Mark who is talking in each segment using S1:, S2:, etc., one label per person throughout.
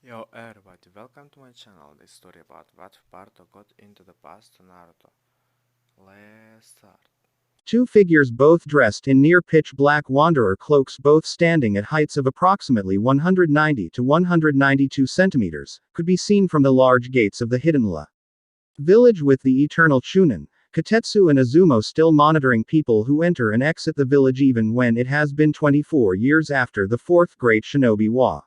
S1: Yo everybody, welcome to my channel. This story about what Boruto got into the past to Naruto. Let's start.
S2: Two figures both dressed in near pitch black wanderer cloaks, both standing at heights of approximately 190 to 192 centimeters, could be seen from the large gates of the hidden village with the eternal Chunin, Katetsu and Azumo still monitoring people who enter and exit the village even when it has been 24 years after the fourth great shinobi Wa.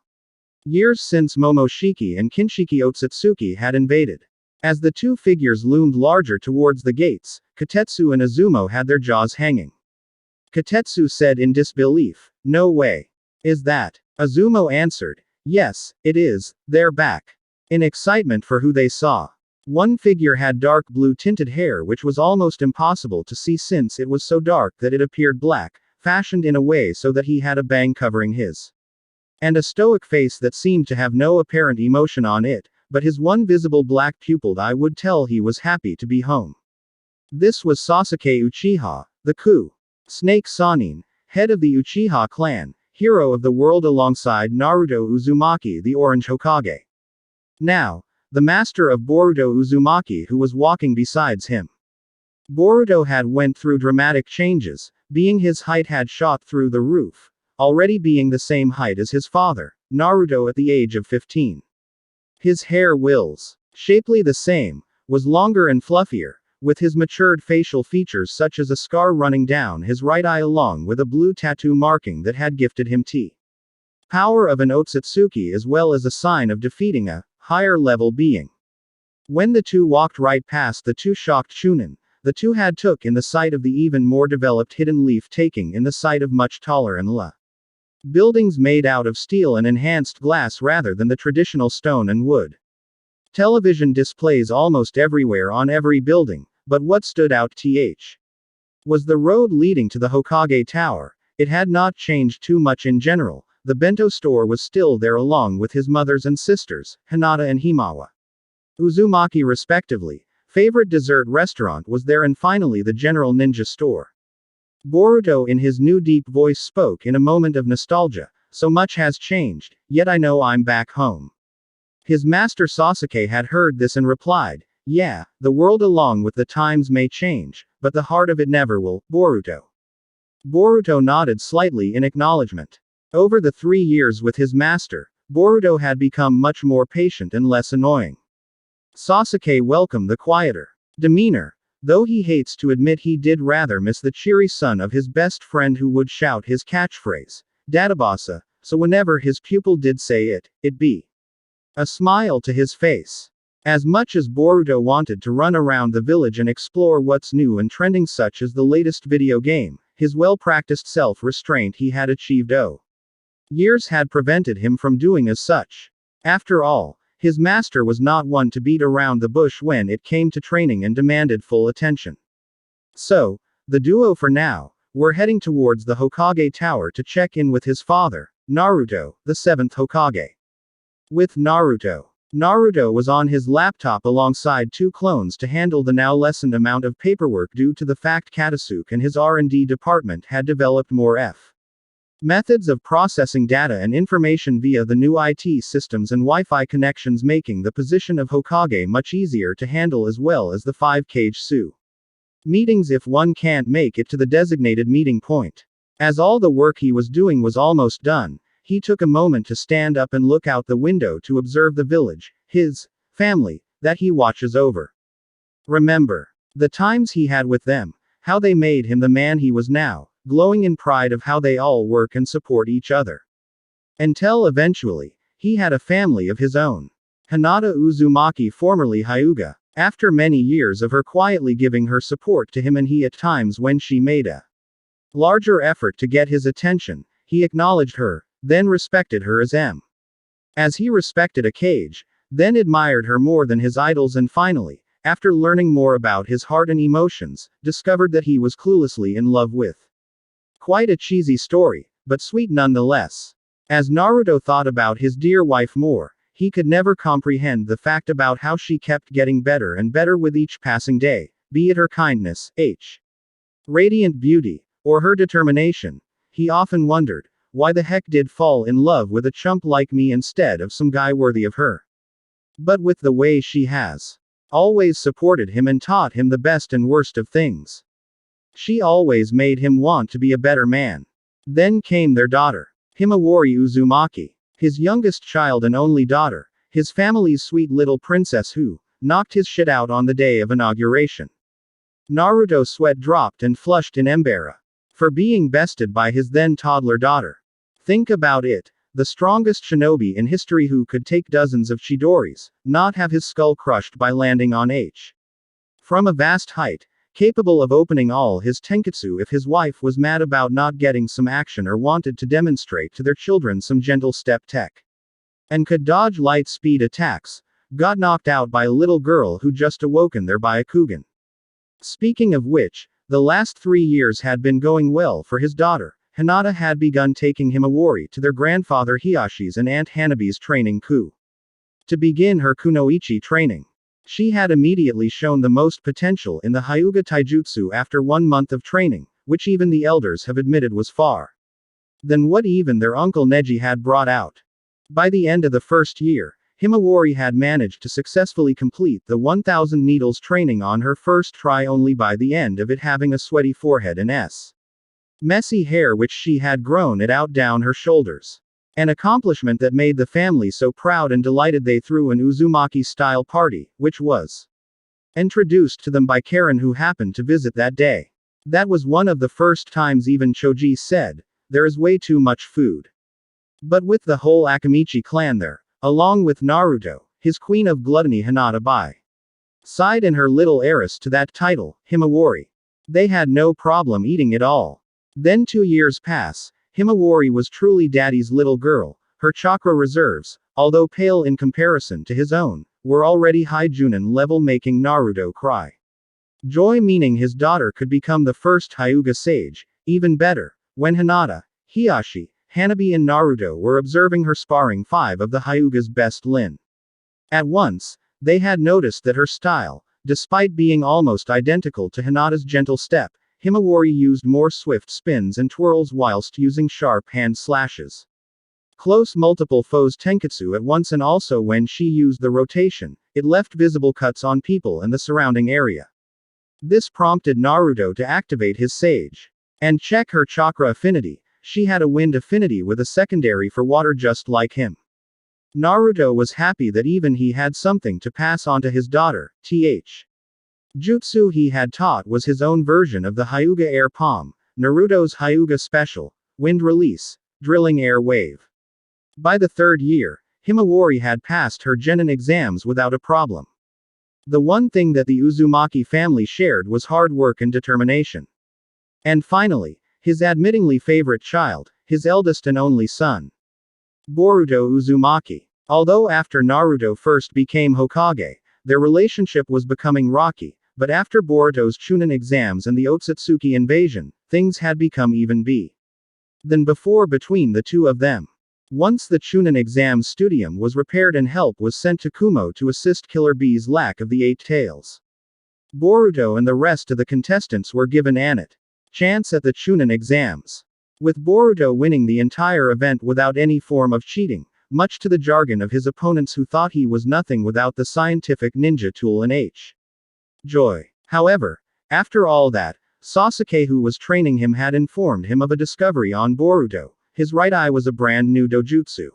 S2: Years since Momoshiki and Kinshiki Otsutsuki had invaded. As the two figures loomed larger towards the gates, Katetsu and Azumo had their jaws hanging. Katetsu said in disbelief, "No way. Is that?" Azumo answered, "Yes, it is, they're back." In excitement for who they saw. One figure had dark blue tinted hair which was almost impossible to see since it was so dark that it appeared black, fashioned in a way so that he had a bang covering his and a stoic face that seemed to have no apparent emotion on it, but his one visible black pupilled eye would tell he was happy to be home. This was Sasuke Uchiha, the Snake Sanin, head of the Uchiha clan, hero of the world alongside Naruto Uzumaki the Orange Hokage. Now, the master of Boruto Uzumaki who was walking besides him. Boruto had went through dramatic changes, being his height had shot through the roof, already being the same height as his father, Naruto at the age of 15. His hair shapely the same, was longer and fluffier, with his matured facial features such as a scar running down his right eye along with a blue tattoo marking that had gifted him power of an Otsutsuki as well as a sign of defeating a higher level being. When the two walked right past the two shocked Chunin, the two had took in the sight of the even more developed hidden leaf taking in the sight of much taller and buildings made out of steel and enhanced glass rather than the traditional stone and wood. Television displays almost everywhere on every building, but what stood out was the road leading to the Hokage Tower. It had not changed too much in general. The bento store was still there along with his mothers and sisters, Hinata and Himawa Uzumaki respectively. Favorite dessert restaurant was there, and finally the general ninja store. Boruto in his new deep voice spoke in a moment of nostalgia. "So much has changed, yet I know I'm back home." His master Sasuke had heard this and replied, "Yeah, the world along with the times may change, but the heart of it never will, Boruto." Boruto nodded slightly in acknowledgement. Over the 3 years with his master, Boruto had become much more patient and less annoying. Sasuke welcomed the quieter demeanor, though he hates to admit he did rather miss the cheery son of his best friend who would shout his catchphrase, "Dadabasa," so whenever his pupil did say it, it'd be a smile to his face. As much as Boruto wanted to run around the village and explore what's new and trending such as the latest video game, his well-practiced self-restraint he had achieved years had prevented him from doing as such. After all, his master was not one to beat around the bush when it came to training and demanded full attention. So, the duo for now, were heading towards the Hokage Tower to check in with his father, Naruto, the 7th Hokage. With Naruto was on his laptop alongside two clones to handle the now lessened amount of paperwork due to the fact Katasuke and his R&D department had developed more methods of processing data and information via the new IT systems and Wi-Fi connections, making the position of Hokage much easier to handle as well as the 5-Kage meetings if one can't make it to the designated meeting point. As all the work he was doing was almost done, he took a moment to stand up and look out the window to observe the village, his family, that he watches over. Remember the times he had with them, how they made him the man he was now, glowing in pride of how they all work and support each other. Until eventually, he had a family of his own. Hinata Uzumaki, formerly Hyuga, after many years of her quietly giving her support to him and he at times when she made a larger effort to get his attention, he acknowledged her, then respected her as he respected a Kage, then admired her more than his idols, and finally, after learning more about his heart and emotions, discovered that he was cluelessly in love with. Quite a cheesy story, but sweet nonetheless. As Naruto thought about his dear wife more, he could never comprehend the fact about how she kept getting better and better with each passing day, be it her kindness, radiant beauty, or her determination. He often wondered, why the heck did fall in love with a chump like me instead of some guy worthy of her? But with the way she has always supported him and taught him the best and worst of things. She always made him want to be a better man. Then came their daughter, Himawari Uzumaki, his youngest child and only daughter, his family's sweet little princess who knocked his shit out on the day of inauguration. Naruto sweat dropped and flushed in embarrassment for being bested by his then toddler daughter. Think about it. The strongest shinobi in history who could take dozens of Chidoris, not have his skull crushed by landing on H. From a vast height, capable of opening all his tenketsu if his wife was mad about not getting some action or wanted to demonstrate to their children some gentle step tech. And could dodge light speed attacks, got knocked out by a little girl who just awoken there by a Kugan. Speaking of which, the last 3 years had been going well for his daughter. Hinata had begun taking Himawari to their grandfather Hiyashi's and Aunt Hanabi's training ku. To begin her kunoichi training. She had immediately shown the most potential in the Hyuga Taijutsu after 1 month of training, which even the elders have admitted was far than what even their uncle Neji had brought out. By the end of the first year, Himawari had managed to successfully complete the 1000 needles training on her first try, only by the end of it having a sweaty forehead and messy hair which she had grown it out down her shoulders. An accomplishment that made the family so proud and delighted they threw an Uzumaki-style party, which was introduced to them by Karen who happened to visit that day. That was one of the first times even Choji said, "There is way too much food." But with the whole Akamichi clan there, along with Naruto, his queen of gluttony Hinata by side and her little heiress to that title, Himawari, they had no problem eating it all. Then 2 years pass. Himawari was truly daddy's little girl. Her chakra reserves, although pale in comparison to his own, were already high Junin level, making Naruto cry joy, meaning his daughter could become the first Hyuga sage. Even better, when Hinata, Hiyashi, Hanabi and Naruto were observing her sparring 5 of the Hyuga's best Lin. At once, they had noticed that her style, despite being almost identical to Hinata's gentle step, Himawari used more swift spins and twirls whilst using sharp hand slashes. Close multiple foes tenketsu at once, and also when she used the rotation, it left visible cuts on people and the surrounding area. This prompted Naruto to activate his sage and check her chakra affinity. She had a wind affinity with a secondary for water just like him. Naruto was happy that even he had something to pass on to his daughter. Jutsu he had taught was his own version of the Hyuga Air Palm, Naruto's Hyuga Special, Wind Release, Drilling Air Wave. By the 3rd year, Himawari had passed her genin exams without a problem. The one thing that the Uzumaki family shared was hard work and determination. And finally, his admittingly favorite child, his eldest and only son, Boruto Uzumaki. Although after Naruto first became Hokage, their relationship was becoming rocky, but after Boruto's Chunin exams and the Otsutsuki invasion, things had become even better than before between the two of them. Once the Chunin exam studium was repaired and help was sent to Kumo to assist Killer Bee's lack of the 8 tails, Boruto and the rest of the contestants were given an chance at the Chunin exams, with Boruto winning the entire event without any form of cheating, much to the jargon of his opponents who thought he was nothing without the scientific ninja tool and joy. However, after all that, Sasuke who was training him had informed him of a discovery on Boruto. His right eye was a brand new dojutsu.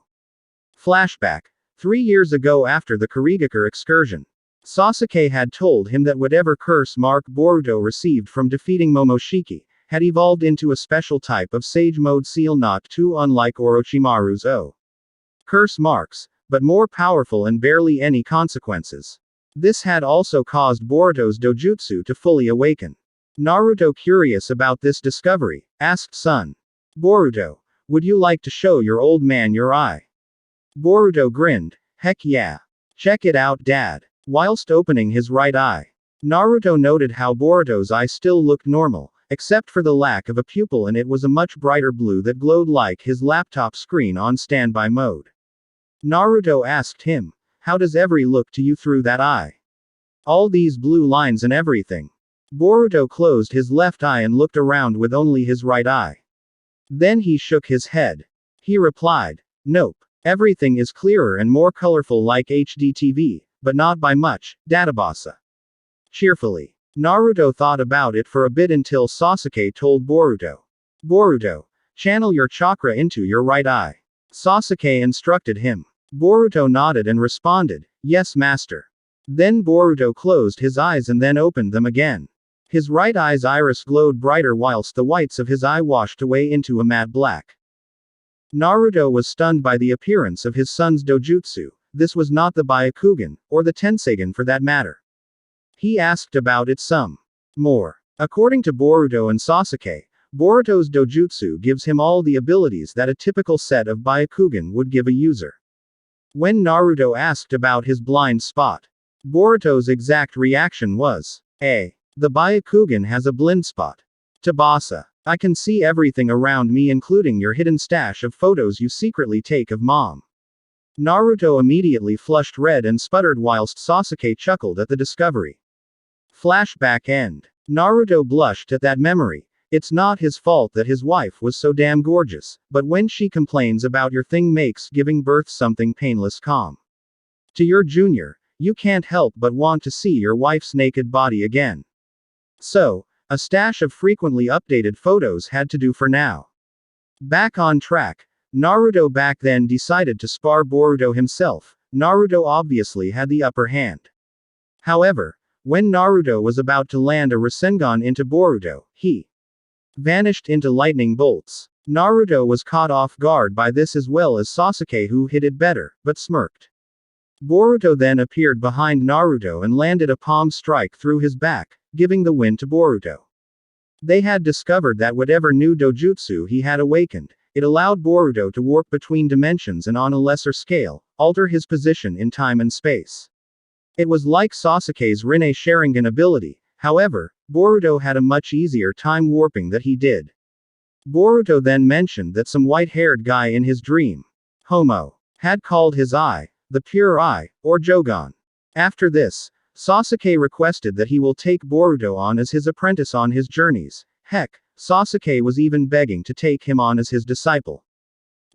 S2: Flashback. 3 years ago after the Kurigakure excursion, Sasuke had told him that whatever curse mark Boruto received from defeating Momoshiki had evolved into a special type of Sage Mode seal, not too unlike Orochimaru's curse marks, but more powerful and barely any consequences. This had also caused Boruto's dojutsu to fully awaken. Naruto, curious about this discovery, asked son Boruto, "Would you like to show your old man your eye?" Boruto grinned, "Heck yeah. Check it out, dad." Whilst opening his right eye, Naruto noted how Boruto's eye still looked normal, except for the lack of a pupil, and it was a much brighter blue that glowed like his laptop screen on standby mode. Naruto asked him, "How does every look to you through that eye? All these blue lines and everything." Boruto closed his left eye and looked around with only his right eye. Then he shook his head. He replied. Nope. Everything is clearer and more colorful like HD TV, but not by much, Databasa. Cheerfully. Naruto thought about it for a bit until Sasuke told Boruto. Boruto, channel your chakra into your right eye. Sasuke instructed him. Boruto nodded and responded, yes master. Then Boruto closed his eyes and then opened them again. His right eye's iris glowed brighter whilst the whites of his eye washed away into a matte black. Naruto was stunned by the appearance of his son's dojutsu. This was not the Byakugan, or the Tensegan for that matter. He asked about it some more. According to Boruto and Sasuke, Boruto's dojutsu gives him all the abilities that a typical set of Byakugan would give a user. When Naruto asked about his blind spot, Boruto's exact reaction was, the Byakugan has a blind spot. Tabasa. I can see everything around me including your hidden stash of photos you secretly take of mom. Naruto immediately flushed red and sputtered whilst Sasuke chuckled at the discovery. Flashback end. Naruto blushed at that memory. It's not his fault that his wife was so damn gorgeous, but when she complains about your thing makes giving birth something painless calm. To your junior, you can't help but want to see your wife's naked body again. So, a stash of frequently updated photos had to do for now. Back on track, Naruto back then decided to spar Boruto himself. Naruto obviously had the upper hand. However, when Naruto was about to land a Rasengan into Boruto, he vanished into lightning bolts. Naruto was caught off guard by this as well as Sasuke who hid it better, but smirked. Boruto then appeared behind Naruto and landed a palm strike through his back, giving the win to Boruto. They had discovered that whatever new dojutsu he had awakened, it allowed Boruto to warp between dimensions and on a lesser scale, alter his position in time and space. It was like Sasuke's Rinne Sharingan ability, however, Boruto had a much easier time warping that he did. Boruto then mentioned that some white-haired guy in his dream, Homo, had called his eye, the pure eye, or Jogan. After this, Sasuke requested that he will take Boruto on as his apprentice on his journeys. Heck, Sasuke was even begging to take him on as his disciple.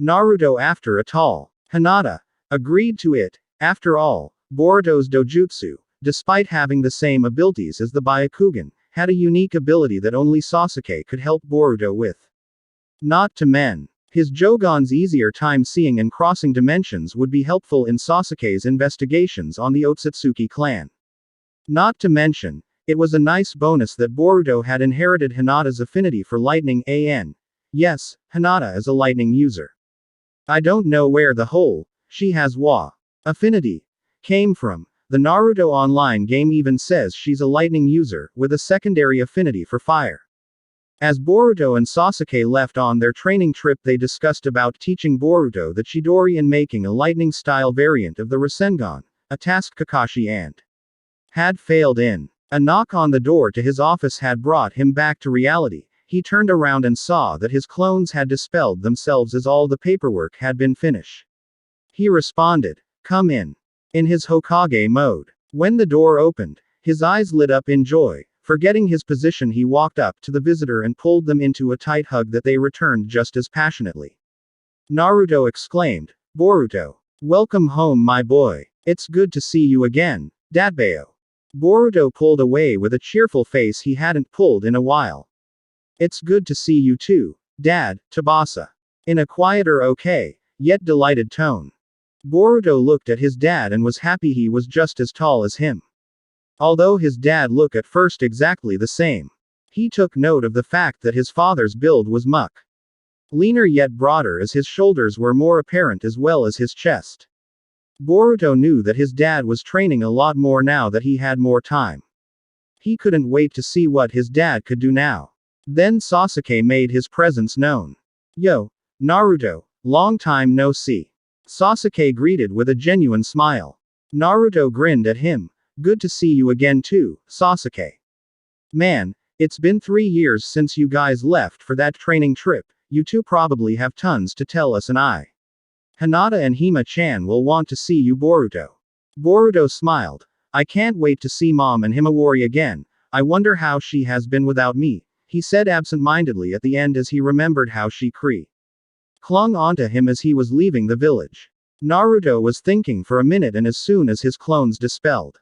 S2: Naruto after a tall Hinata agreed to it. After all, Boruto's dojutsu, despite having the same abilities as the Byakugan, had a unique ability that only Sasuke could help Boruto with. Not to mention, his Jogan's easier time seeing and crossing dimensions would be helpful in Sasuke's investigations on the Otsutsuki clan. Not to mention, it was a nice bonus that Boruto had inherited Hinata's affinity for lightning Yes, Hinata is a lightning user. I don't know where the whole, she has wa affinity came from. The Naruto online game even says she's a lightning user, with a secondary affinity for fire. As Boruto and Sasuke left on their training trip they discussed about teaching Boruto the Chidori and making a lightning-style variant of the Rasengan, a task Kakashi and had failed in. A knock on the door to his office had brought him back to reality. He turned around and saw that his clones had dispelled themselves as all the paperwork had been finished. He responded, "Come in." In his Hokage mode. When the door opened, his eyes lit up in joy. Forgetting his position he walked up to the visitor and pulled them into a tight hug that they returned just as passionately. Naruto exclaimed, "Boruto. Welcome home my boy. It's good to see you again, Datbeo." Boruto pulled away with a cheerful face he hadn't pulled in a while. "It's good to see you too, Dad, Tabasa." In a quieter yet delighted tone. Boruto looked at his dad and was happy he was just as tall as him. Although his dad looked at first exactly the same. He took note of the fact that his father's build was much leaner yet broader as his shoulders were more apparent as well as his chest. Boruto knew that his dad was training a lot more now that he had more time. He couldn't wait to see what his dad could do now. Then Sasuke made his presence known. "Yo, Naruto, long time no see." Sasuke greeted with a genuine smile. Naruto grinned at him. "Good to see you again too, Sasuke. Man, it's been 3 years since you guys left for that training trip, you two probably have tons to tell us and Hinata and Hima-chan will want to see you Boruto." Boruto smiled. "I can't wait to see Mom and Himawari again, I wonder how she has been without me," he said absent-mindedly at the end as he remembered how she clung onto him as he was leaving the village. Naruto was thinking for a minute, and as soon as his clones dispelled,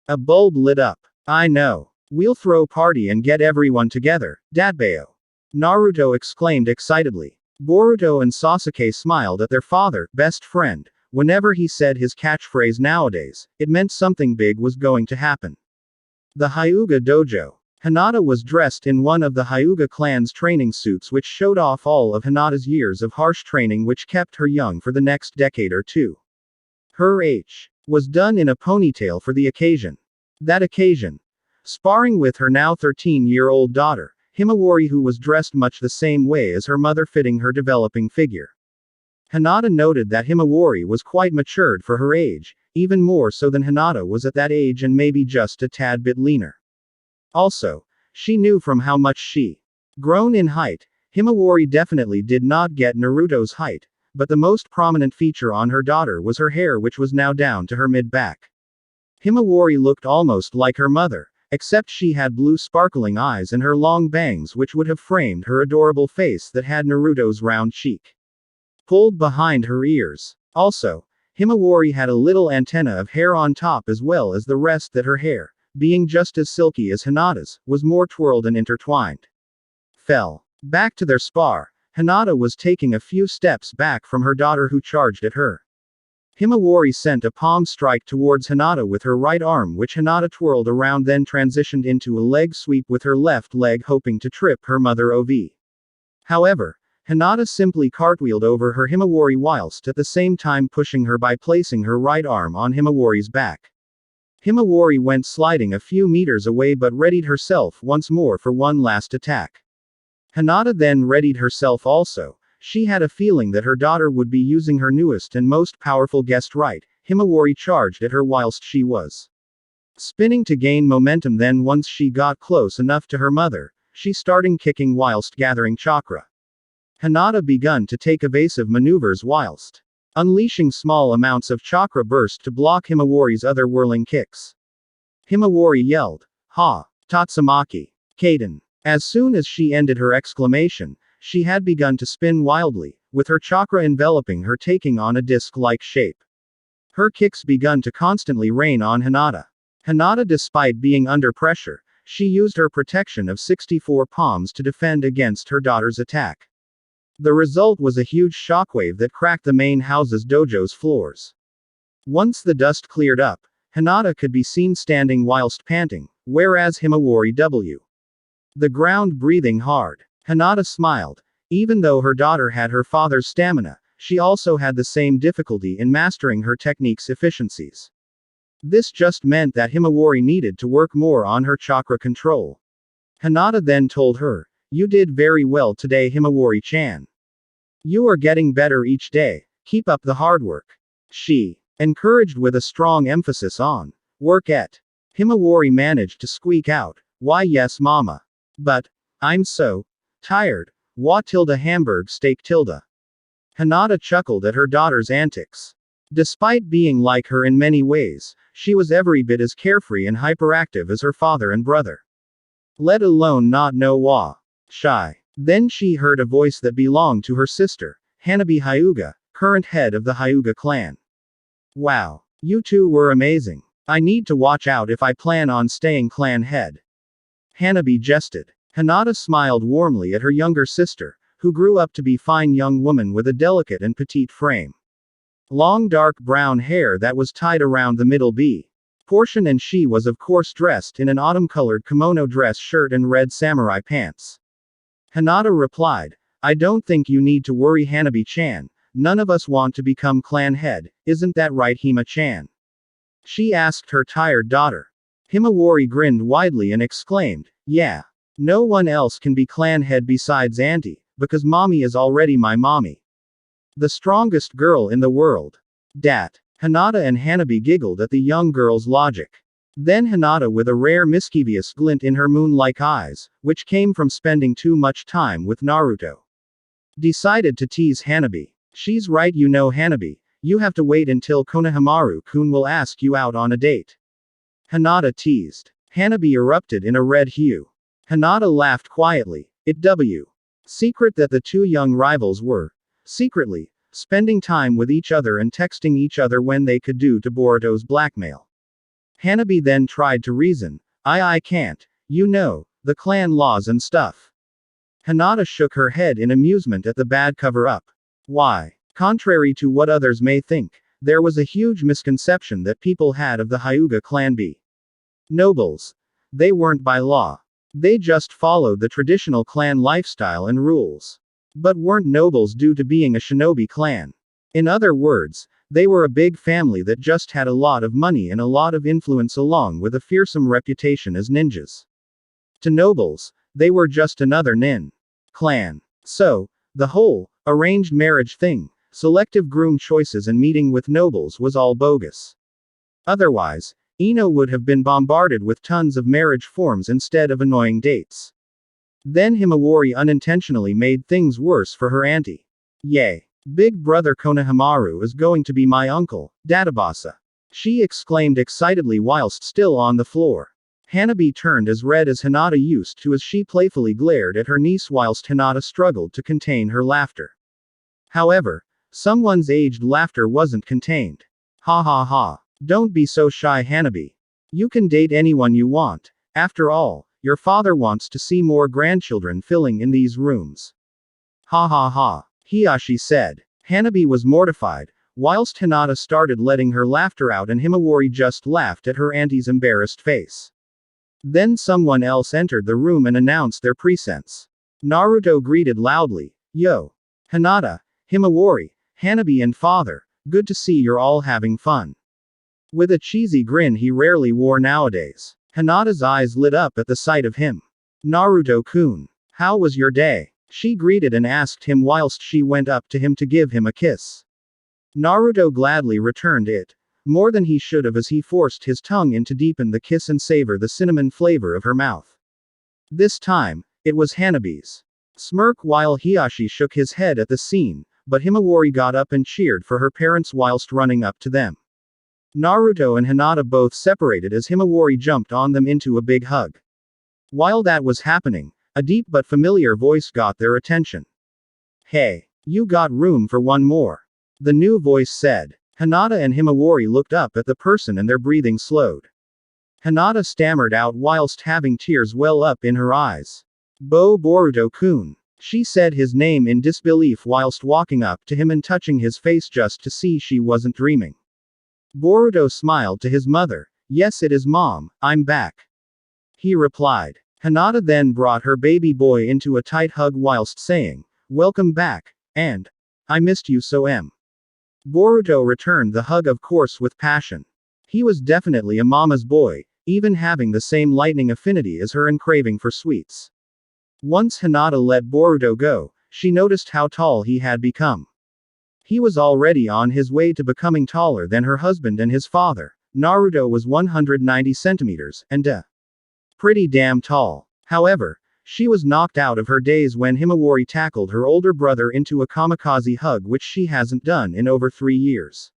S2: a bulb lit up. I know. We'll throw party and get everyone together, Datbeo. Naruto exclaimed excitedly. Boruto and Sasuke smiled at their father, best friend. Whenever he said his catchphrase nowadays, it meant something big was going to happen. The Hyuga Dojo. Hinata was dressed in one of the Hyuga clan's training suits, which showed off all of Hinata's years of harsh training, which kept her young for the next decade or two. Her H was done in a ponytail for the occasion. That occasion. Sparring with her now 13-year-old daughter, Himawari, who was dressed much the same way as her mother, fitting her developing figure. Hinata noted that Himawari was quite matured for her age, even more so than Hinata was at that age, and maybe just a tad bit leaner. Also, she knew from how much she grown in height, Himawari definitely did not get Naruto's height, but the most prominent feature on her daughter was her hair, which was now down to her mid-back. Himawari looked almost like her mother, except she had blue sparkling eyes and her long bangs, which would have framed her adorable face that had Naruto's round cheek pulled behind her ears. Also, Himawari had a little antenna of hair on top, as well as the rest, that her hair, being just as silky as Hinata's, was more twirled and intertwined. Fell back to their spar. Hinata was taking a few steps back from her daughter, who charged at her. Himawari sent a palm strike towards Hinata with her right arm, which Hinata twirled around, then transitioned into a leg sweep with her left leg, hoping to trip her mother OV. However, Hinata simply cartwheeled over her Himawari whilst at the same time pushing her by placing her right arm on Himawari's back. Himawari went sliding a few meters away, but readied herself once more for one last attack. Hinata then readied herself also. She had a feeling that her daughter would be using her newest and most powerful guest right. Himawari charged at her whilst she was spinning to gain momentum, then once she got close enough to her mother, she started kicking whilst gathering chakra. Hinata begun to take evasive maneuvers whilst unleashing small amounts of chakra burst to block Himawari's other whirling kicks. Himawari yelled, "Ha! Tatsumaki! Kaden!" As soon as she ended her exclamation, she had begun to spin wildly, with her chakra enveloping her, taking on a disc-like shape. Her kicks begun to constantly rain on Hinata. Hinata, despite being under pressure, she used her protection of 64 palms to defend against her daughter's attack. The result was a huge shockwave that cracked the main house's dojo's floors. Once the dust cleared up, Hinata could be seen standing whilst panting, whereas Himawari W. the ground, breathing hard. Hinata smiled. Even though her daughter had her father's stamina, she also had the same difficulty in mastering her technique's efficiencies. This just meant that Himawari needed to work more on her chakra control. Hinata then told her, "You did very well today, Himawari-chan. You are getting better each day. Keep up the hard work." She encouraged with a strong emphasis on work et. Himawari managed to squeak out, "Why yes, mama. But I'm so tired. Wa tilde Hamburg steak tilde." Hinata chuckled at her daughter's antics. Despite being like her in many ways, she was every bit as carefree and hyperactive as her father and brother. Let alone not know wa. Shy. Then she heard a voice that belonged to her sister, Hanabi Hyuga, current head of the Hyuga clan. "Wow. You two were amazing. I need to watch out if I plan on staying clan head." Hanabi jested. Hinata smiled warmly at her younger sister, who grew up to be a fine young woman with a delicate and petite frame. Long dark brown hair that was tied around the middle B portion, and she was of course dressed in an autumn-colored kimono dress shirt and red samurai pants. Hinata replied, "I don't think you need to worry, Hanabi-chan. None of us want to become clan head, isn't that right, Hima-chan?" she asked her tired daughter. Himawari grinned widely and exclaimed, "Yeah. No one else can be clan head besides Auntie, because mommy is already my mommy. The strongest girl in the world." Dat. Hinata and Hanabi giggled at the young girl's logic. Then Hinata, with a rare mischievous glint in her moon-like eyes, which came from spending too much time with Naruto, decided to tease Hanabi. "She's right, you know, Hanabi. You have to wait until Konohamaru-kun will ask you out on a date." Hinata teased. Hanabi erupted in a red hue. Hinata laughed quietly. It w. secret that the two young rivals were secretly, spending time with each other and texting each other when they could due to Boruto's blackmail. Hanabi then tried to reason. I can't. You know, the clan laws and stuff. Hinata shook her head in amusement at the bad cover-up. Why? Contrary to what others may think, there was a huge misconception that people had of the Hyuga clan B. Nobles. They weren't by law. They just followed the traditional clan lifestyle and rules. But weren't nobles due to being a shinobi clan. In other words, they were a big family that just had a lot of money and a lot of influence along with a fearsome reputation as ninjas. To nobles, they were just another nin. Clan. So, the whole, arranged marriage thing, selective groom choices and meeting with nobles was all bogus. Otherwise, Ino would have been bombarded with tons of marriage forms instead of annoying dates. Then Himawari unintentionally made things worse for her auntie. Yay. Big brother Konohamaru is going to be my uncle, Databasa. She exclaimed excitedly whilst still on the floor. Hanabi turned as red as Hinata used to as she playfully glared at her niece whilst Hinata struggled to contain her laughter. However, someone's aged laughter wasn't contained. Ha ha ha. Don't be so shy, Hanabi. You can date anyone you want. After all, your father wants to see more grandchildren filling in these rooms. Ha ha ha. Hiyashi said. Hanabi was mortified, whilst Hinata started letting her laughter out and Himawari just laughed at her auntie's embarrassed face. Then someone else entered the room and announced their presence. Naruto greeted loudly. Yo. Hinata, Himawari, Hanabi and father, good to see you're all having fun. With a cheesy grin he rarely wore nowadays. Hinata's eyes lit up at the sight of him. Naruto-kun. How was your day? She greeted and asked him whilst she went up to him to give him a kiss. Naruto gladly returned it, more than he should have as he forced his tongue in to deepen the kiss and savor the cinnamon flavor of her mouth. This time, it was Hanabi's smirk while Hiyashi shook his head at the scene, but Himawari got up and cheered for her parents whilst running up to them. Naruto and Hinata both separated as Himawari jumped on them into a big hug. While that was happening, a deep but familiar voice got their attention. Hey, you got room for one more. The new voice said. Hinata and Himawari looked up at the person and their breathing slowed. Hinata stammered out whilst having tears well up in her eyes. Boruto-kun. She said his name in disbelief whilst walking up to him and touching his face just to see she wasn't dreaming. Boruto smiled to his mother. Yes, it is Mom, I'm back. He replied. Hinata then brought her baby boy into a tight hug whilst saying, welcome back, and I missed you so em. Boruto returned the hug of course with passion. He was definitely a mama's boy, even having the same lightning affinity as her and craving for sweets. Once Hinata let Boruto go, she noticed how tall he had become. He was already on his way to becoming taller than her husband and his father. Naruto was 190 centimeters, and pretty damn tall. However, she was knocked out of her daze when Himawari tackled her older brother into a kamikaze hug which she hasn't done in over 3 years.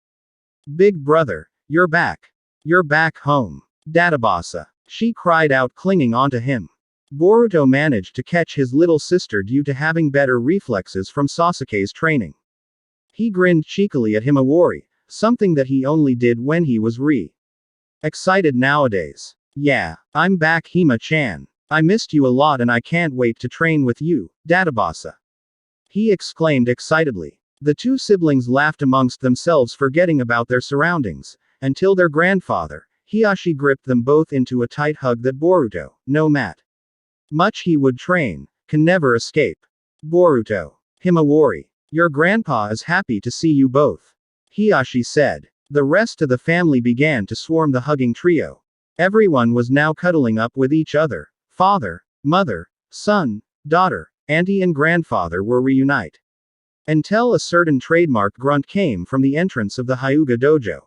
S2: Big brother, you're back. You're back home. Databasa. She cried out clinging onto him. Boruto managed to catch his little sister due to having better reflexes from Sasuke's training. He grinned cheekily at Himawari, something that he only did when he was excited nowadays. Yeah, I'm back Hima-chan. I missed you a lot and I can't wait to train with you, Databasa. He exclaimed excitedly. The two siblings laughed amongst themselves forgetting about their surroundings, until their grandfather, Hiyashi gripped them both into a tight hug that Boruto, no matter much he would train, can never escape. Boruto. Himawari. Your grandpa is happy to see you both. Hiyashi said. The rest of the family began to swarm the hugging trio. Everyone was now cuddling up with each other. Father, mother, son, daughter, auntie and grandfather were reunited. Until a certain trademark grunt came from the entrance of the Hyuga dojo.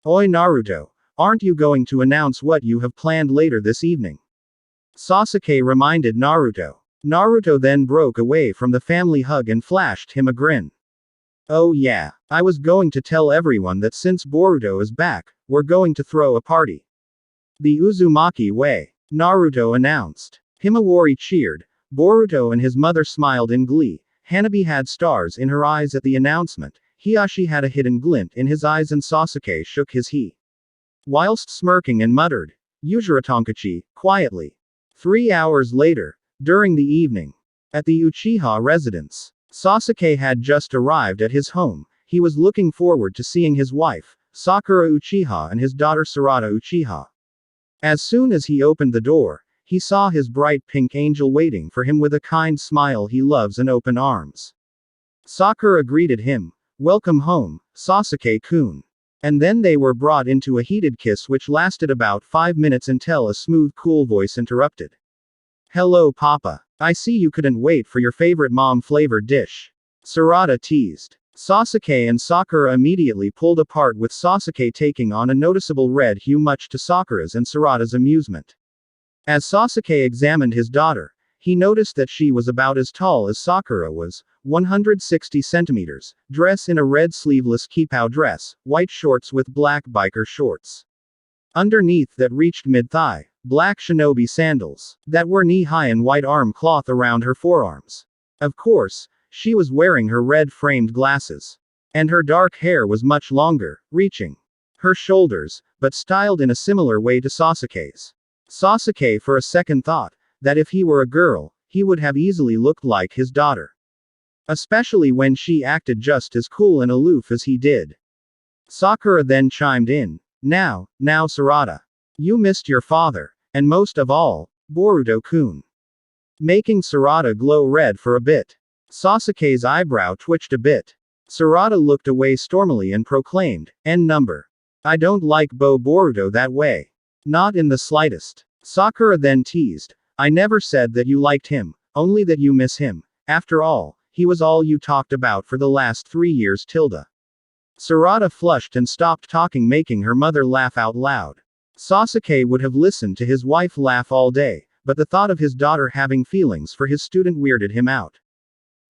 S2: Oi Naruto, aren't you going to announce what you have planned later this evening? Sasuke reminded Naruto. Naruto then broke away from the family hug and flashed him a grin. Oh yeah, I was going to tell everyone that since Boruto is back, we're going to throw a party. The Uzumaki way, Naruto announced. Himawari cheered, Boruto and his mother smiled in glee, Hanabi had stars in her eyes at the announcement, Hiyashi had a hidden glint in his eyes, and Sasuke shook his he. Whilst smirking and muttered, Yujiratonkachi, quietly. 3 hours later, during the evening, at the Uchiha residence, Sasuke had just arrived at his home. He was looking forward to seeing his wife, Sakura Uchiha, and his daughter Sarada Uchiha. As soon as he opened the door, he saw his bright pink angel waiting for him with a kind smile he loves and open arms. Sakura greeted him, "Welcome home, Sasuke-kun." And then they were brought into a heated kiss which lasted about 5 minutes until a smooth, cool voice interrupted. "Hello, Papa. I see you couldn't wait for your favorite mom-flavored dish." Sarada teased. Sasuke and Sakura immediately pulled apart, with Sasuke taking on a noticeable red hue, much to Sakura's and Sarada's amusement. As Sasuke examined his daughter, he noticed that she was about as tall as Sakura was, 160 centimeters, dress in a red sleeveless kipao dress, white shorts with black biker shorts. Underneath that reached mid-thigh, black shinobi sandals, that were knee-high, and white arm cloth around her forearms. Of course, she was wearing her red-framed glasses. And her dark hair was much longer, reaching her shoulders, but styled in a similar way to Sasuke's. Sasuke for a second thought that if he were a girl, he would have easily looked like his daughter. Especially when she acted just as cool and aloof as he did. Sakura then chimed in, Now, Sarada. You missed your father, and most of all, Boruto-kun." Making Sarada glow red for a bit. Sasuke's eyebrow twitched a bit. Sarada looked away stormily and proclaimed, "End number. I don't like Boruto that way. Not in the slightest." Sakura then teased, "I never said that you liked him, only that you miss him. After all, he was all you talked about for the last 3 years, tilde." Sarada flushed and stopped talking, making her mother laugh out loud. Sasuke would have listened to his wife laugh all day, but the thought of his daughter having feelings for his student weirded him out.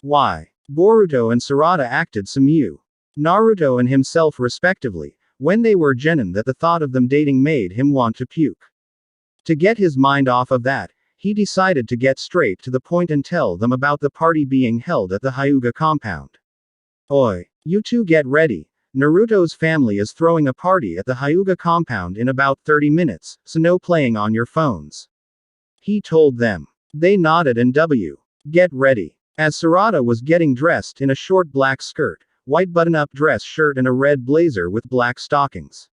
S2: Why? Boruto and Sarada acted Samu, Naruto and himself respectively, when they were genin, that the thought of them dating made him want to puke. To get his mind off of that, he decided to get straight to the point and tell them about the party being held at the Hyuga compound. "Oi, you two get ready. Naruto's family is throwing a party at the Hyuga compound in about 30 minutes, so no playing on your phones," he told them. They nodded and get ready. As Sarada was getting dressed in a short black skirt, white button-up dress shirt, and a red blazer with black stockings.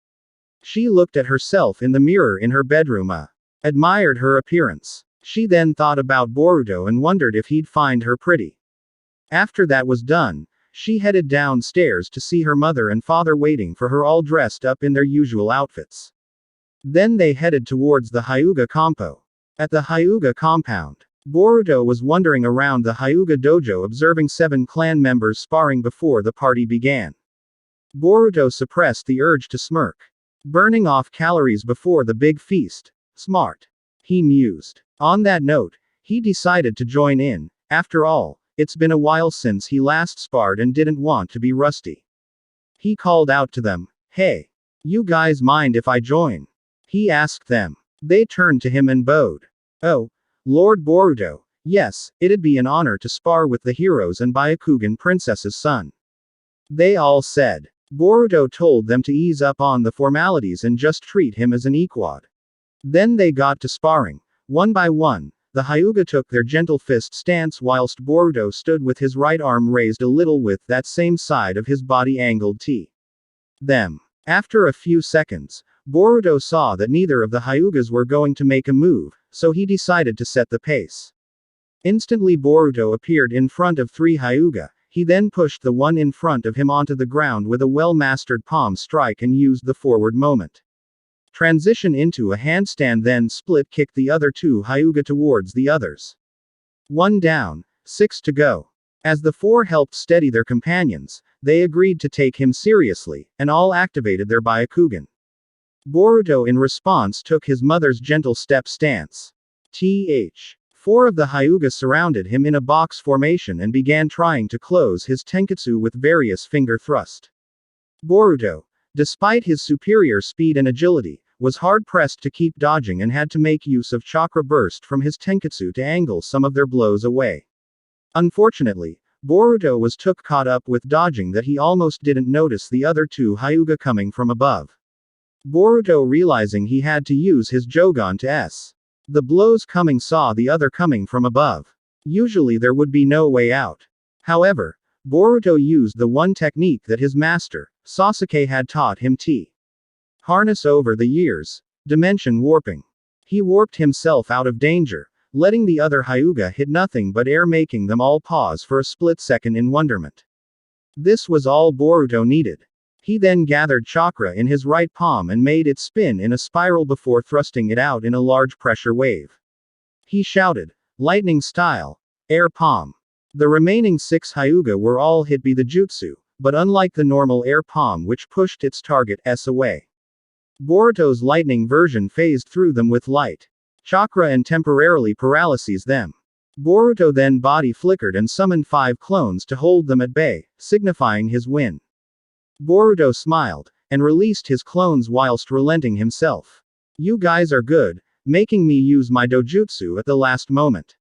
S2: She looked at herself in the mirror in her bedroom, admired her appearance. She then thought about Boruto and wondered if he'd find her pretty. After that was done, she headed downstairs to see her mother and father waiting for her, all dressed up in their usual outfits. Then they headed towards the Hyuga compo. At the Hyuga compound, Boruto was wandering around the Hyuga dojo, observing 7 clan members sparring before the party began. Boruto suppressed the urge to smirk. Burning off calories before the big feast. Smart. He mused. On that note, he decided to join in. After all, it's been a while since he last sparred and didn't want to be rusty. He called out to them, "Hey, you guys mind if I join?" He asked them. They turned to him and bowed. "Oh, Lord Boruto, yes, it'd be an honor to spar with the heroes and Byakugan princess's son." They all said. Boruto told them to ease up on the formalities and just treat him as an equad. Then they got to sparring. One by one, the Hyuga took their gentle fist stance whilst Boruto stood with his right arm raised a little with that same side of his body angled to them. After a few seconds, Boruto saw that neither of the Hyugas were going to make a move, so he decided to set the pace. Instantly Boruto appeared in front of 3 Hyuga. He then pushed the one in front of him onto the ground with a well-mastered palm strike and used the forward moment. Transition into a handstand, then split kicked the other 2 Hyuga towards the others. 1 down, 6 to go. As the 4 helped steady their companions, they agreed to take him seriously, and all activated their Byakugan. Boruto in response took his mother's gentle step stance. 4 of the Hyuga surrounded him in a box formation and began trying to close his tenketsu with various finger thrust. Boruto, despite his superior speed and agility, was hard-pressed to keep dodging and had to make use of chakra burst from his tenketsu to angle some of their blows away. Unfortunately, Boruto was took caught up with dodging that he almost didn't notice the other two Hyuga coming from above. Boruto realizing he had to use his Jogan to S. The blows coming saw the other coming from above. Usually there would be no way out. However, Boruto used the one technique that his master, Sasuke had taught him to harness over the years: dimension warping. He warped himself out of danger, letting the other Hyuga hit nothing but air, making them all pause for a split second in wonderment. This was all Boruto needed. He then gathered chakra in his right palm and made it spin in a spiral before thrusting it out in a large pressure wave. He shouted, lightning style, air palm. The remaining 6 Hyuga were all hit by the jutsu, but unlike the normal air palm which pushed its target away, Boruto's lightning version phased through them with light chakra and temporarily paralyzes them. Boruto then body flickered and summoned 5 clones to hold them at bay, signifying his win. Boruto smiled, and released his clones whilst relenting himself. You guys are good, making me use my dojutsu at the last moment.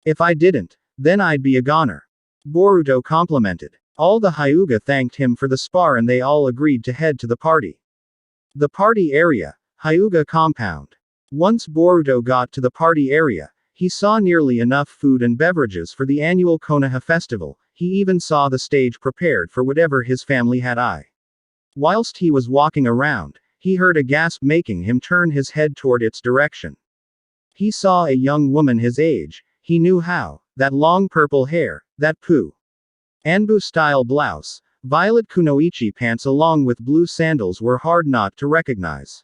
S2: If I didn't, then I'd be a goner. Boruto complimented. All the Hyuga thanked him for the spar and they all agreed to head to the party. The party area, Hyuga compound. Once Boruto got to the party area, he saw nearly enough food and beverages for the annual Konoha festival. He even saw the stage prepared for whatever his family had. Whilst he was walking around, he heard a gasp making him turn his head toward its direction. He saw a young woman his age. He knew how. That long purple hair, that Anbu-style blouse, violet kunoichi pants along with blue sandals were hard not to recognize.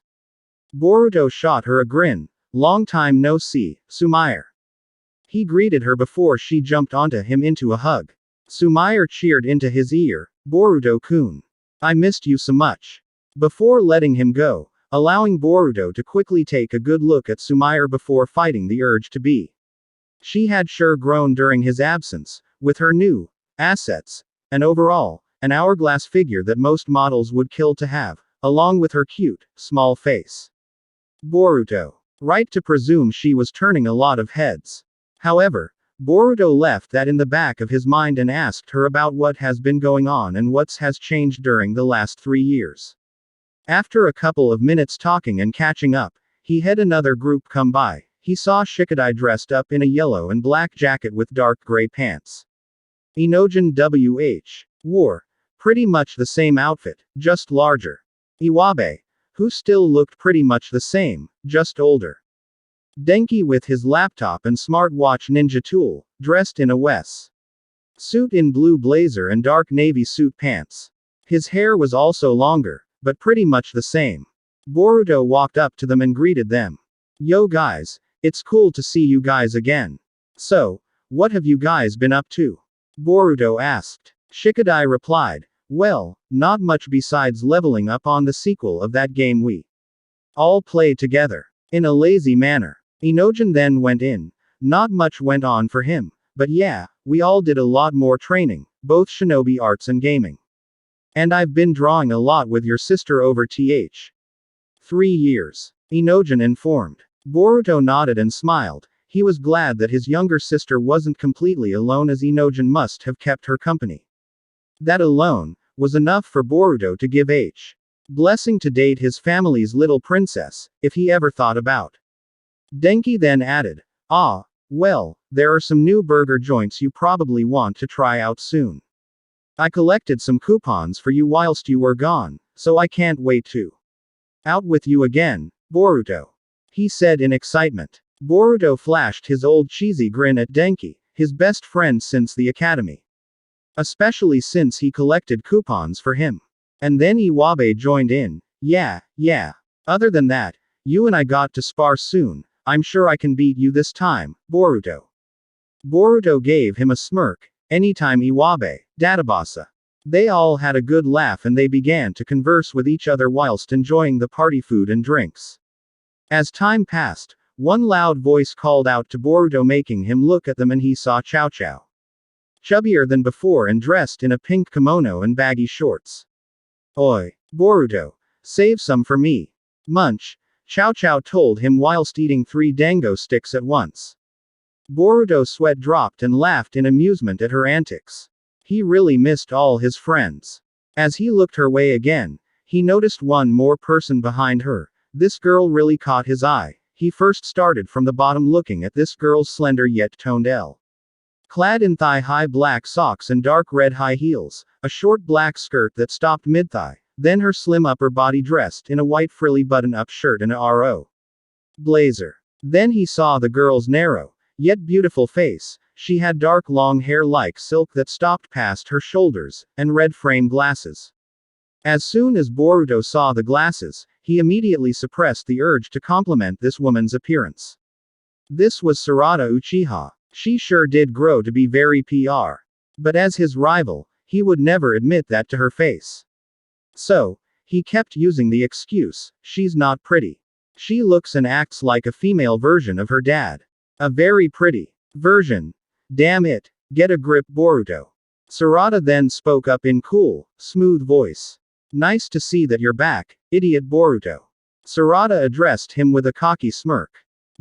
S2: Boruto shot her a grin. Long time no see, Sumaire. He greeted her before she jumped onto him into a hug. Sumaire cheered into his ear, Boruto-kun. I missed you so much. Before letting him go, allowing Boruto to quickly take a good look at Sumaire before fighting the urge to be. She had sure grown during his absence, with her new assets, and overall, an hourglass figure that most models would kill to have, along with her cute, small face. Boruto. Right to presume she was turning a lot of heads. However, Boruto left that in the back of his mind and asked her about what has been going on and what has changed during the last 3 years. After a couple of minutes talking and catching up, he had another group come by. He saw Shikadai dressed up in a yellow and black jacket with dark gray pants. Inojin WH wore pretty much the same outfit, just larger. Iwabe, who still looked pretty much the same, just older. Denki with his laptop and smartwatch ninja tool, dressed in a Wes suit in blue blazer and dark navy suit pants. His hair was also longer, but pretty much the same. Boruto walked up to them and greeted them. Yo guys, it's cool to see you guys again. So, what have you guys been up to? Boruto asked. Shikadai replied, well, not much besides leveling up on the sequel of that game we all play together. In a lazy manner. Inojin then went in. Not much went on for him, but yeah, we all did a lot more training, both shinobi arts and gaming. And I've been drawing a lot with your sister over 3 years. Inojin informed. Boruto nodded and smiled. He was glad that his younger sister wasn't completely alone, as Inojin must have kept her company. That alone was enough for Boruto to give H. blessing to date his family's little princess, if he ever thought about. Denki then added, ah, well, there are some new burger joints you probably want to try out soon. I collected some coupons for you whilst you were gone, so I can't wait to out with you again, Boruto. He said in excitement. Boruto flashed his old cheesy grin at Denki, his best friend since the academy. Especially since he collected coupons for him. And then Iwabe joined in. Yeah. Other than that, you and I got to spar soon. I'm sure I can beat you this time, Boruto. Boruto gave him a smirk. Anytime Iwabe, Databasa. They all had a good laugh and they began to converse with each other whilst enjoying the party food and drinks. As time passed, one loud voice called out to Boruto, making him look at them, and he saw Chow Chow. Chubbier than before and dressed in a pink kimono and baggy shorts. Oi, Boruto, save some for me. Munch, Chow Chow told him whilst eating 3 dango sticks at once. Boruto's sweat dropped and laughed in amusement at her antics. He really missed all his friends. As he looked her way again, he noticed one more person behind her. This girl really caught his eye. He first started from the bottom looking at this girl's slender yet toned L. Clad in thigh-high black socks and dark red high heels, a short black skirt that stopped mid-thigh, then her slim upper body dressed in a white frilly button-up shirt and a RO blazer. Then he saw the girl's narrow, yet beautiful face. She had dark long hair like silk that stopped past her shoulders, and red frame glasses. As soon as Boruto saw the glasses, he immediately suppressed the urge to compliment this woman's appearance. This was Sarada Uchiha. She sure did grow to be very PR. But as his rival, he would never admit that to her face. So, he kept using the excuse, she's not pretty. She looks and acts like a female version of her dad. A very pretty version. Damn it, get a grip Boruto. Sarada then spoke up in cool, smooth voice. Nice to see that you're back, idiot Boruto. Sarada addressed him with a cocky smirk.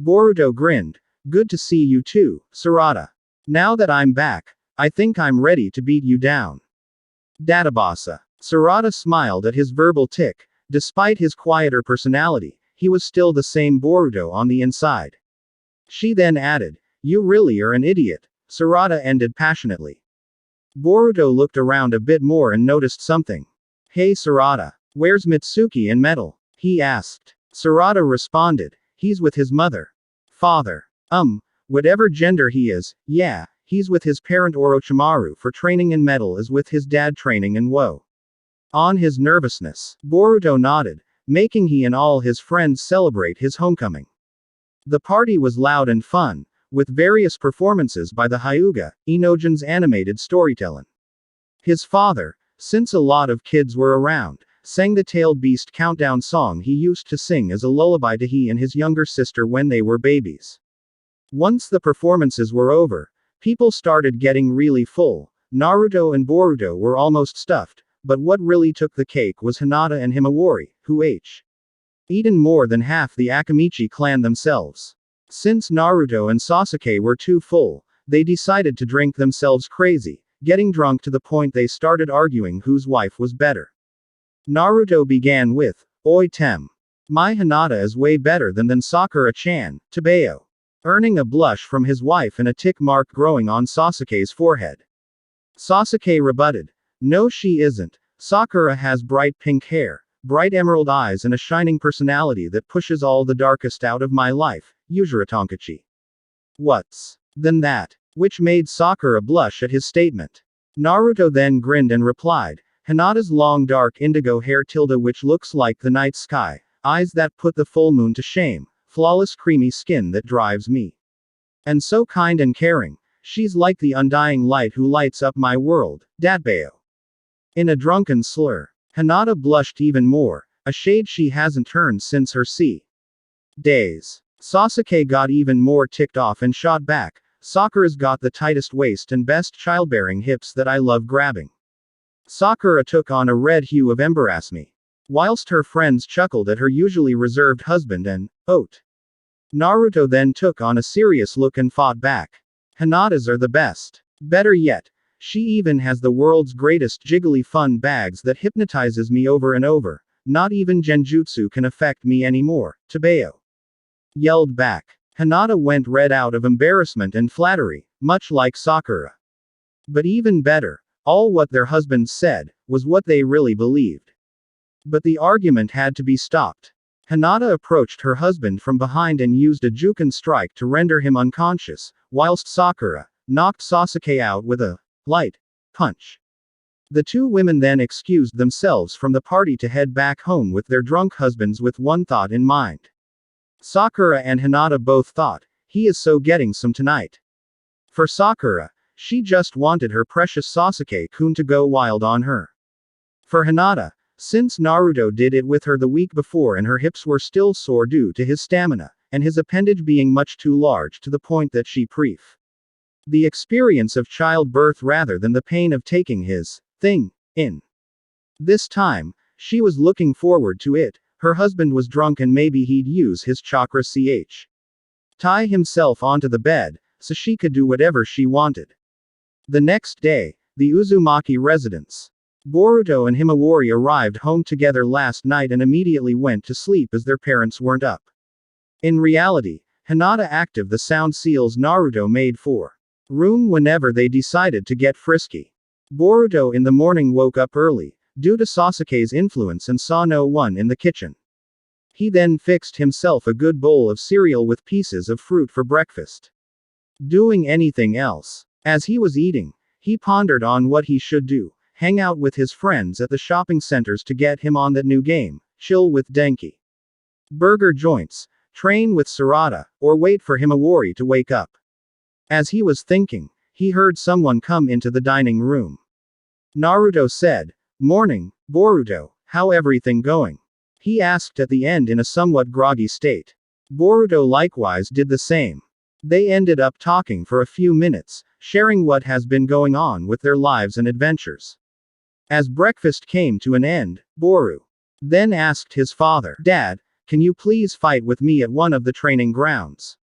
S2: Boruto grinned. Good to see you too, Sarada. Now that I'm back, I think I'm ready to beat you down. Databasa. Sarada smiled at his verbal tick. Despite his quieter personality, he was still the same Boruto on the inside. She then added, you really are an idiot, Sarada ended passionately. Boruto looked around a bit more and noticed something. Hey Sarada, where's Mitsuki and Metal? He asked. Sarada responded, he's with his mother. Father. Whatever gender he is, yeah, he's with his parent Orochimaru for training and Metal is with his dad training and woe. On his nervousness, Boruto nodded, making he and all his friends celebrate his homecoming. The party was loud and fun, with various performances by the Hyuga, Inojin's animated storytelling. His father, since a lot of kids were around, sang the Tailed Beast countdown song he used to sing as a lullaby to he and his younger sister when they were babies. Once the performances were over, people started getting really full. Naruto and Boruto were almost stuffed, but what really took the cake was Hinata and Himawari, who eaten more than half the Akamichi clan themselves. Since Naruto and Sasuke were too full, they decided to drink themselves crazy, getting drunk to the point they started arguing whose wife was better. Naruto began with, Oi Tem. My Hinata is way better than Sakura-chan, Tabeo. Earning a blush from his wife and a tick mark growing on Sasuke's forehead. Sasuke rebutted. No she isn't. Sakura has bright pink hair, bright emerald eyes and a shining personality that pushes all the darkest out of my life, Yujiro Tonkachi. What's than that? Which made Sakura blush at his statement. Naruto then grinned and replied, Hinata's long dark indigo hair which looks like the night sky, eyes that put the full moon to shame, flawless creamy skin that drives me. And so kind and caring, she's like the undying light who lights up my world, Datbeo. In a drunken slur, Hinata blushed even more, a shade she hasn't turned since her days. Sasuke got even more ticked off and shot back, Sakura's got the tightest waist and best childbearing hips that I love grabbing. Sakura took on a red hue of embarrassment, whilst her friends chuckled at her usually reserved husband and, Naruto then took on a serious look and fought back. Hinata's are the best. Better yet, she even has the world's greatest jiggly fun bags that hypnotizes me over and over. Not even genjutsu can affect me anymore, Tabeo yelled back. Hinata went red out of embarrassment and flattery, much like Sakura. But even better, all what their husbands said, was what they really believed. But the argument had to be stopped. Hinata approached her husband from behind and used a Juken strike to render him unconscious, whilst Sakura knocked Sasuke out with a light punch. The two women then excused themselves from the party to head back home with their drunk husbands with one thought in mind. Sakura and Hinata both thought, he is so getting some tonight. For Sakura, she just wanted her precious Sasuke-kun to go wild on her. For Hinata, since Naruto did it with her the week before and her hips were still sore due to his stamina, and his appendage being much too large to the point that she preferred the experience of childbirth rather than the pain of taking his thing in. This time, she was looking forward to it. Her husband was drunk and maybe he'd use his chakra tie himself onto the bed, so she could do whatever she wanted. The next day, the Uzumaki residence. Boruto and Himawari arrived home together last night and immediately went to sleep as their parents weren't up. In reality, Hinata active the sound seals Naruto made for room whenever they decided to get frisky. Boruto in the morning woke up early, due to Sasuke's influence, and saw no one in the kitchen. He then fixed himself a good bowl of cereal with pieces of fruit for breakfast. Doing anything else. As he was eating, he pondered on what he should do: hang out with his friends at the shopping centers to get him on that new game, chill with Denki, burger joints, train with Sarada, or wait for Himawari to wake up. As he was thinking, he heard someone come into the dining room. Naruto said, "Morning, Boruto, how everything going?" he asked at the end in a somewhat groggy state. Boruto likewise did the same. They ended up talking for a few minutes, sharing what has been going on with their lives and adventures. As breakfast came to an end, Boru then asked his father, "Dad, can you please fight with me at one of the training grounds?"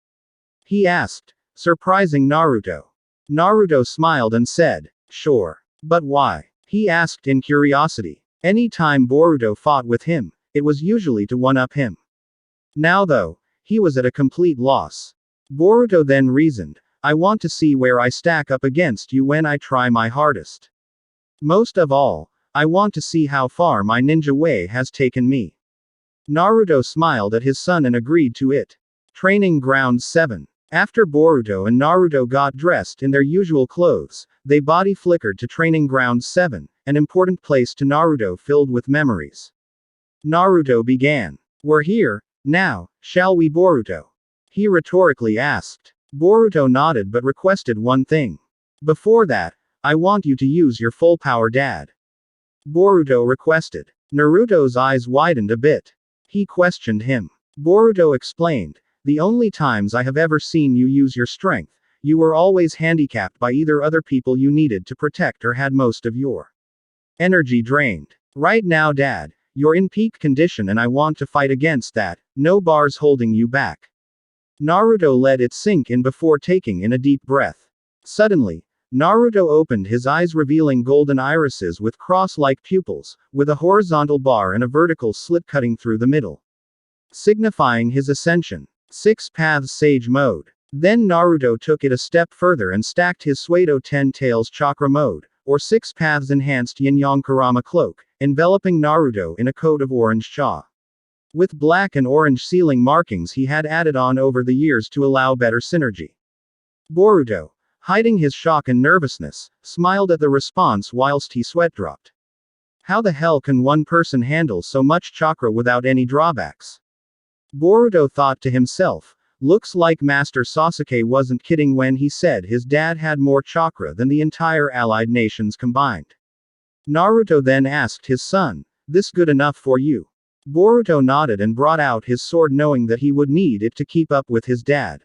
S2: he asked, surprising Naruto. Naruto smiled and said, "Sure. But why?" he asked in curiosity. Any time Boruto fought with him, it was usually to one-up him. Now though, he was at a complete loss. Boruto then reasoned, "I want to see where I stack up against you when I try my hardest. Most of all, I want to see how far my ninja way has taken me." Naruto smiled at his son and agreed to it. Training Ground 7. After Boruto and Naruto got dressed in their usual clothes, they body flickered to Training Ground 7, an important place to Naruto filled with memories. Naruto began. "We're here, now, shall we, Boruto?" he rhetorically asked. Boruto nodded but requested one thing. "Before that, I want you to use your full power, Dad," Boruto requested. Naruto's eyes widened a bit. He questioned him. Boruto explained, "The only times I have ever seen you use your strength, you were always handicapped by either other people you needed to protect or had most of your energy drained. Right now, Dad, you're in peak condition and I want to fight against that, no bars holding you back." Naruto let it sink in before taking in a deep breath. Suddenly, Naruto opened his eyes, revealing golden irises with cross-like pupils, with a horizontal bar and a vertical slit cutting through the middle, signifying his ascension. 6 Paths Sage Mode. Then Naruto took it a step further and stacked his Suedo 10 Tails Chakra Mode, or 6 Paths Enhanced Yin-Yang Kurama Cloak, enveloping Naruto in a coat of orange cha, with black and orange ceiling markings he had added on over the years to allow better synergy. Boruto, hiding his shock and nervousness, smiled at the response whilst he sweat dropped. How the hell can one person handle so much chakra without any drawbacks? Boruto thought to himself, looks like Master Sasuke wasn't kidding when he said his dad had more chakra than the entire allied nations combined. Naruto then asked his son, "This good enough for you?" Boruto nodded and brought out his sword, knowing that he would need it to keep up with his dad.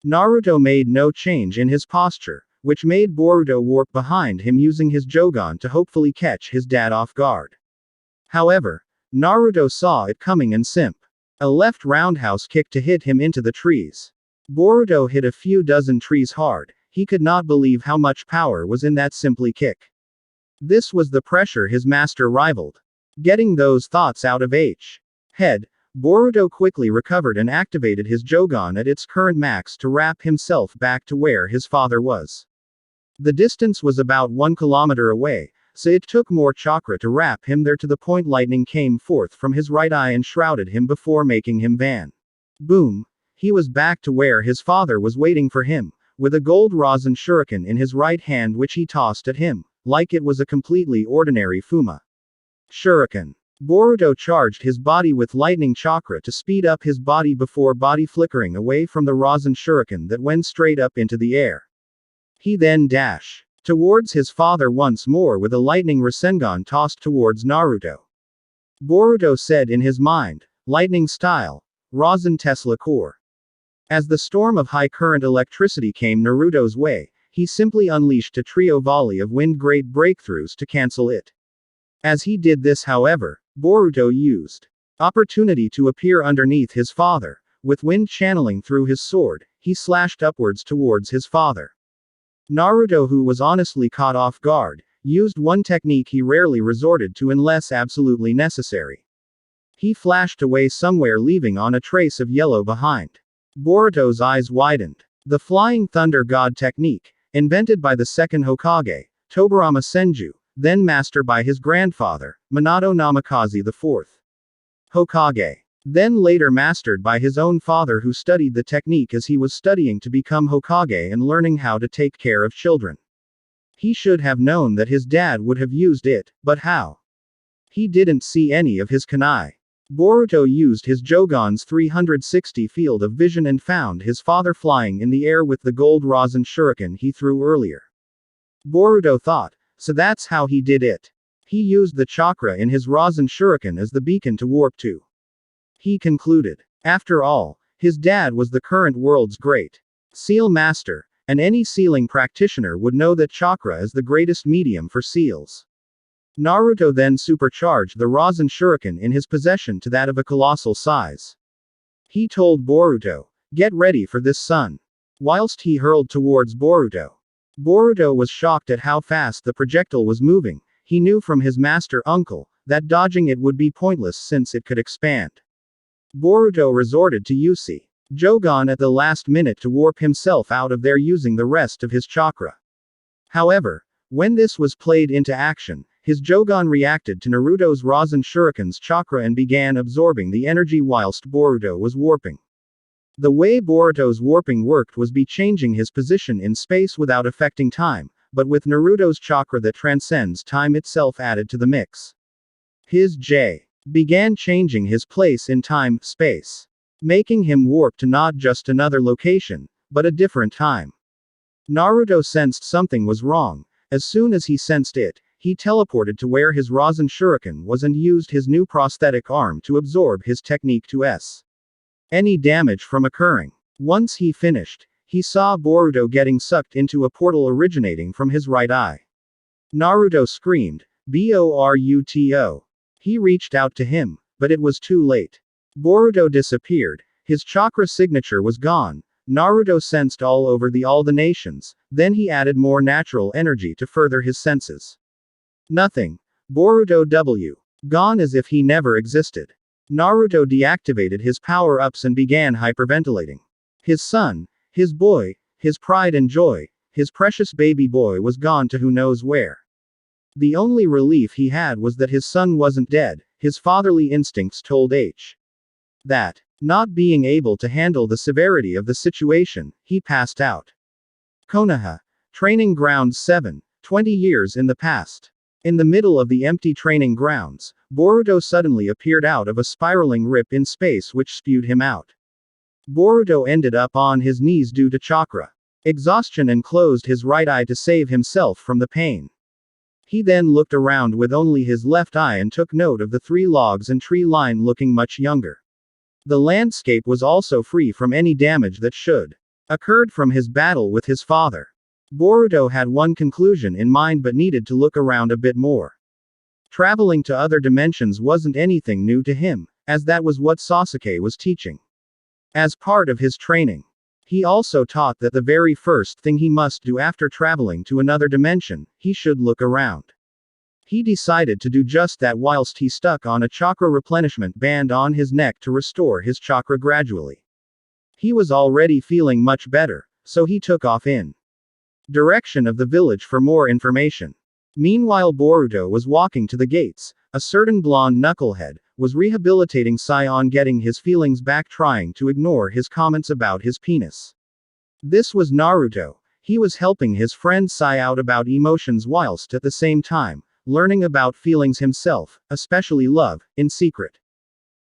S2: Naruto made no change in his posture, which made Boruto warp behind him using his Jogan to hopefully catch his dad off guard. However, Naruto saw it coming and simp a left roundhouse kick to hit him into the trees. Boruto hit a few dozen trees hard. He could not believe how much power was in that simply kick. This was the pressure his master rivaled. Getting those thoughts out of H head, Boruto quickly recovered and activated his Jogan at its current max to wrap himself back to where his father was. The distance was about 1 kilometer away, so it took more chakra to wrap him there, to the point lightning came forth from his right eye and shrouded him before making him van. Boom! He was back to where his father was waiting for him, with a gold rosin shuriken in his right hand which he tossed at him, like it was a completely ordinary Fuma shuriken. Boruto charged his body with lightning chakra to speed up his body before body flickering away from the rosin shuriken that went straight up into the air. He then dashed towards his father once more with a lightning Rasengan tossed towards Naruto. Boruto said in his mind, lightning style, rosin Tesla core. As the storm of high current electricity came Naruto's way, he simply unleashed a trio volley of wind great breakthroughs to cancel it. As he did this, however, Boruto used opportunity to appear underneath his father. With wind channeling through his sword, he slashed upwards towards his father. Naruto, who was honestly caught off guard, used one technique he rarely resorted to unless absolutely necessary. He flashed away somewhere, leaving on a trace of yellow behind. Boruto's eyes widened. The Flying Thunder God technique, invented by the second Hokage, Tobirama Senju, then mastered by his grandfather, Minato Namikaze IV. Hokage. Then later mastered by his own father, who studied the technique as he was studying to become Hokage and learning how to take care of children. He should have known that his dad would have used it, but how? He didn't see any of his kunai. Boruto used his Jogon's 360 field of vision and found his father flying in the air with the gold Rasen shuriken he threw earlier. Boruto thought, so that's how he did it. He used the chakra in his Rasen shuriken as the beacon to warp to. He concluded. After all, his dad was the current world's great seal master, and any sealing practitioner would know that chakra is the greatest medium for seals. Naruto then supercharged the Rasen shuriken in his possession to that of a colossal size. He told Boruto, "Get ready for this, son." Whilst he hurled towards Boruto. Boruto was shocked at how fast the projectile was moving. He knew from his master uncle that dodging it would be pointless since it could expand. Boruto resorted to Yusi Jogon at the last minute to warp himself out of there using the rest of his chakra. However, when this was played into action, his Jogon reacted to Naruto's Rasen shuriken's chakra and began absorbing the energy whilst Boruto was warping. The way Boruto's warping worked was by changing his position in space without affecting time, but with Naruto's chakra that transcends time itself added to the mix. His J began changing his place in time, space, making him warp to not just another location, but a different time. Naruto sensed something was wrong. As soon as he sensed it, he teleported to where his Rasen shuriken was and used his new prosthetic arm to absorb his technique to any damage from occurring. Once he finished, he saw Boruto getting sucked into a portal originating from his right eye. Naruto screamed, "Boruto!" He reached out to him, but it was too late. Boruto disappeared. His chakra signature was gone. Naruto sensed all the nations, then he added more natural energy to further his senses. Nothing. Boruto W. Gone as if he never existed. Naruto deactivated his power-ups and began hyperventilating. His son, his boy, his pride and joy, his precious baby boy was gone to who knows where. The only relief he had was that his son wasn't dead. His fatherly instincts told H. that, not being able to handle the severity of the situation, he passed out. Konoha. Training Grounds 7, 20 years in the past. In the middle of the empty training grounds, Boruto suddenly appeared out of a spiraling rip in space which spewed him out. Boruto ended up on his knees due to chakra exhaustion and closed his right eye to save himself from the pain. He then looked around with only his left eye and took note of the 3 logs and tree line looking much younger. The landscape was also free from any damage that should occurred from his battle with his father. Boruto had one conclusion in mind but needed to look around a bit more. Traveling to other dimensions wasn't anything new to him, as that was what Sasuke was teaching. As part of his training, he also taught that the very first thing he must do after traveling to another dimension, he should look around. He decided to do just that whilst he stuck on a chakra replenishment band on his neck to restore his chakra gradually. He was already feeling much better, so he took off in direction of the village for more information. Meanwhile, Boruto was walking to the gates. A certain blonde knucklehead was rehabilitating Sion, getting his feelings back, trying to ignore his comments about his penis. This was Naruto. He was helping his friend Sai out about emotions whilst at the same time learning about feelings himself, especially love, in secret.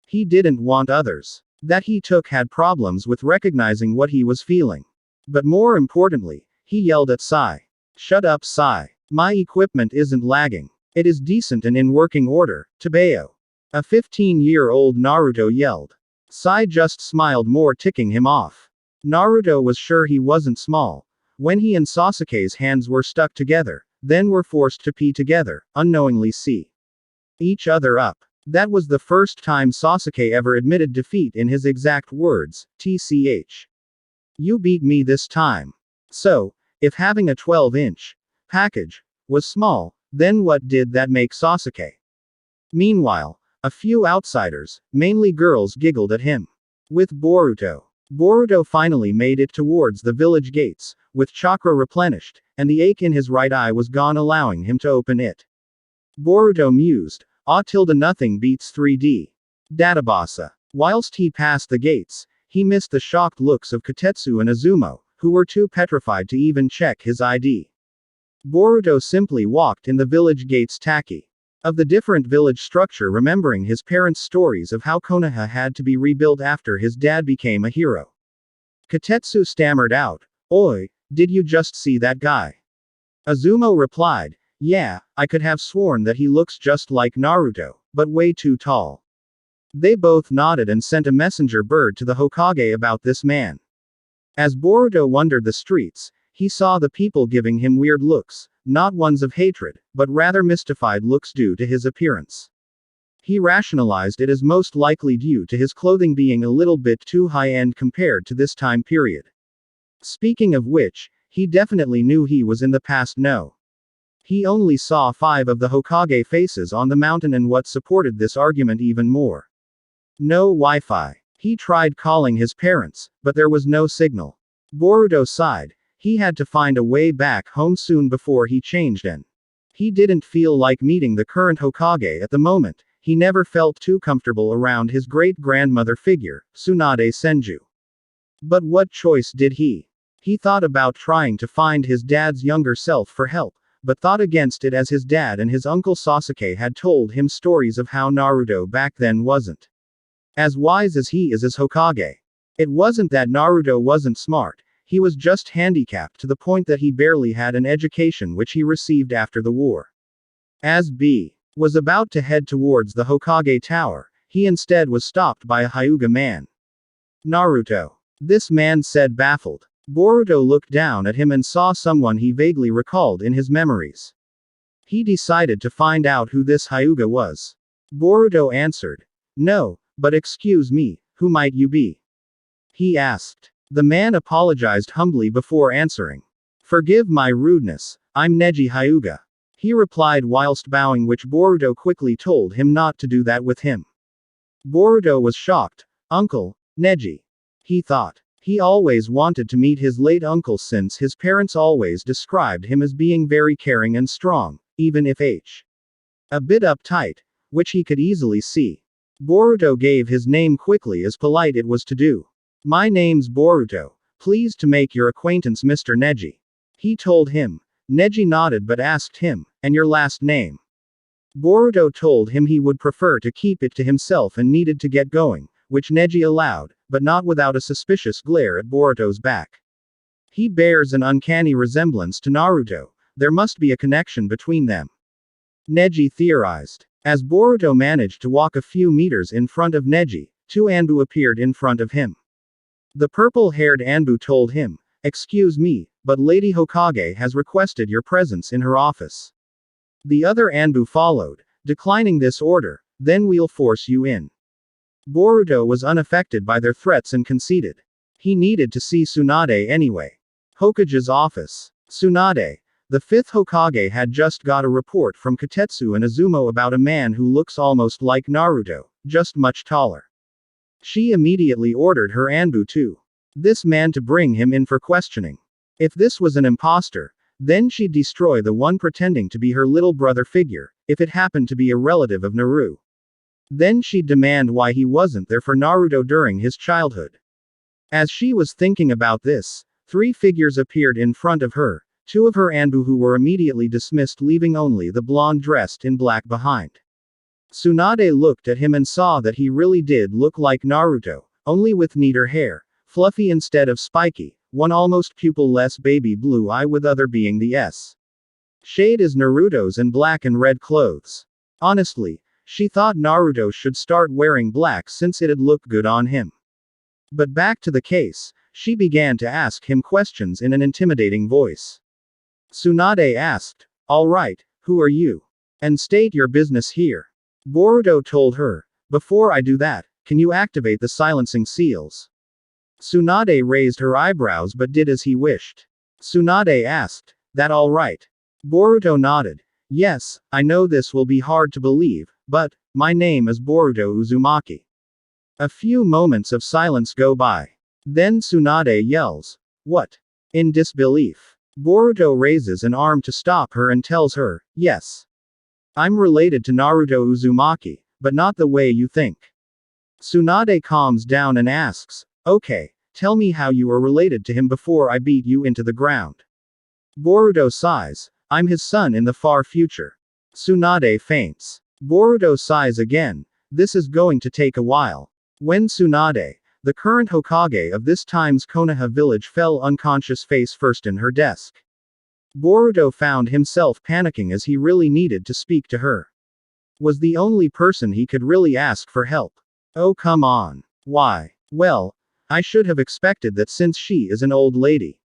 S2: He didn't want others that he took had problems with recognizing what he was feeling. But more importantly, he yelled at Sai. "Shut up, Sai. My equipment isn't lagging. It is decent and in working order, Tabeo." A 15-year-old Naruto yelled. Sai just smiled, more ticking him off. Naruto was sure he wasn't small. When he and Sasuke's hands were stuck together, then were forced to pee together, unknowingly see each other up. That was the first time Sasuke ever admitted defeat in his exact words, "TCH. You beat me this time. So, If having a 12-inch package was small, then what did that make Sasuke? Meanwhile, a few outsiders, mainly girls, giggled at him. With Boruto finally made it towards the village gates, with chakra replenished, and the ache in his right eye was gone, allowing him to open it. Boruto mused, nothing beats 3D. Databasa. Whilst he passed the gates, he missed the shocked looks of Kotetsu and Izumo, who were too petrified to even check his ID. Boruto simply walked in the village gates Taki. Of the different village structure, remembering his parents' stories of how Konoha had to be rebuilt after his dad became a hero. Kotetsu stammered out, "Oi, did you just see that guy?" Izumo replied, "Yeah, I could have sworn that he looks just like Naruto, but way too tall." They both nodded and sent a messenger bird to the Hokage about this man. As Boruto wandered the streets, he saw the people giving him weird looks, not ones of hatred, but rather mystified looks due to his appearance. He rationalized it as most likely due to his clothing being a little bit too high-end compared to this time period. Speaking of which, he definitely knew he was in the past. No. He only saw 5 of the Hokage faces on the mountain, and what supported this argument even more. No Wi-Fi. He tried calling his parents, but there was no signal. Boruto sighed. He had to find a way back home soon before he changed, and he didn't feel like meeting the current Hokage at the moment. He never felt too comfortable around his great-grandmother figure, Tsunade Senju. But what choice did he? He thought about trying to find his dad's younger self for help, but thought against it as his dad and his uncle Sasuke had told him stories of how Naruto back then wasn't as wise as he is as Hokage. It wasn't that Naruto wasn't smart. He was just handicapped to the point that he barely had an education which he received after the war. As B was about to head towards the Hokage tower, he instead was stopped by a Hyuga man. "Naruto," this man said, baffled. Boruto looked down at him and saw someone he vaguely recalled in his memories. He decided to find out who this Hyuga was. Boruto answered, "No, but excuse me, who might you be?" he asked. The man apologized humbly before answering. "Forgive my rudeness, I'm Neji Hyuga," he replied whilst bowing, which Boruto quickly told him not to do that with him. Boruto was shocked. "Uncle, Neji," he thought. He always wanted to meet his late uncle since his parents always described him as being very caring and strong, even if a bit uptight, which he could easily see. Boruto gave his name quickly, as polite it was to do. "My name's Boruto. Pleased to make your acquaintance, Mr. Neji," he told him. Neji nodded but asked him, "And your last name?" Boruto told him he would prefer to keep it to himself and needed to get going, which Neji allowed, but not without a suspicious glare at Boruto's back. He bears an uncanny resemblance to Naruto. There must be a connection between them, Neji theorized. As Boruto managed to walk a few meters in front of Neji, 2 Anbu appeared in front of him. The purple-haired Anbu told him, "Excuse me, but Lady Hokage has requested your presence in her office." The other Anbu followed, declining this order, "Then we'll force you in." Boruto was unaffected by their threats and conceded. He needed to see Tsunade anyway. Hokage's office. Tsunade, the 5th Hokage, had just got a report from Kotetsu and Izumo about a man who looks almost like Naruto, just much taller. She immediately ordered her Anbu to this man to bring him in for questioning. If this was an imposter, then she'd destroy the one pretending to be her little brother figure. If it happened to be a relative of Naruto, then she'd demand why he wasn't there for Naruto during his childhood. As she was thinking about this, 3 figures appeared in front of her, 2 of her Anbu who were immediately dismissed, leaving only the blonde dressed in black behind. Tsunade looked at him and saw that he really did look like Naruto, only with neater hair, fluffy instead of spiky, one almost pupil less baby blue eye, with other being the S shade as Naruto's, and black and red clothes. Honestly, she thought Naruto should start wearing black since it'd look good on him. But back to the case, she began to ask him questions in an intimidating voice. Tsunade asked, "All right, who are you? And state your business here." Boruto told her, "Before I do that, can you activate the silencing seals?" Tsunade raised her eyebrows but did as he wished. Tsunade asked, that all right? Boruto nodded. Yes, I know this will be hard to believe, but, my name is Boruto Uzumaki. A few moments of silence go by. Then Tsunade yells, what? In disbelief. Boruto raises an arm to stop her and tells her, yes. I'm related to Naruto Uzumaki, but not the way you think. Tsunade calms down and asks, okay, tell me how you are related to him before I beat you into the ground. Boruto sighs, I'm his son in the far future. Tsunade faints. Boruto sighs again, this is going to take a while. When Tsunade, the current Hokage of this time's Konoha village, fell unconscious face first in her desk, Boruto found himself panicking as he really needed to speak to her. Was the only person he could really ask for help. Oh come on. Why? Well, I should have expected that since she is an old lady.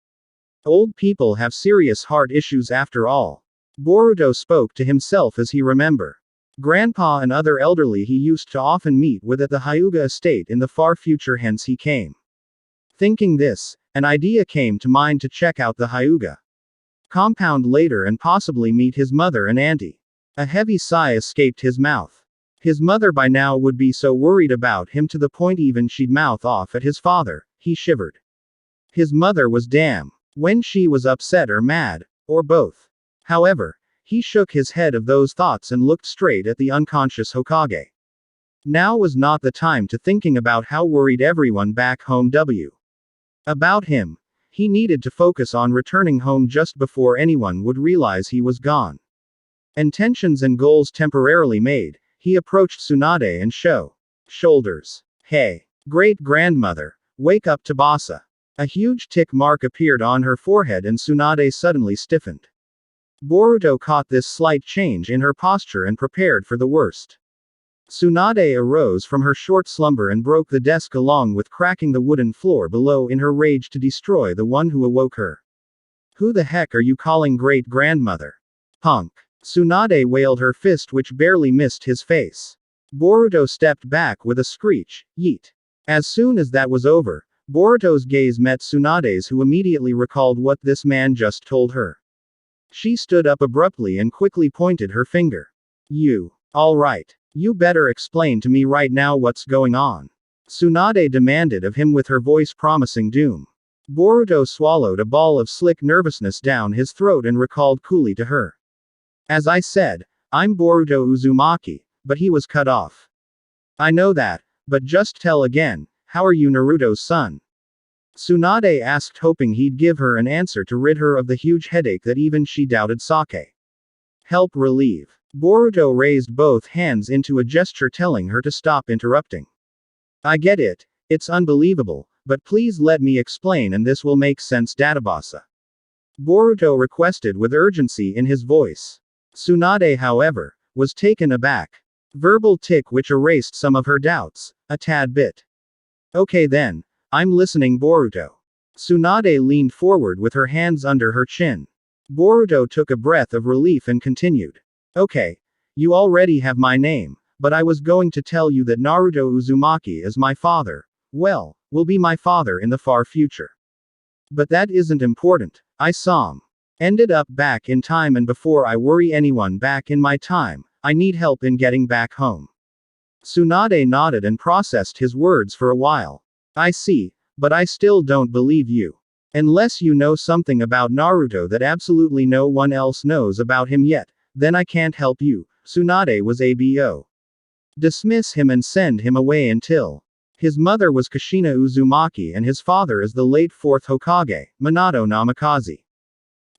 S2: Old people have serious heart issues after all. Boruto spoke to himself as he remembered. Grandpa and other elderly he used to often meet with at the Hyuga estate in the far future, hence he came. Thinking this, an idea came to mind to check out the Hyuga compound later and possibly meet his mother and auntie. A heavy sigh escaped his mouth. His mother by now would be so worried about him to the point even she'd mouth off at his father, he shivered. His mother was damn. When she was upset or mad, or both. However, he shook his head of those thoughts and looked straight at the unconscious Hokage. Now was not the time to thinking about how worried everyone back home about him. He needed to focus on returning home just before anyone would realize he was gone. Intentions and goals temporarily made, he approached Tsunade and shoulders. Hey, great-grandmother, wake up Tabasa. A huge tick mark appeared on her forehead and Tsunade suddenly stiffened. Boruto caught this slight change in her posture and prepared for the worst. Tsunade arose from her short slumber and broke the desk along with cracking the wooden floor below in her rage to destroy the one who awoke her. Who the heck are you calling great-grandmother? Punk. Tsunade wailed, her fist which barely missed his face. Boruto stepped back with a screech, yeet. As soon as that was over, Boruto's gaze met Tsunade's, who immediately recalled what this man just told her. She stood up abruptly and quickly pointed her finger. You. All right. You better explain to me right now what's going on. Tsunade demanded of him with her voice promising doom. Boruto swallowed a ball of slick nervousness down his throat and recalled coolly to her. As I said, I'm Boruto Uzumaki, but he was cut off. I know that, but just tell again, how are you Naruto's son? Tsunade asked, hoping he'd give her an answer to rid her of the huge headache that even she doubted Sake. Help relieve. Boruto raised both hands into a gesture telling her to stop interrupting. I get it, it's unbelievable, but please let me explain and this will make sense, Databasa. Boruto requested with urgency in his voice. Tsunade, however, was taken aback. Verbal tick which erased some of her doubts, a tad bit. Okay then, I'm listening, Boruto. Tsunade leaned forward with her hands under her chin. Boruto took a breath of relief and continued. Okay, you already have my name, but I was going to tell you that Naruto Uzumaki is my father. Well, will be my father in the far future. But that isn't important. I saw him. Ended up back in time, and before I worry anyone back in my time, I need help in getting back home. Tsunade nodded and processed his words for a while. I see, but I still don't believe you. Unless you know something about Naruto that absolutely no one else knows about him yet, then I can't help you. Tsunade was abo. Dismiss him and send him away until. His mother was Kushina Uzumaki and his father is the late 4th Hokage, Minato Namikaze.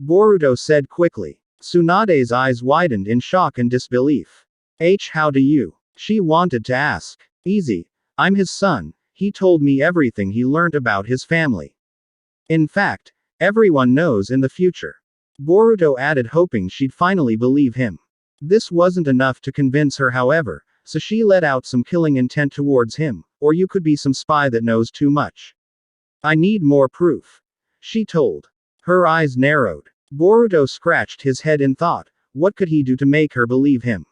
S2: Boruto said quickly. Tsunade's eyes widened in shock and disbelief. How do you? She wanted to ask. Easy. I'm his son. He told me everything he learned about his family. In fact, everyone knows in the future. Boruto added, hoping she'd finally believe him. This wasn't enough to convince her, however, so she let out some killing intent towards him, or you could be some spy that knows too much. I need more proof. She told. Her eyes narrowed. Boruto scratched his head in thought, what could he do to make her believe him?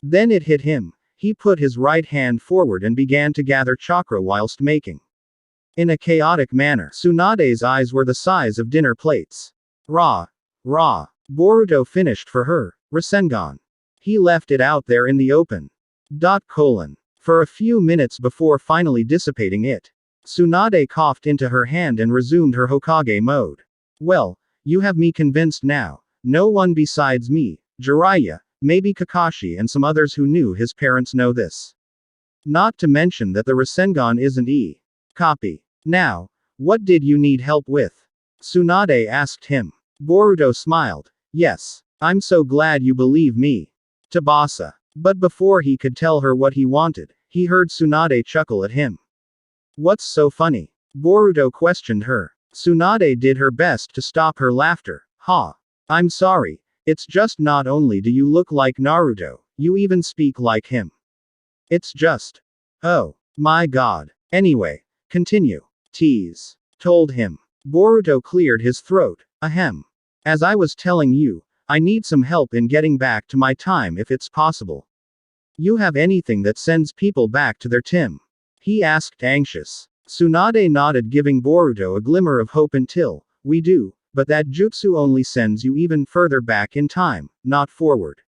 S2: Then it hit him. He put his right hand forward and began to gather chakra whilst making In a chaotic manner, Tsunade's eyes were the size of dinner plates. Raw. Raw. Boruto finished for her Rasengan. He left it out there in the open. For a few minutes before finally dissipating it. Tsunade coughed into her hand and resumed her Hokage mode. Well, you have me convinced now. No one besides me, Jiraiya, maybe Kakashi and some others who knew his parents know this. Not to mention that the Rasengan isn't copy. Now, what did you need help with? Tsunade asked him. Boruto smiled. Yes. I'm so glad you believe me. Tsubasa. But before he could tell her what he wanted, he heard Tsunade chuckle at him. What's so funny? Boruto questioned her. Tsunade did her best to stop her laughter. Ha. I'm sorry. It's just not only do you look like Naruto, you even speak like him. It's just. Oh. My god. Anyway. Continue. Tease. Told him. Boruto cleared his throat. Ahem. As I was telling you, I need some help in getting back to my time if it's possible. You have anything that sends people back to their time? He asked anxious. Tsunade nodded, giving Boruto a glimmer of hope until, we do, but that jutsu only sends you even further back in time, not forward.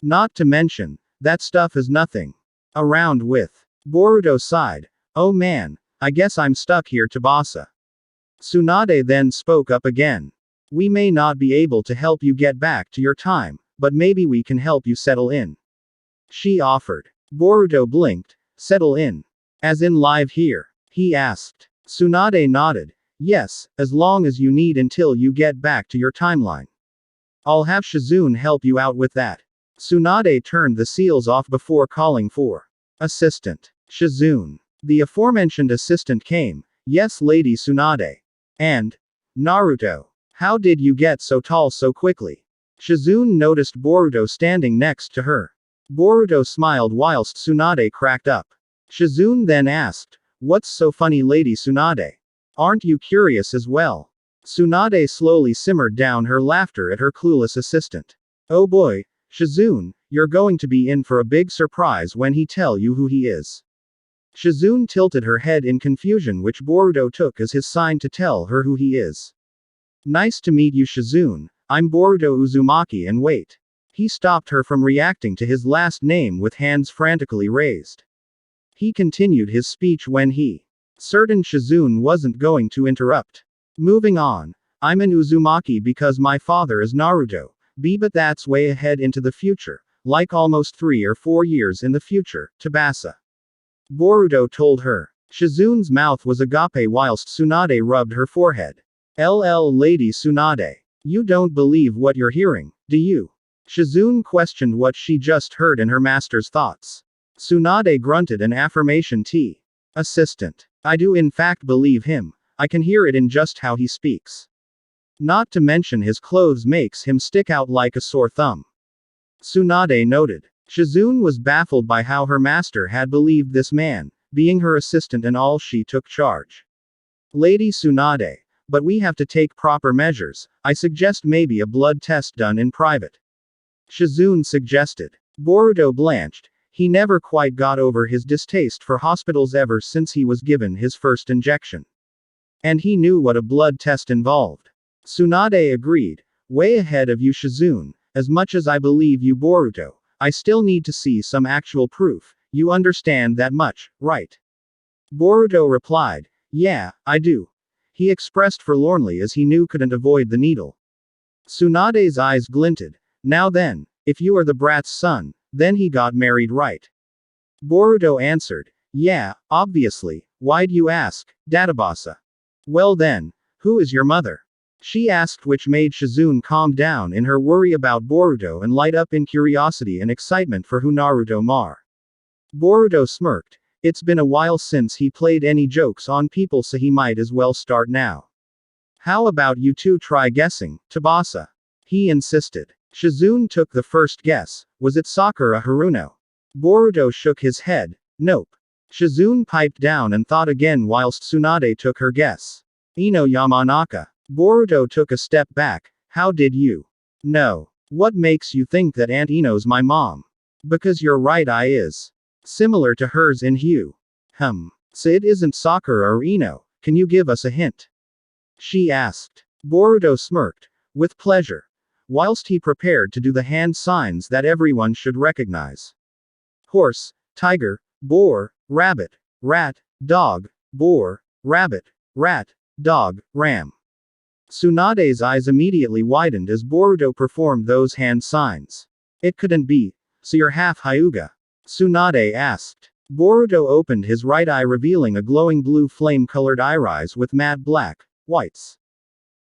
S2: Not to mention, that stuff is nothing around with. Boruto sighed. Oh man, I guess I'm stuck here, Tsubasa. Tsunade then spoke up again. We may not be able to help you get back to your time, but maybe we can help you settle in. She offered. Boruto blinked. Settle in. As in live here? He asked. Tsunade nodded. Yes, as long as you need until you get back to your timeline. I'll have Shizune help you out with that. Tsunade turned the seals off before calling for assistant. Shizune. The aforementioned assistant came. Yes, Lady Tsunade. And Naruto. How did you get so tall so quickly? Shizune noticed Boruto standing next to her. Boruto smiled whilst Tsunade cracked up. Shizune then asked, what's so funny, Lady Tsunade? Aren't you curious as well? Tsunade slowly simmered down her laughter at her clueless assistant. Oh boy, Shizune, you're going to be in for a big surprise when he tell you who he is. Shizune tilted her head in confusion, which Boruto took as his sign to tell her who he is. Nice to meet you, Shizune. I'm Boruto Uzumaki, and wait. He stopped her from reacting to his last name with hands frantically raised. He continued his speech when he certain Shizune wasn't going to interrupt. Moving on. I'm an Uzumaki because my father is Naruto, but that's way ahead into the future, like almost 3 or 4 years in the future, Tsubasa. Boruto told her. Shizune's mouth was agape whilst Tsunade rubbed her forehead. Lady Tsunade. You don't believe what you're hearing, do you? Shizune questioned what she just heard and her master's thoughts. Tsunade grunted an affirmation. Assistant. I do in fact believe him. I can hear it in just how he speaks. Not to mention his clothes makes him stick out like a sore thumb. Tsunade noted. Shizune was baffled by how her master had believed this man, being her assistant and all she took charge. Lady Tsunade. But we have to take proper measures. I suggest maybe a blood test done in private. Shizune suggested. Boruto blanched. He never quite got over his distaste for hospitals ever since he was given his first injection. And he knew what a blood test involved. Tsunade agreed. Way ahead of you, Shizune. As much as I believe you, Boruto, I still need to see some actual proof. You understand that much, right? Boruto replied. Yeah, I do. He expressed forlornly as he knew couldn't avoid the needle. Tsunade's eyes glinted. Now then, if you are the brat's son, then he got married, right? Boruto answered. Yeah, obviously. Why'd you ask, Databasa? Well then, who is your mother? She asked, which made Shizune calm down in her worry about Boruto and light up in curiosity and excitement for who Naruto Mar. Boruto smirked. It's been a while since he played any jokes on people, so he might as well start now. How about you two try guessing, Tsubasa? He insisted. Shizune took the first guess. Was it Sakura Haruno? Boruto shook his head. Nope. Shizune piped down and thought again whilst Tsunade took her guess. Ino Yamanaka. Boruto took a step back. How did you know? What makes you think that Aunt Ino's my mom? Because you're right, I is similar to hers in hue. So it isn't Sakura or Ino, Can you give us a hint? She asked. Boruto smirked. With pleasure. Whilst he prepared to do the hand signs that everyone should recognize. Horse, tiger, boar, rabbit, rat, dog, boar, rabbit, rat, dog, ram. Tsunade's eyes immediately widened as Boruto performed those hand signs. It couldn't be. So you're half Hyuga? Tsunade asked. Boruto opened his right eye, revealing a glowing blue flame-colored iris with matte black whites.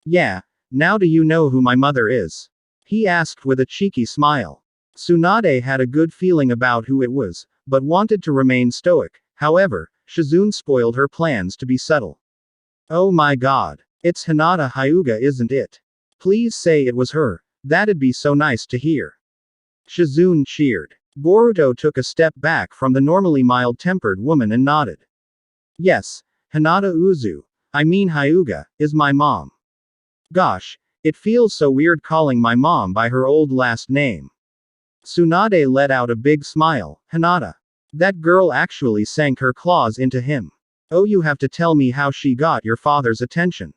S2: Yeah, now do you know who my mother is? He asked with a cheeky smile. Tsunade had a good feeling about who it was, but wanted to remain stoic. However, Shizune spoiled her plans to be subtle. Oh my god. It's Hinata Hyuga, isn't it? Please say it was her. That'd be so nice to hear. Shizune cheered. Boruto took a step back from the normally mild-tempered woman and nodded. Yes, Hinata Uzu, I mean Hyuga, is my mom. Gosh, it feels so weird calling my mom by her old last name. Tsunade let out a big smile. Hinata. That girl actually sank her claws into him. Oh, you have to tell me how she got your father's attention.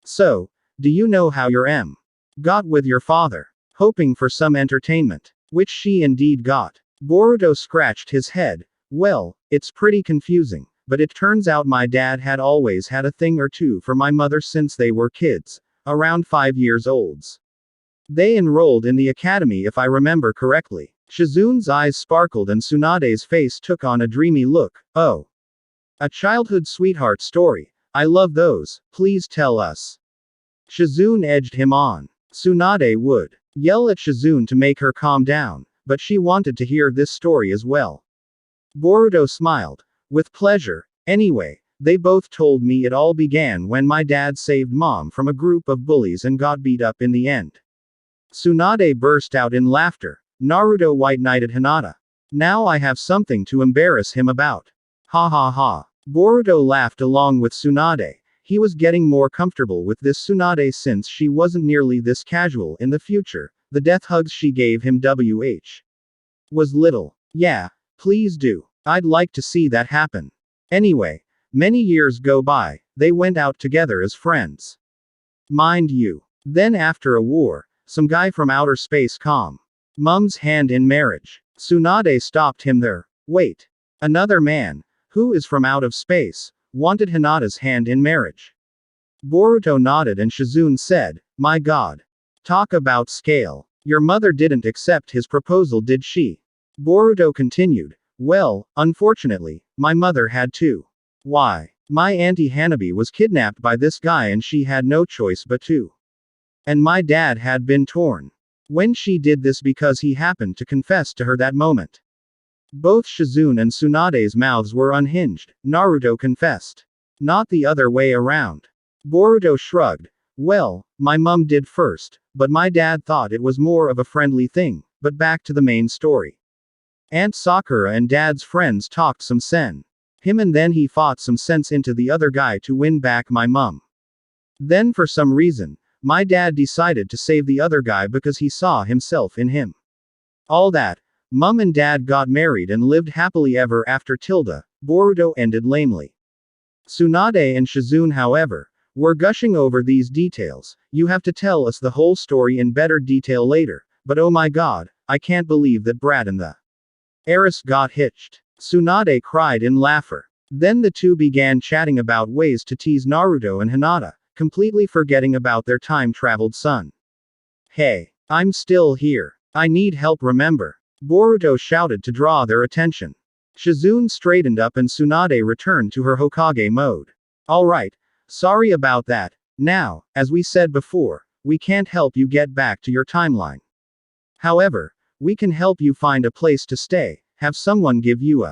S2: So, do you know how your M got with your father? Hoping for some entertainment. Which she indeed got. Boruto scratched his head. Well, it's pretty confusing, but it turns out my dad had always had a thing or two for my mother since they were kids, around 5 years olds. They enrolled in the academy if I remember correctly. Shizune's eyes sparkled and Tsunade's face took on a dreamy look. Oh. A childhood sweetheart story. I love those, please tell us. Shizune edged him on. Tsunade would yell at Shizune to make her calm down, but she wanted to hear this story as well. Boruto smiled. With pleasure. Anyway, they both told me it all began when my dad saved mom from a group of bullies and got beat up in the end. Tsunade burst out in laughter. Naruto white-knighted Hinata. Now I have something to embarrass him about. Ha ha ha. Boruto laughed along with Tsunade. He was getting more comfortable with this Tsunade since she wasn't nearly this casual in the future. The death hugs she gave him was little. Yeah, please do. I'd like to see that happen. Anyway, many years go by, they went out together as friends. Mind you. Then after a war, some guy from outer space mom's hand in marriage. Tsunade stopped him there. Wait. Another man, who is from out of space, wanted Hinata's hand in marriage. Boruto nodded and Shizune said, my god. Talk about scale. Your mother didn't accept his proposal, did she? Boruto continued. Well, unfortunately, my mother had to. Why? My auntie Hanabi was kidnapped by this guy and she had no choice but to. And my dad had been torn. When she did this because he happened to confess to her that moment. Both Shizune and Tsunade's mouths were unhinged. Naruto confessed. Not the other way around. Boruto shrugged. Well, my mum did first, but my dad thought it was more of a friendly thing. But back to the main story. Aunt Sakura and dad's friends talked some sen. Him and then he fought some sense into the other guy to win back my mum. Then for some reason, my dad decided to save the other guy because he saw himself in him. All that. Mum and dad got married and lived happily ever after. Boruto ended lamely. Tsunade and Shizune, however, were gushing over these details. You have to tell us the whole story in better detail later, but oh my god, I can't believe that Brad and the heiress got hitched. Tsunade cried in laughter. Then the two began chatting about ways to tease Naruto and Hinata, completely forgetting about their time-traveled son. Hey, I'm still here. I need help, remember? Boruto shouted to draw their attention. Shizune straightened up and Tsunade returned to her Hokage mode. Alright, sorry about that. Now, as we said before, we can't help you get back to your timeline. However, we can help you find a place to stay, have someone give you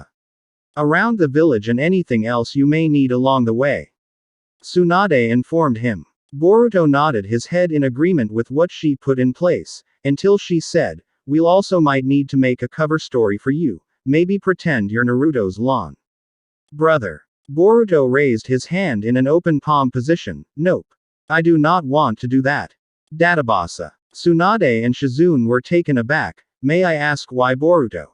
S2: around the village and anything else you may need along the way. Tsunade informed him. Boruto nodded his head in agreement with what she put in place, until she said, we'll also might need to make a cover story for you, maybe pretend you're Naruto's lawn brother. Boruto raised his hand in an open palm position. Nope. I do not want to do that. Databasa. Tsunade and Shizune were taken aback. May I ask why, Boruto?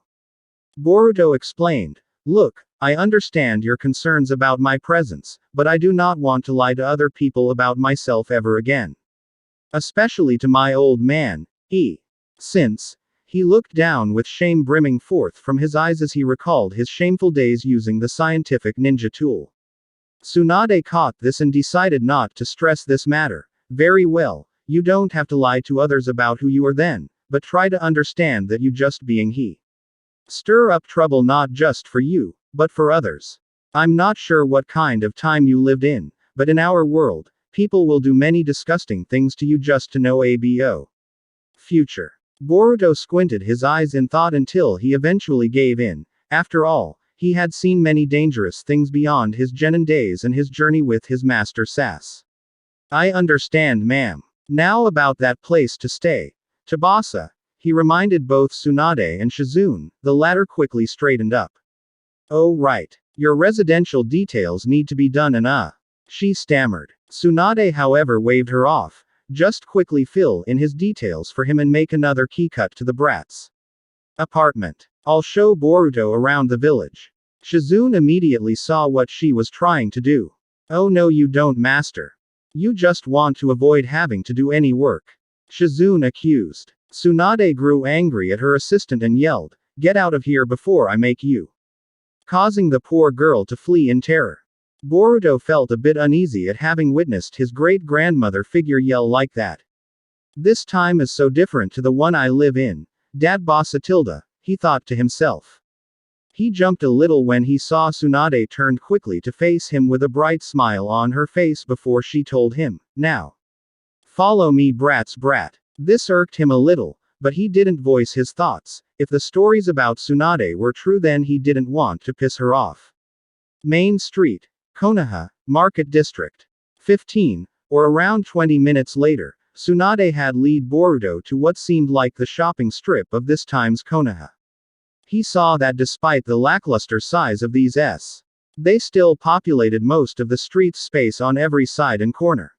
S2: Boruto explained. Look, I understand your concerns about my presence, but I do not want to lie to other people about myself ever again. Especially to my old man, Since, he looked down with shame brimming forth from his eyes as he recalled his shameful days using the scientific ninja tool. Tsunade caught this and decided not to stress this matter. Very well, you don't have to lie to others about who you are then, but try to understand that you just being he. Stir up trouble not just for you, but for others. I'm not sure what kind of time you lived in, but in our world, people will do many disgusting things to you just to know abo. Future. Boruto squinted his eyes in thought until he eventually gave in. After all, he had seen many dangerous things beyond his genin days and his journey with his master Sass. I understand, ma'am. Now about that place to stay. Tsubasa. He reminded both Tsunade and Shizune, the latter quickly straightened up. Oh right. Your residential details need to be done and she stammered. Tsunade however waved her off. Just quickly fill in his details for him and make another key cut to the brat's apartment. I'll show Boruto around the village. Shizune immediately saw what she was trying to do. Oh no you don't master. You just want to avoid having to do any work. Shizune accused. Tsunade grew angry at her assistant and yelled, "Get out of here before I make you," causing the poor girl to flee in terror. Boruto felt a bit uneasy at having witnessed his great-grandmother figure yell like that. This time is so different to the one I live in. Dad Bossa Tilda, he thought to himself. He jumped a little when he saw Tsunade turned quickly to face him with a bright smile on her face before she told him, "Now. Follow me brat's brat." This irked him a little, but he didn't voice his thoughts. If the stories about Tsunade were true then he didn't want to piss her off. Main Street. Konoha, Market District. 15, or around 20 minutes later, Tsunade had led Boruto to what seemed like the shopping strip of this time's Konoha. He saw that despite the lackluster size of these they still populated most of the street's space on every side and corner.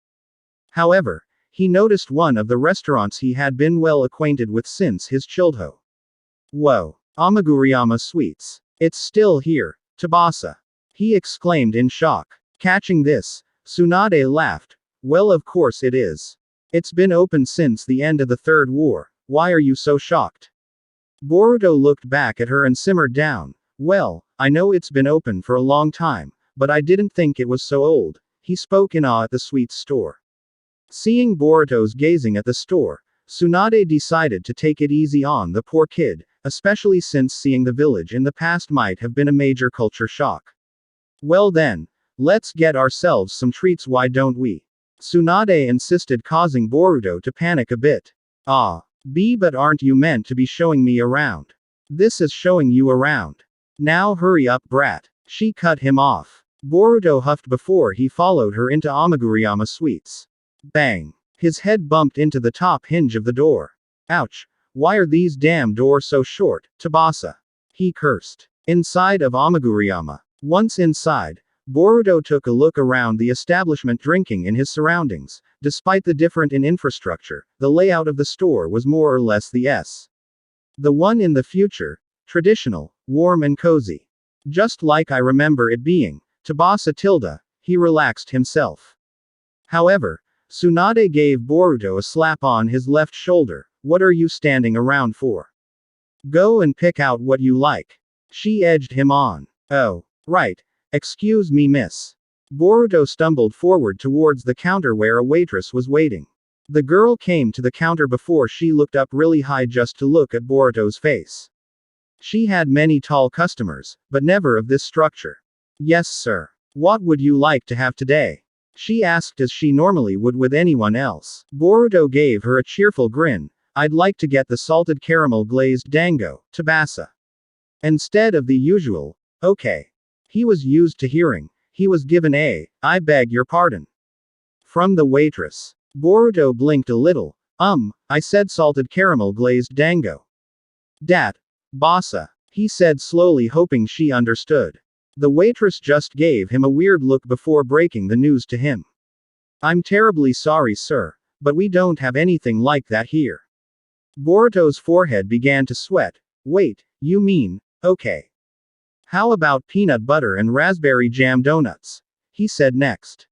S2: However, he noticed one of the restaurants he had been well acquainted with since his childhood. Whoa, Amaguriyama Sweets. It's still here, Tsubasa. He exclaimed in shock. Catching this, Tsunade laughed. Well of course it is. It's been open since the end of the Third War, why are you so shocked? Boruto looked back at her and simmered down. Well, I know it's been open for a long time, but I didn't think it was so old. He spoke in awe at the sweets store. Seeing Boruto's gazing at the store, Tsunade decided to take it easy on the poor kid, especially since seeing the village in the past might have been a major culture shock. Well then, let's get ourselves some treats why don't we? Tsunade insisted, causing Boruto to panic a bit. But aren't you meant to be showing me around? This is showing you around. Now hurry up brat. She cut him off. Boruto huffed before he followed her into Amaguriyama Sweets. Bang. His head bumped into the top hinge of the door. Ouch. Why are these damn doors so short, Tsubasa? He cursed. Inside of Amaguriyama. Once inside, Boruto took a look around the establishment, drinking in his surroundings. Despite the difference in infrastructure, the layout of the store was more or less the one in the future, traditional, warm and cozy. Just like I remember it being, Tsubasa Tilda, he relaxed himself. However, Tsunade gave Boruto a slap on his left shoulder. What are you standing around for? Go and pick out what you like. She edged him on. Oh. Right. Excuse me miss. Boruto stumbled forward towards the counter where a waitress was waiting. The girl came to the counter before she looked up really high just to look at Boruto's face. She had many tall customers, but never of this structure. Yes sir. What would you like to have today? She asked as she normally would with anyone else. Boruto gave her a cheerful grin. I'd like to get the salted caramel glazed dango, Tsubasa. Instead of the usual, okay. He was used to hearing. He was given I beg your pardon. From the waitress. Boruto blinked a little. I said salted caramel glazed dango. Dat. Bossa. He said slowly, hoping she understood. The waitress just gave him a weird look before breaking the news to him. I'm terribly sorry sir, but we don't have anything like that here. Boruto's forehead began to sweat. Wait, you mean, okay. How about peanut butter and raspberry jam donuts? He said next.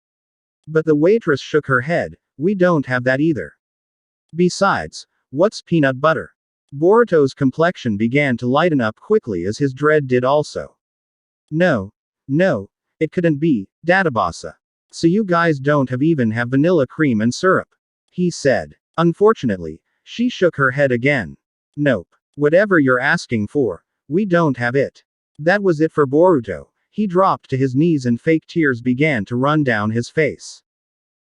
S2: But the waitress shook her head. We don't have that either. Besides, what's peanut butter? Boruto's complexion began to lighten up quickly as his dread did also. No. No. It couldn't be, Databasa. So you guys don't even have vanilla cream and syrup? He said. Unfortunately, she shook her head again. Nope. Whatever you're asking for, we don't have it. That was it for Boruto. He dropped to his knees and fake tears began to run down his face.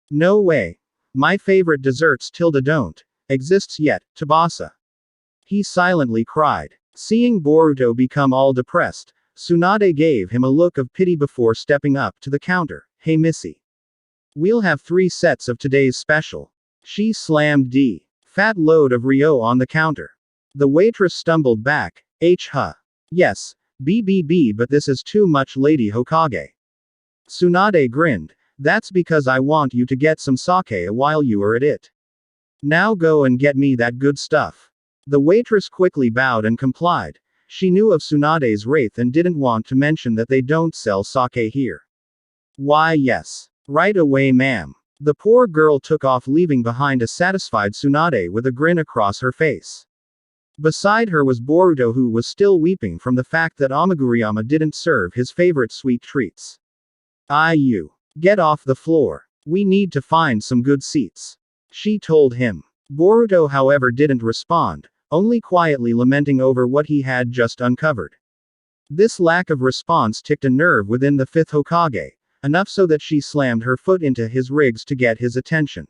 S2: No way. My favorite desserts don't exists yet, Tabasa. He silently cried. Seeing Boruto become all depressed, Tsunade gave him a look of pity before stepping up to the counter. Hey Missy. We'll have 3 sets of today's special. She slammed the fat load of Ryo on the counter. The waitress stumbled back. Huh. Yes. BBB, but this is too much, Lady Hokage. Tsunade grinned. That's because I want you to get some sake while you are at it. Now go and get me that good stuff. The waitress quickly bowed and complied. She knew of Tsunade's wraith and didn't want to mention that they don't sell sake here. Why yes. Right away ma'am. The poor girl took off, leaving behind a satisfied Tsunade with a grin across her face. Beside her was Boruto, who was still weeping from the fact that Amaguriyama didn't serve his favorite sweet treats. You. Get off the floor. We need to find some good seats. She told him. Boruto however didn't respond, only quietly lamenting over what he had just uncovered. This lack of response ticked a nerve within the 5th Hokage, enough so that she slammed her foot into his ribs to get his attention.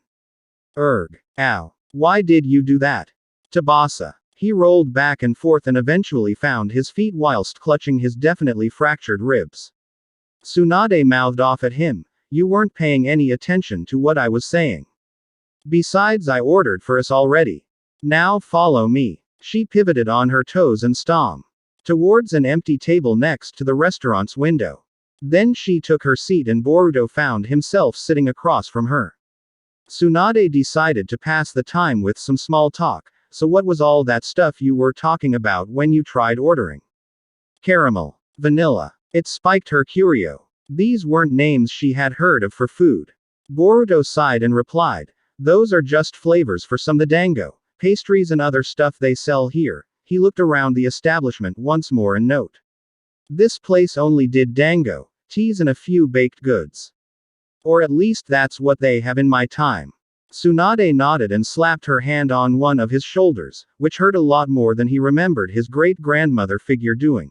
S2: Ow. Why did you do that? Tabasa. He rolled back and forth and eventually found his feet whilst clutching his definitely fractured ribs. Tsunade mouthed off at him. You weren't paying any attention to what I was saying. Besides, I ordered for us already. Now follow me. She pivoted on her toes and stomped towards an empty table next to the restaurant's window. Then she took her seat and Boruto found himself sitting across from her. Tsunade decided to pass the time with some small talk. So what was all that stuff you were talking about when you tried ordering? Caramel. Vanilla. It spiked her curio. These weren't names she had heard of for food. Boruto sighed and replied, those are just flavors for some the dango, pastries and other stuff they sell here. He looked around the establishment once more and note. This place only did dango, teas and a few baked goods. Or at least that's what they have in my time. Tsunade nodded and slapped her hand on one of his shoulders, which hurt a lot more than he remembered his great-grandmother figure doing.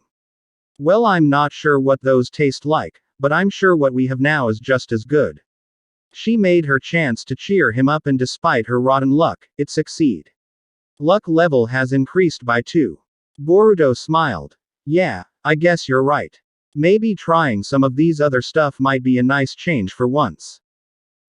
S2: Well, I'm not sure what those taste like, but I'm sure what we have now is just as good. She made her chance to cheer him up, and despite her rotten luck, it succeeded. Luck level has increased by 2. Boruto smiled. Yeah, I guess you're right. Maybe trying some of these other stuff might be a nice change for once.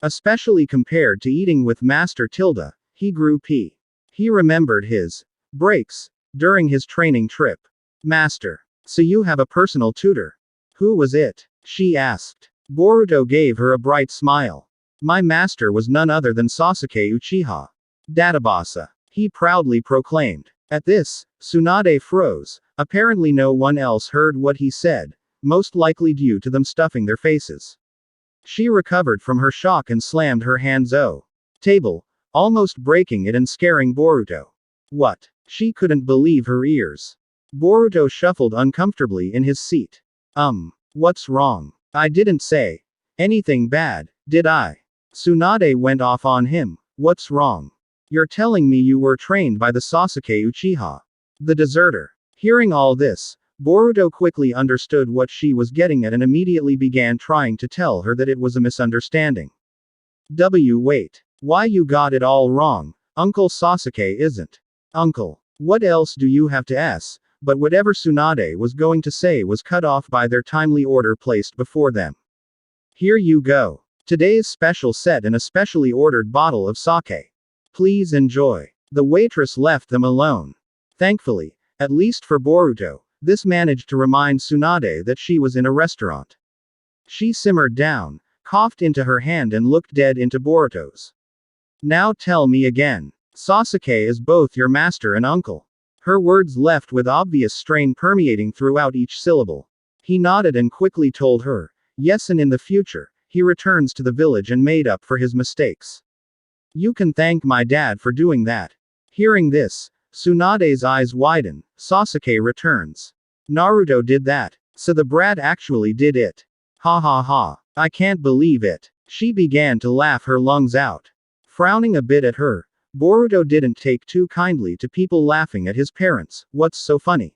S2: Especially compared to eating with Master Tilda, he grew p. He remembered his breaks during his training trip. Master. So you have a personal tutor? Who was it? She asked. Boruto gave her a bright smile. My master was none other than Sasuke Uchiha. Databasa. He proudly proclaimed. At this, Tsunade froze. Apparently no one else heard what he said, most likely due to them stuffing their faces. She recovered from her shock and slammed her hands on the table, almost breaking it and scaring Boruto. What? She couldn't believe her ears. Boruto shuffled uncomfortably in his seat. What's wrong? I didn't say anything bad, did I? Tsunade went off on him. What's wrong? You're telling me you were trained by the Sasuke Uchiha, the deserter. Hearing all this, Boruto quickly understood what she was getting at and immediately began trying to tell her that it was a misunderstanding. Wait. Why you got it all wrong? Uncle Sasuke isn't. Uncle. What else do you have to ask? But whatever Tsunade was going to say was cut off by their timely order placed before them. Here you go. Today's special set and a specially ordered bottle of sake. Please enjoy. The waitress left them alone. Thankfully, at least for Boruto, this managed to remind Tsunade that she was in a restaurant. She simmered down, coughed into her hand and looked dead into Boruto's. Now tell me again. Sasuke is both your master and uncle. Her words left with obvious strain permeating throughout each syllable. He nodded and quickly told her, yes, and in the future, he returns to the village and made up for his mistakes. You can thank my dad for doing that. Hearing this, Tsunade's eyes widen. Sasuke returns. Naruto did that. So the brat actually did it. Ha ha ha. I can't believe it. She began to laugh her lungs out. Frowning a bit at her, Boruto didn't take too kindly to people laughing at his parents. What's so funny?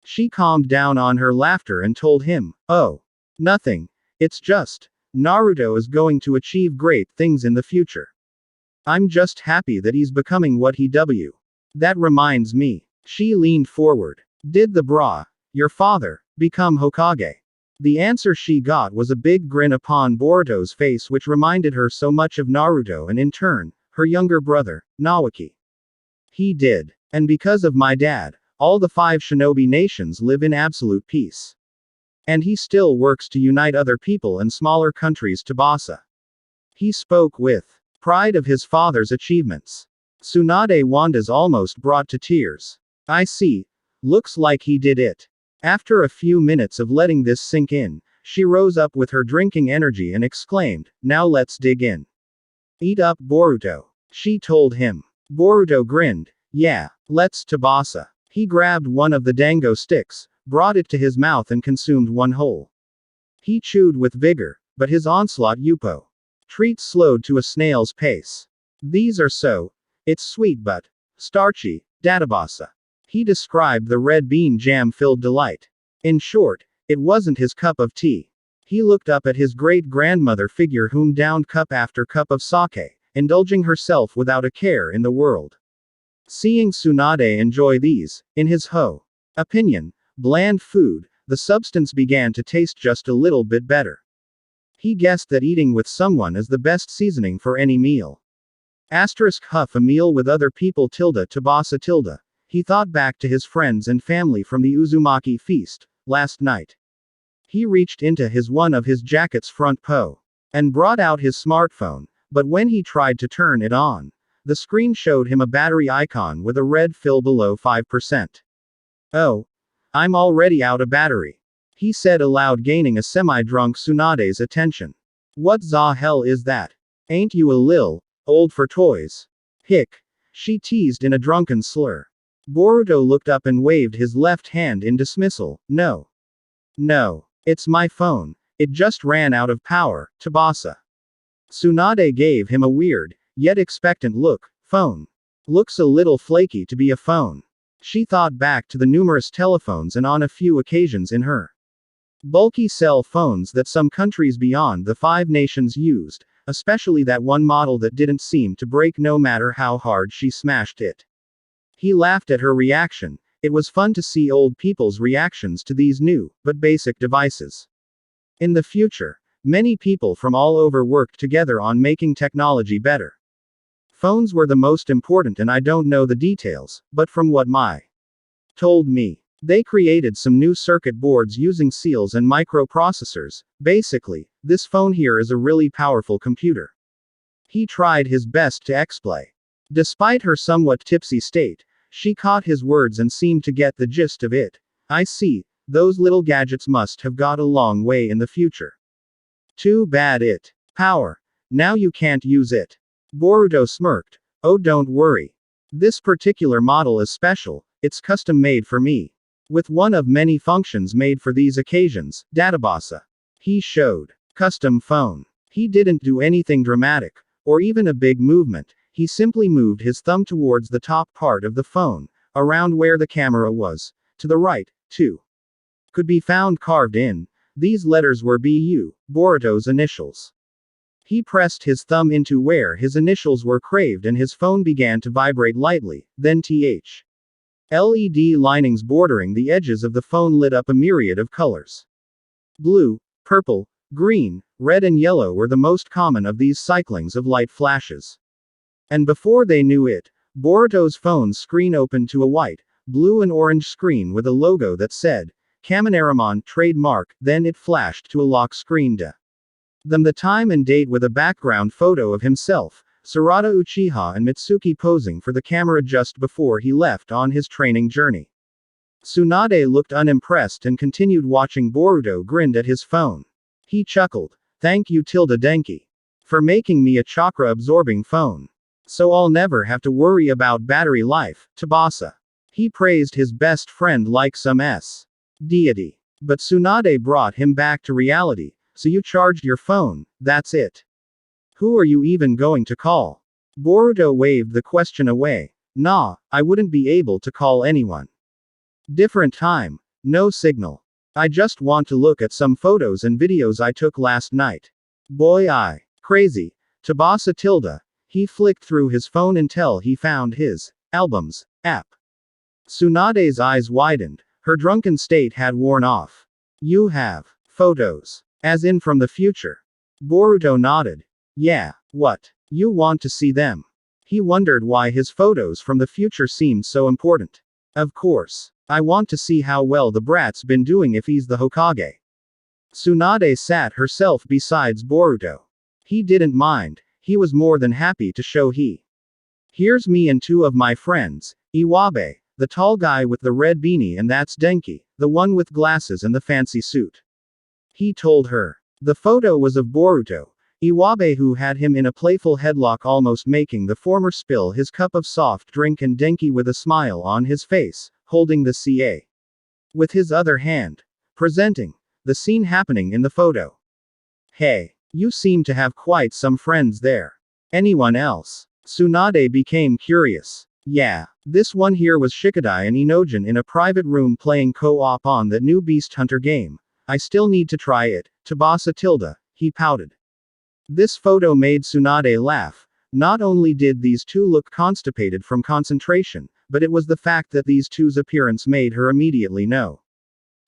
S2: She calmed down on her laughter and told him, oh, nothing. It's just, Naruto is going to achieve great things in the future. I'm just happy that he's becoming what he w. That reminds me. She leaned forward. Did the your father, become Hokage? The answer she got was a big grin upon Boruto's face, which reminded her so much of Naruto and in turn, her younger brother, Naoki. He did. And because of my dad, all the 5 shinobi nations live in absolute peace. And he still works to unite other people and smaller countries. Tsubasa. He spoke with pride of his father's achievements. Tsunade Wanda's almost brought to tears. I see. Looks like he did it. After a few minutes of letting this sink in, she rose up with her drinking energy and exclaimed, now let's dig in. Eat up, Boruto. She told him. Boruto grinned. Yeah, let's. Tsubasa. He grabbed one of the dango sticks, brought it to his mouth and consumed one whole. He chewed with vigor, but his onslaught Yupo. Treat slowed to a snail's pace. These are so. It's sweet but starchy. Databasa. He described the red bean jam-filled delight. In short, it wasn't his cup of tea. He looked up at his great-grandmother figure whom downed cup after cup of sake, indulging herself without a care in the world. Seeing Tsunade enjoy these, in his opinion, bland food, the substance began to taste just a little bit better. He guessed that eating with someone is the best seasoning for any meal. Huff a meal with other people Tsubasa. He thought back to his friends and family from the Uzumaki feast, last night. He reached into one of his jacket's front and brought out his smartphone, but when he tried to turn it on, the screen showed him a battery icon with a red fill below 5%. Oh. I'm already out of battery. He said aloud, gaining a semi-drunk Tsunade's attention. What the hell is that? Ain't you a lil' old for toys? Hick. She teased in a drunken slur. Boruto looked up and waved his left hand in dismissal. No. No. It's my phone. It just ran out of power. Tsubasa. Tsunade gave him a weird, yet expectant look. Phone. Looks a little flaky to be a phone. She thought back to the numerous telephones and on a few occasions in her bulky cell phones that some countries beyond the 5 nations used, especially that one model that didn't seem to break no matter how hard she smashed it. He laughed at her reaction. It was fun to see old people's reactions to these new, but basic devices. In the future, many people from all over worked together on making technology better. Phones were the most important, and I don't know the details, but from what my told me, they created some new circuit boards using seals and microprocessors. Basically, this phone here is a really powerful computer. He tried his best to explain. Despite her somewhat tipsy state, she caught his words and seemed to get the gist of it. I see, those little gadgets must have got a long way in the future. Too bad it. Power. Now you can't use it. Boruto smirked. Oh, don't worry. This particular model is special, it's custom made for me. With one of many functions made for these occasions, Databasa. He showed. Custom phone. He didn't do anything dramatic, or even a big movement. He simply moved his thumb towards the top part of the phone, around where the camera was. To the right, too. Could be found carved in. These letters were BU, Boruto's initials. He pressed his thumb into where his initials were carved and his phone began to vibrate lightly, then th. LED linings bordering the edges of the phone lit up a myriad of colors. Blue, purple, green, red and yellow were the most common of these cyclings of light flashes. And before they knew it, Boruto's phone's screen opened to a white, blue and orange screen with a logo that said, Kaminaramon trademark, then it flashed to a lock screen to them the time and date with a background photo of himself, Sarada Uchiha and Mitsuki posing for the camera just before he left on his training journey. Tsunade looked unimpressed and continued watching. Boruto grinned at his phone. He chuckled. Thank you tilde Denki. For making me a chakra-absorbing phone. So I'll never have to worry about battery life, Tsubasa. He praised his best friend like some deity. But Tsunade brought him back to reality. So you charged your phone, that's it. Who are you even going to call? Boruto waved the question away. Nah, I wouldn't be able to call anyone. Different time. No signal. I just want to look at some photos and videos I took last night. Boy, crazy. Tsubasa tilde. He flicked through his phone until he found his albums app. Tsunade's eyes widened. Her drunken state had worn off. You have photos. As in from the future. Boruto nodded. Yeah, what? You want to see them? He wondered why his photos from the future seemed so important. Of course. I want to see how well the brat's been doing if he's the Hokage. Tsunade sat herself besides Boruto. He didn't mind. He was more than happy to show Here's me and two of my friends, Iwabe, the tall guy with the red beanie, and that's Denki, the one with glasses and the fancy suit. He told her. The photo was of Boruto, Iwabe, who had him in a playful headlock, almost making the former spill his cup of soft drink, and Denki with a smile on his face, holding the CA. With his other hand. Presenting. The scene happening in the photo. Hey. You seem to have quite some friends there. Anyone else? Tsunade became curious. Yeah. This one here was Shikadai and Inojin in a private room playing co-op on that new Beast Hunter game. I still need to try it, Tsubasa tilde, he pouted. This photo made Tsunade laugh. Not only did these two look constipated from concentration, but it was the fact that these two's appearance made her immediately know.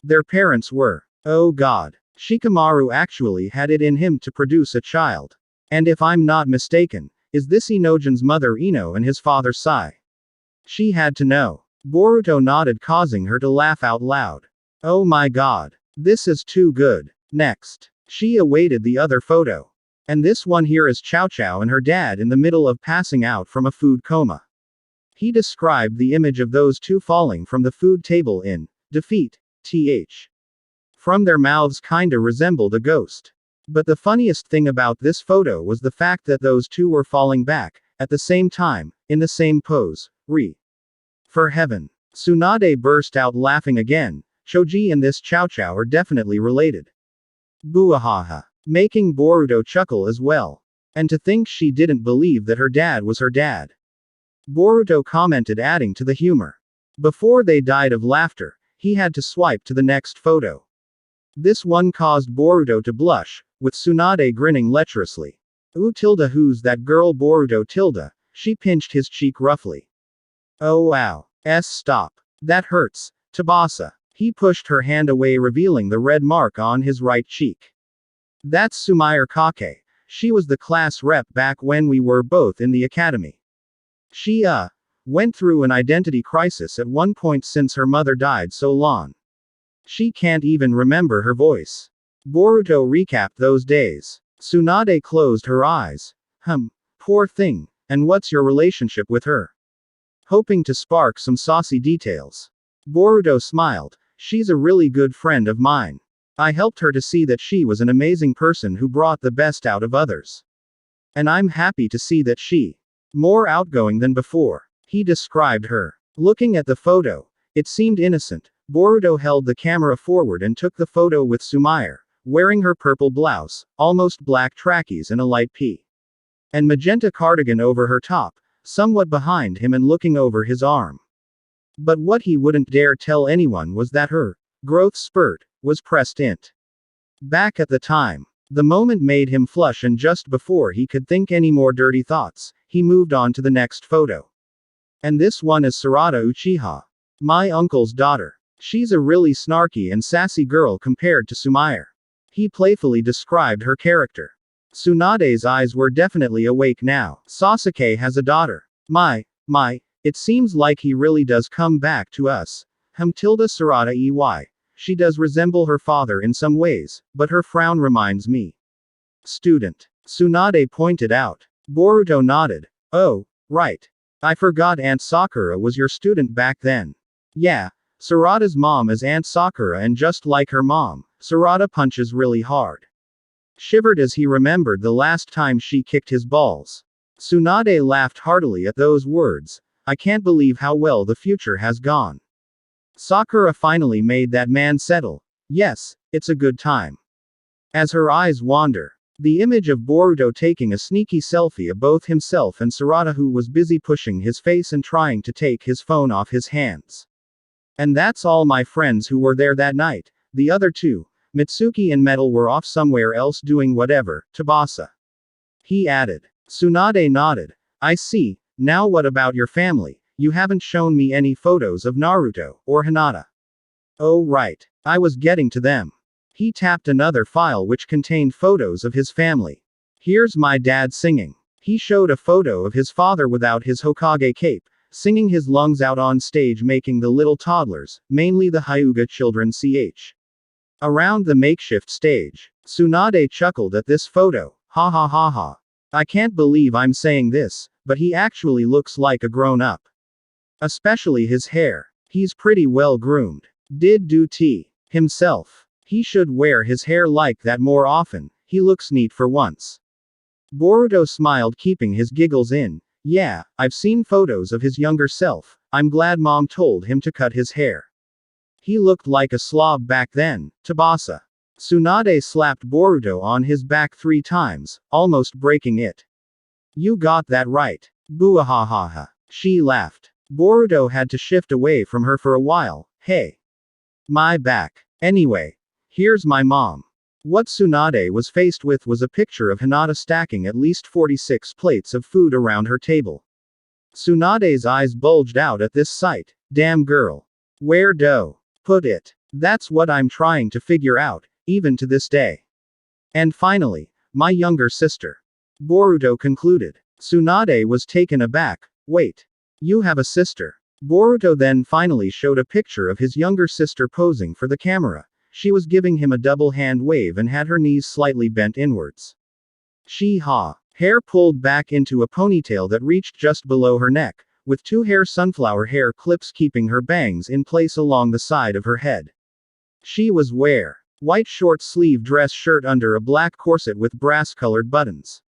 S2: Their parents were. Oh god. Shikamaru actually had it in him to produce a child. And if I'm not mistaken, is this Inojin's mother Ino and his father Sai? She had to know. Boruto nodded, causing her to laugh out loud. Oh my god. This is too good. Next. She awaited the other photo. And this one here is Chow Chow and her dad in the middle of passing out from a food coma. He described the image of those two falling from the food table in defeat, th. From their mouths kinda resembled a ghost. But the funniest thing about this photo was the fact that those two were falling back, at the same time, in the same pose. For heaven. Tsunade burst out laughing again. Choji and this Chow Chow are definitely related. Buahaha. Making Boruto chuckle as well. And to think she didn't believe that her dad was her dad. Boruto commented, adding to the humor. Before they died of laughter, he had to swipe to the next photo. This one caused Boruto to blush, with Tsunade grinning lecherously. Ooh tilde, who's that girl? Boruto tilde. She pinched his cheek roughly. Oh wow. Stop. That hurts. Tsubasa. He pushed her hand away, revealing the red mark on his right cheek. That's Sumire Kake. She was the class rep back when we were both in the academy. She, went through an identity crisis at one point since her mother died so long. She can't even remember her voice. Boruto recapped those days. Tsunade closed her eyes. Poor thing. And what's your relationship with her? Hoping to spark some saucy details. Boruto smiled. She's a really good friend of mine. I helped her to see that she was an amazing person who brought the best out of others. And I'm happy to see that she more outgoing than before. He described her. Looking at the photo, it seemed innocent. Boruto held the camera forward and took the photo with Sumire, wearing her purple blouse, almost black trackies and a light pea and magenta cardigan over her top, somewhat behind him and looking over his arm. But what he wouldn't dare tell anyone was that her growth spurt was pressed int. Back at the time. The moment made him flush, and just before he could think any more dirty thoughts, he moved on to the next photo. And this one is Sarada Uchiha. My uncle's daughter. She's a really snarky and sassy girl compared to Sumire. He playfully described her character. Tsunade's eyes were definitely awake now. Sasuke has a daughter. My, it seems like he really does come back to us. Tilde Sarada ey. She does resemble her father in some ways, but her frown reminds me. Student. Tsunade pointed out. Boruto nodded. Oh, right. I forgot Aunt Sakura was your student back then. Yeah. Sarada's mom is Aunt Sakura, and just like her mom, Sarada punches really hard. Shivered as he remembered the last time she kicked his balls. Tsunade laughed heartily at those words. I can't believe how well the future has gone. Sakura finally made that man settle. Yes, it's a good time. As her eyes wander, the image of Boruto taking a sneaky selfie of both himself and Sarada, who was busy pushing his face and trying to take his phone off his hands. And that's all, my friends who were there that night. The other two, Mitsuki and Metal, were off somewhere else doing whatever, Tabasa. He added. Tsunade nodded. I see. Now what about your family? You haven't shown me any photos of Naruto or Hinata. Oh right. I was getting to them. He tapped another file which contained photos of his family. Here's my dad singing. He showed a photo of his father without his Hokage cape, singing his lungs out on stage, making the little toddlers, mainly the Hyuga children, ch. Around the makeshift stage. Tsunade chuckled at this photo. Ha ha ha ha. I can't believe I'm saying this, but he actually looks like a grown-up. Especially his hair. He's pretty well groomed. Did do T. himself. He should wear his hair like that more often. He looks neat for once. Boruto smiled, keeping his giggles in. Yeah, I've seen photos of his younger self. I'm glad mom told him to cut his hair. He looked like a slob back then, Tabasa. Tsunade slapped Boruto on his back 3 times, almost breaking it. You got that right. Booahahaha. She laughed. Boruto had to shift away from her for a while. Hey. My back. Anyway. Here's my mom. What Tsunade was faced with was a picture of Hinata stacking at least 46 plates of food around her table. Tsunade's eyes bulged out at this sight. Damn girl. Where do put it? That's what I'm trying to figure out, even to this day. And finally, my younger sister. Boruto concluded. Tsunade was taken aback. Wait. You have a sister? Boruto then finally showed a picture of his younger sister posing for the camera. She was giving him a double hand wave and had her knees slightly bent inwards. She-ha. Hair pulled back into a ponytail that reached just below her neck, with 2 sunflower hair clips keeping her bangs in place along the side of her head. She was wear white short sleeve dress shirt under a black corset with brass-colored buttons.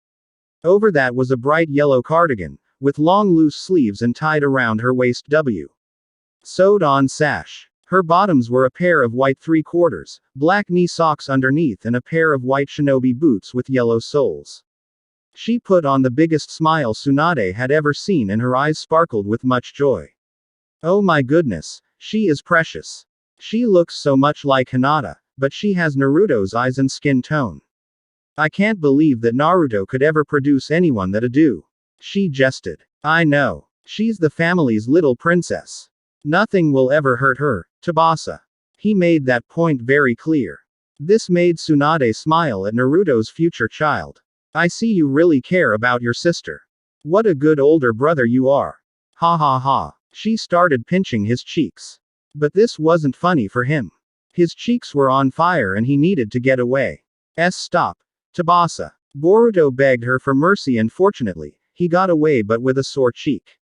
S2: Over that was a bright yellow cardigan, with long loose sleeves and tied around her waist sewed-on sash. Her bottoms were a pair of white 3/4, black knee socks underneath and a pair of white shinobi boots with yellow soles. She put on the biggest smile Tsunade had ever seen and her eyes sparkled with much joy. Oh my goodness, she is precious. She looks so much like Hinata, but she has Naruto's eyes and skin tone. I can't believe that Naruto could ever produce anyone that do. She jested. I know. She's the family's little princess. Nothing will ever hurt her, Tabasa. He made that point very clear. This made Tsunade smile at Naruto's future child. I see you really care about your sister. What a good older brother you are. Ha ha ha. She started pinching his cheeks. But this wasn't funny for him. His cheeks were on fire and he needed to get away. Stop. Tabasa. Boruto begged her for mercy and fortunately, he got away but with a sore cheek.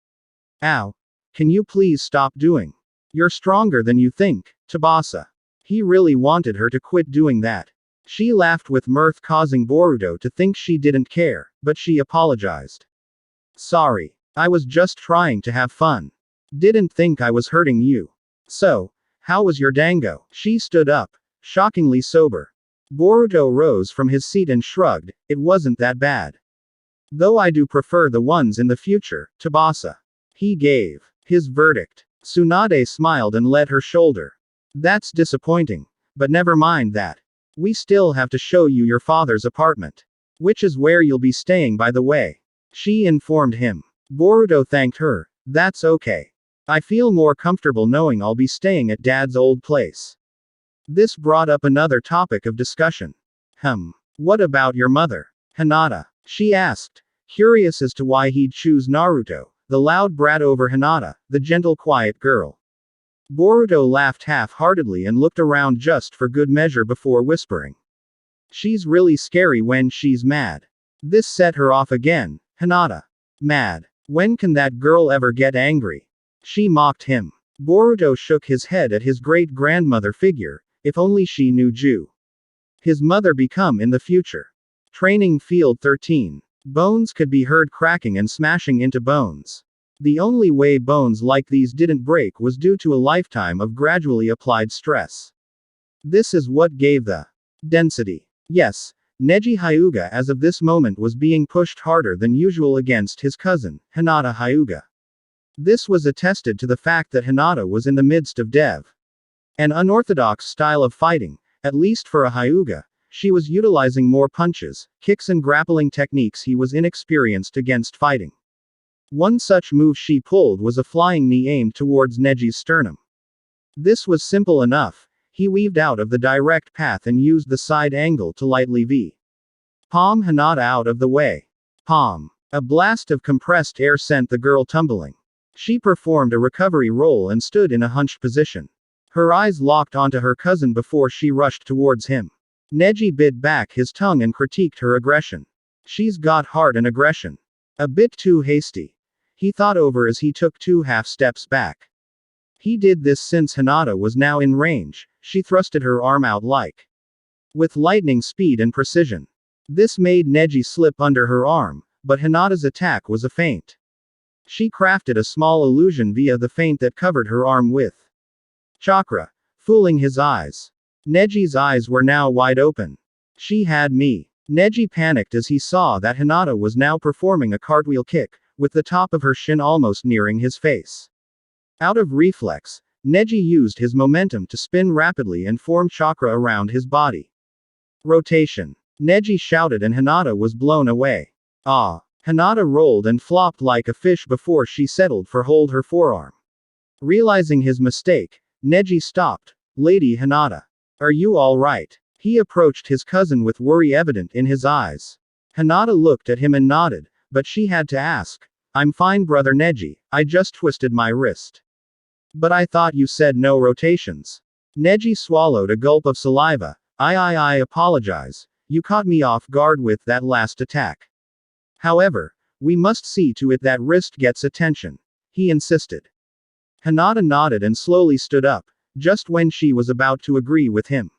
S2: Ow. Can you please stop doing? You're stronger than you think, Tabasa. He really wanted her to quit doing that. She laughed with mirth, causing Boruto to think she didn't care, but she apologized. Sorry. I was just trying to have fun. Didn't think I was hurting you. So, how was your dango? She stood up, shockingly sober. Boruto rose from his seat and shrugged. It wasn't that bad. Though I do prefer the ones in the future, Tabasa. He gave his verdict. Tsunade smiled and led her shoulder. That's disappointing. But never mind that. We still have to show you your father's apartment. Which is where you'll be staying, by the way. She informed him. Boruto thanked her. That's okay. I feel more comfortable knowing I'll be staying at Dad's old place. This brought up another topic of discussion. What about your mother? Hinata? She asked, curious as to why he'd choose Naruto, the loud brat, over Hinata, the gentle quiet girl. Boruto laughed half-heartedly and looked around just for good measure before whispering. She's really scary when she's mad. This set her off again. Hinata. Mad. When can that girl ever get angry? She mocked him. Boruto shook his head at his great-grandmother figure, if only she knew Ju. His mother become in the future. Training Field 13. Bones could be heard cracking and smashing into bones. The only way bones like these didn't break was due to a lifetime of gradually applied stress. This is what gave the density. Yes, Neji Hyuga as of this moment was being pushed harder than usual against his cousin, Hinata Hyuga. This was attested to the fact that Hinata was in the midst of an unorthodox style of fighting, at least for a Hyuga. She was utilizing more punches, kicks and grappling techniques he was inexperienced against fighting. One such move she pulled was a flying knee aimed towards Neji's sternum. This was simple enough. He weaved out of the direct path and used the side angle to lightly palm Hinata out of the way. Palm. A blast of compressed air sent the girl tumbling. She performed a recovery roll and stood in a hunched position. Her eyes locked onto her cousin before she rushed towards him. Neji bit back his tongue and critiqued her aggression. She's got heart and aggression. A bit too hasty. He thought over as he took 2 half steps back. He did this since Hinata was now in range. She thrusted her arm out with lightning speed and precision. This made Neji slip under her arm, but Hinata's attack was a feint. She crafted a small illusion via the feint that covered her arm with chakra, fooling his eyes. Neji's eyes were now wide open. She had me. Neji panicked as he saw that Hinata was now performing a cartwheel kick, with the top of her shin almost nearing his face. Out of reflex, Neji used his momentum to spin rapidly and form chakra around his body. Rotation. Neji shouted and Hinata was blown away. Ah! Hinata rolled and flopped like a fish before she settled for hold her forearm. Realizing his mistake, Neji stopped. Lady Hinata. Are you alright? He approached his cousin with worry evident in his eyes. Hinata looked at him and nodded, but she had to ask. I'm fine, brother Neji, I just twisted my wrist. But I thought you said no rotations. Neji swallowed a gulp of saliva. I apologize. You caught me off guard with that last attack. However, we must see to it that wrist gets attention. He insisted. Hinata nodded and slowly stood up, just when she was about to agree with him.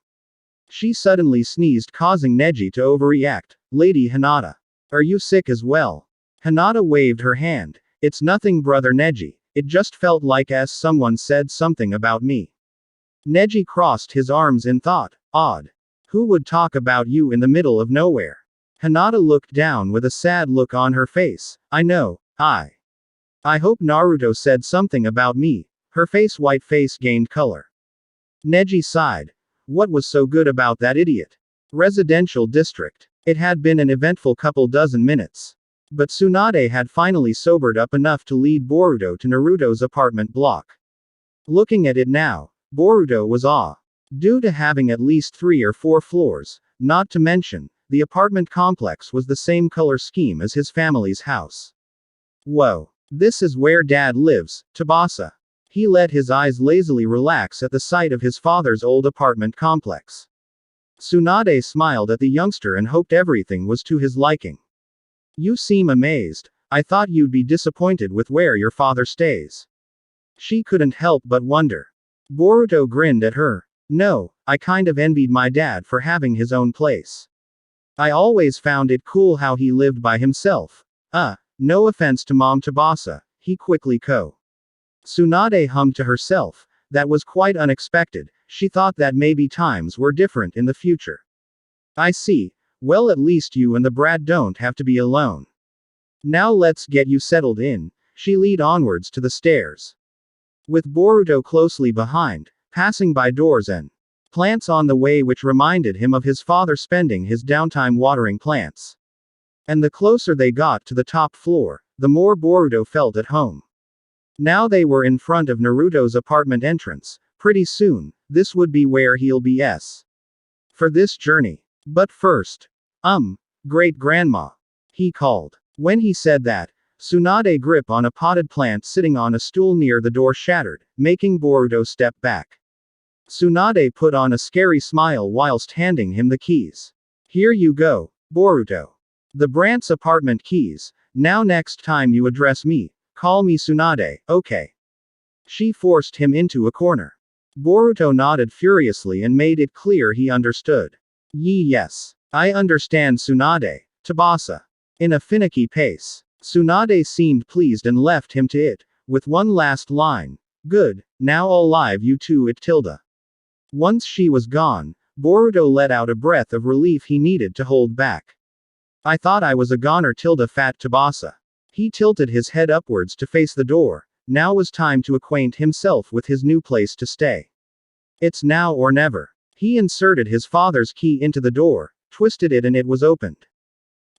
S2: She suddenly sneezed, causing Neji to overreact. Lady Hinata. Are you sick as well? Hinata waved her hand. It's nothing, brother Neji. It just felt like as someone said something about me. Neji crossed his arms in thought. Odd. Who would talk about you in the middle of nowhere? Hinata looked down with a sad look on her face. I know, I hope Naruto said something about me. Her white face gained color. Neji sighed. What was so good about that idiot? Residential district. It had been an eventful couple dozen minutes. But Tsunade had finally sobered up enough to lead Boruto to Naruto's apartment block. Looking at it now, Boruto was due to having at least 3 or 4 floors, not to mention, the apartment complex was the same color scheme as his family's house. Whoa. This is where Dad lives, Tsubasa. He let his eyes lazily relax at the sight of his father's old apartment complex. Tsunade smiled at the youngster and hoped everything was to his liking. You seem amazed. I thought you'd be disappointed with where your father stays. She couldn't help but wonder. Boruto grinned at her. No, I kind of envied my dad for having his own place. I always found it cool how he lived by himself. No offense to Mom Tsubasa, he quickly Tsunade hummed to herself. That was quite unexpected. She thought that maybe times were different in the future. I see. Well, at least you and the brat don't have to be alone. Now let's get you settled in. She led onwards to the stairs. With Boruto closely behind, passing by doors and plants on the way which reminded him of his father spending his downtime watering plants. And the closer they got to the top floor, the more Boruto felt at home. Now they were in front of Naruto's apartment entrance. Pretty soon, this would be where he'll be for this journey. But first, great-grandma, he called. When he said that, Tsunade's grip on a potted plant sitting on a stool near the door shattered, making Boruto step back. Tsunade put on a scary smile whilst handing him the keys. Here you go, Boruto. The Brant's apartment keys. Now next time you address me, call me Tsunade, okay? She forced him into a corner. Boruto nodded furiously and made it clear he understood. Yes. I understand, Tsunade. Tsubasa. In a finicky pace. Tsunade seemed pleased and left him to it, with one last line. Good, now all live you two it tilde. Once she was gone, Boruto let out a breath of relief he needed to hold back. I thought I was a goner tilde fat Tsubasa. He tilted his head upwards to face the door. Now was time to acquaint himself with his new place to stay. It's now or never. He inserted his father's key into the door, twisted it and it was opened.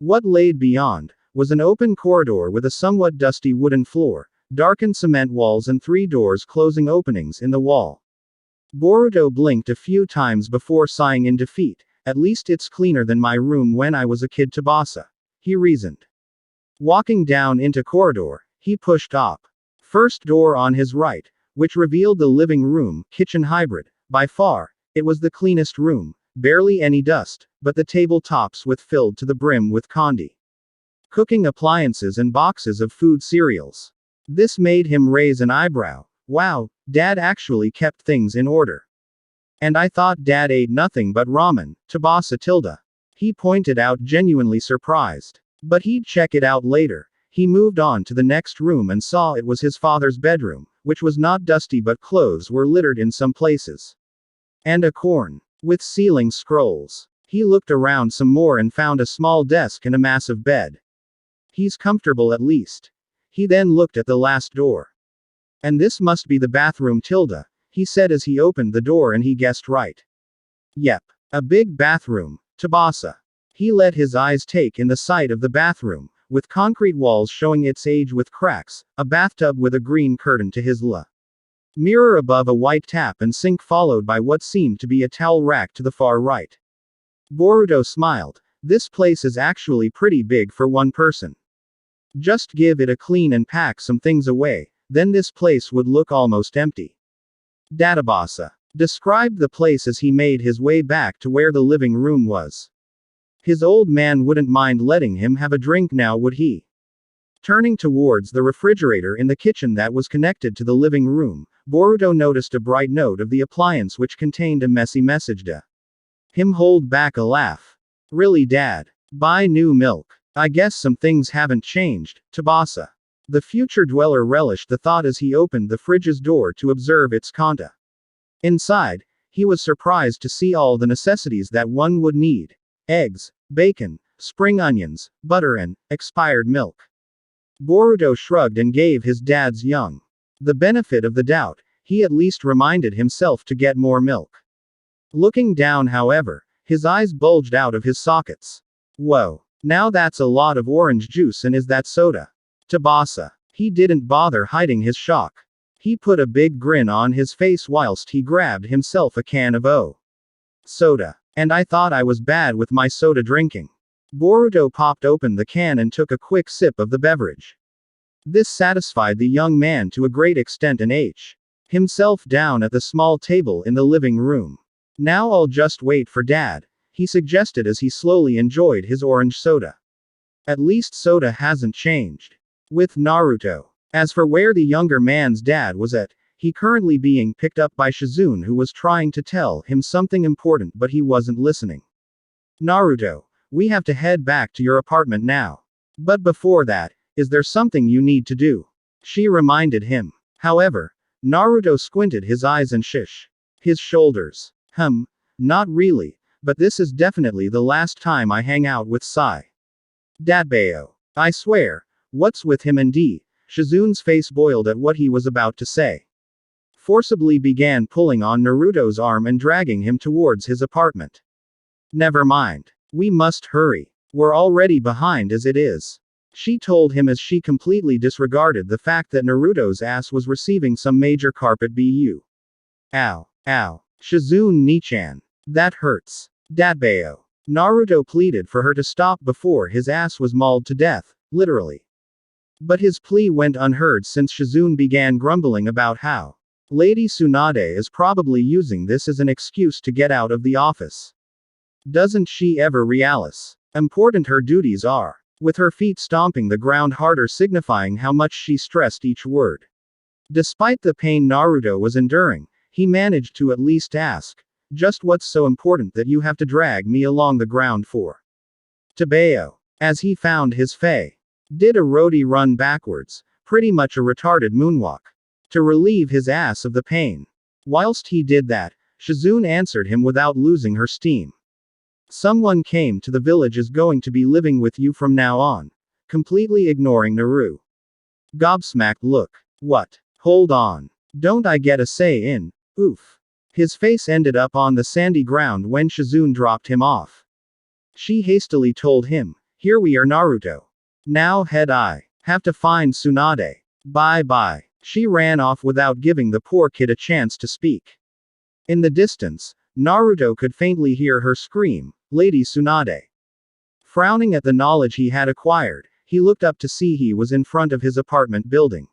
S2: What laid beyond was an open corridor with a somewhat dusty wooden floor, darkened cement walls and 3 doors closing openings in the wall. Boruto blinked a few times before sighing in defeat. At least it's cleaner than my room when I was a kid Tsubasa, he reasoned. Walking down into corridor, he pushed up. First door on his right, which revealed the living room, kitchen hybrid. By far, it was the cleanest room, barely any dust, but the tabletops with filled to the brim with candy. Cooking appliances and boxes of food cereals. This made him raise an eyebrow. Wow, Dad actually kept things in order. And I thought Dad ate nothing but ramen, Tsubasa tilde. He pointed out, genuinely surprised. But he'd check it out later. He moved on to the next room and saw it was his father's bedroom, which was not dusty but clothes were littered in some places. And a corn. With ceiling scrolls. He looked around some more and found a small desk and a massive bed. He's comfortable at least. He then looked at the last door. And this must be the bathroom tilde, he said as he opened the door, and he guessed right. Yep. A big bathroom, Tsubasa. He let his eyes take in the sight of the bathroom, with concrete walls showing its age with cracks, a bathtub with a green curtain to his mirror above a white tap and sink followed by what seemed to be a towel rack to the far right. Boruto smiled. This place is actually pretty big for one person. Just give it a clean and pack some things away, then this place would look almost empty. Databasa described the place as he made his way back to where the living room was. His old man wouldn't mind letting him have a drink now, would he? Turning towards the refrigerator in the kitchen that was connected to the living room, Boruto noticed a bright note of the appliance which contained a messy message to him. Hold back a laugh. Really, Dad? Buy new milk. I guess some things haven't changed, Tsubasa. The future dweller relished the thought as he opened the fridge's door to observe its contents. Inside, he was surprised to see all the necessities that one would need. Eggs, bacon, spring onions, butter and expired milk. Boruto shrugged and gave his dad's the benefit of the doubt. He at least reminded himself to get more milk. Looking down, however, his eyes bulged out of his sockets. Whoa. Now that's a lot of orange juice, and is that soda? Tsubasa. He didn't bother hiding his shock. He put a big grin on his face whilst he grabbed himself a can of soda. And I thought I was bad with my soda drinking. Boruto popped open the can and took a quick sip of the beverage. This satisfied the young man to a great extent and himself down at the small table in the living room. Now I'll just wait for Dad, he suggested as he slowly enjoyed his orange soda. At least soda hasn't changed with Naruto. As for where the younger man's dad was at, he currently being picked up by Shizune, who was trying to tell him something important but he wasn't listening. Naruto, we have to head back to your apartment now. But before that, is there something you need to do? She reminded him. However, Naruto squinted his eyes and his shoulders. Not really, but this is definitely the last time I hang out with Sai. Datbeo. I swear, what's with him and D? Shizune's face boiled at what he was about to say. Forcibly began pulling on Naruto's arm and dragging him towards his apartment. Never mind. We must hurry. We're already behind as it is. She told him as she completely disregarded the fact that Naruto's ass was receiving some major carpet bu. Ow. Ow. Shizune Nichan. That hurts. Datbeo. Naruto pleaded for her to stop before his ass was mauled to death, literally. But his plea went unheard since Shizune began grumbling about how Lady Tsunade is probably using this as an excuse to get out of the office. Doesn't she ever realize important her duties are? With her feet stomping the ground harder, signifying how much she stressed each word. Despite the pain Naruto was enduring, he managed to at least ask, "Just what's so important that you have to drag me along the ground for?" Tabeo, as he found his Fae, did a roadie run backwards, pretty much a retarded moonwalk, to relieve his ass of the pain. Whilst he did that, Shizune answered him without losing her steam. "Someone came to the village is going to be living with you from now on," completely ignoring Naru. Gobsmacked look. "What? Hold on. Don't I get a say in?" Oof. His face ended up on the sandy ground when Shizune dropped him off. She hastily told him, "Here we are Naruto. Now head I have to find Tsunade. Bye bye." She ran off without giving the poor kid a chance to speak. In the distance, Naruto could faintly hear her scream, "Lady Tsunade." Frowning at the knowledge he had acquired, he looked up to see he was in front of his apartment building.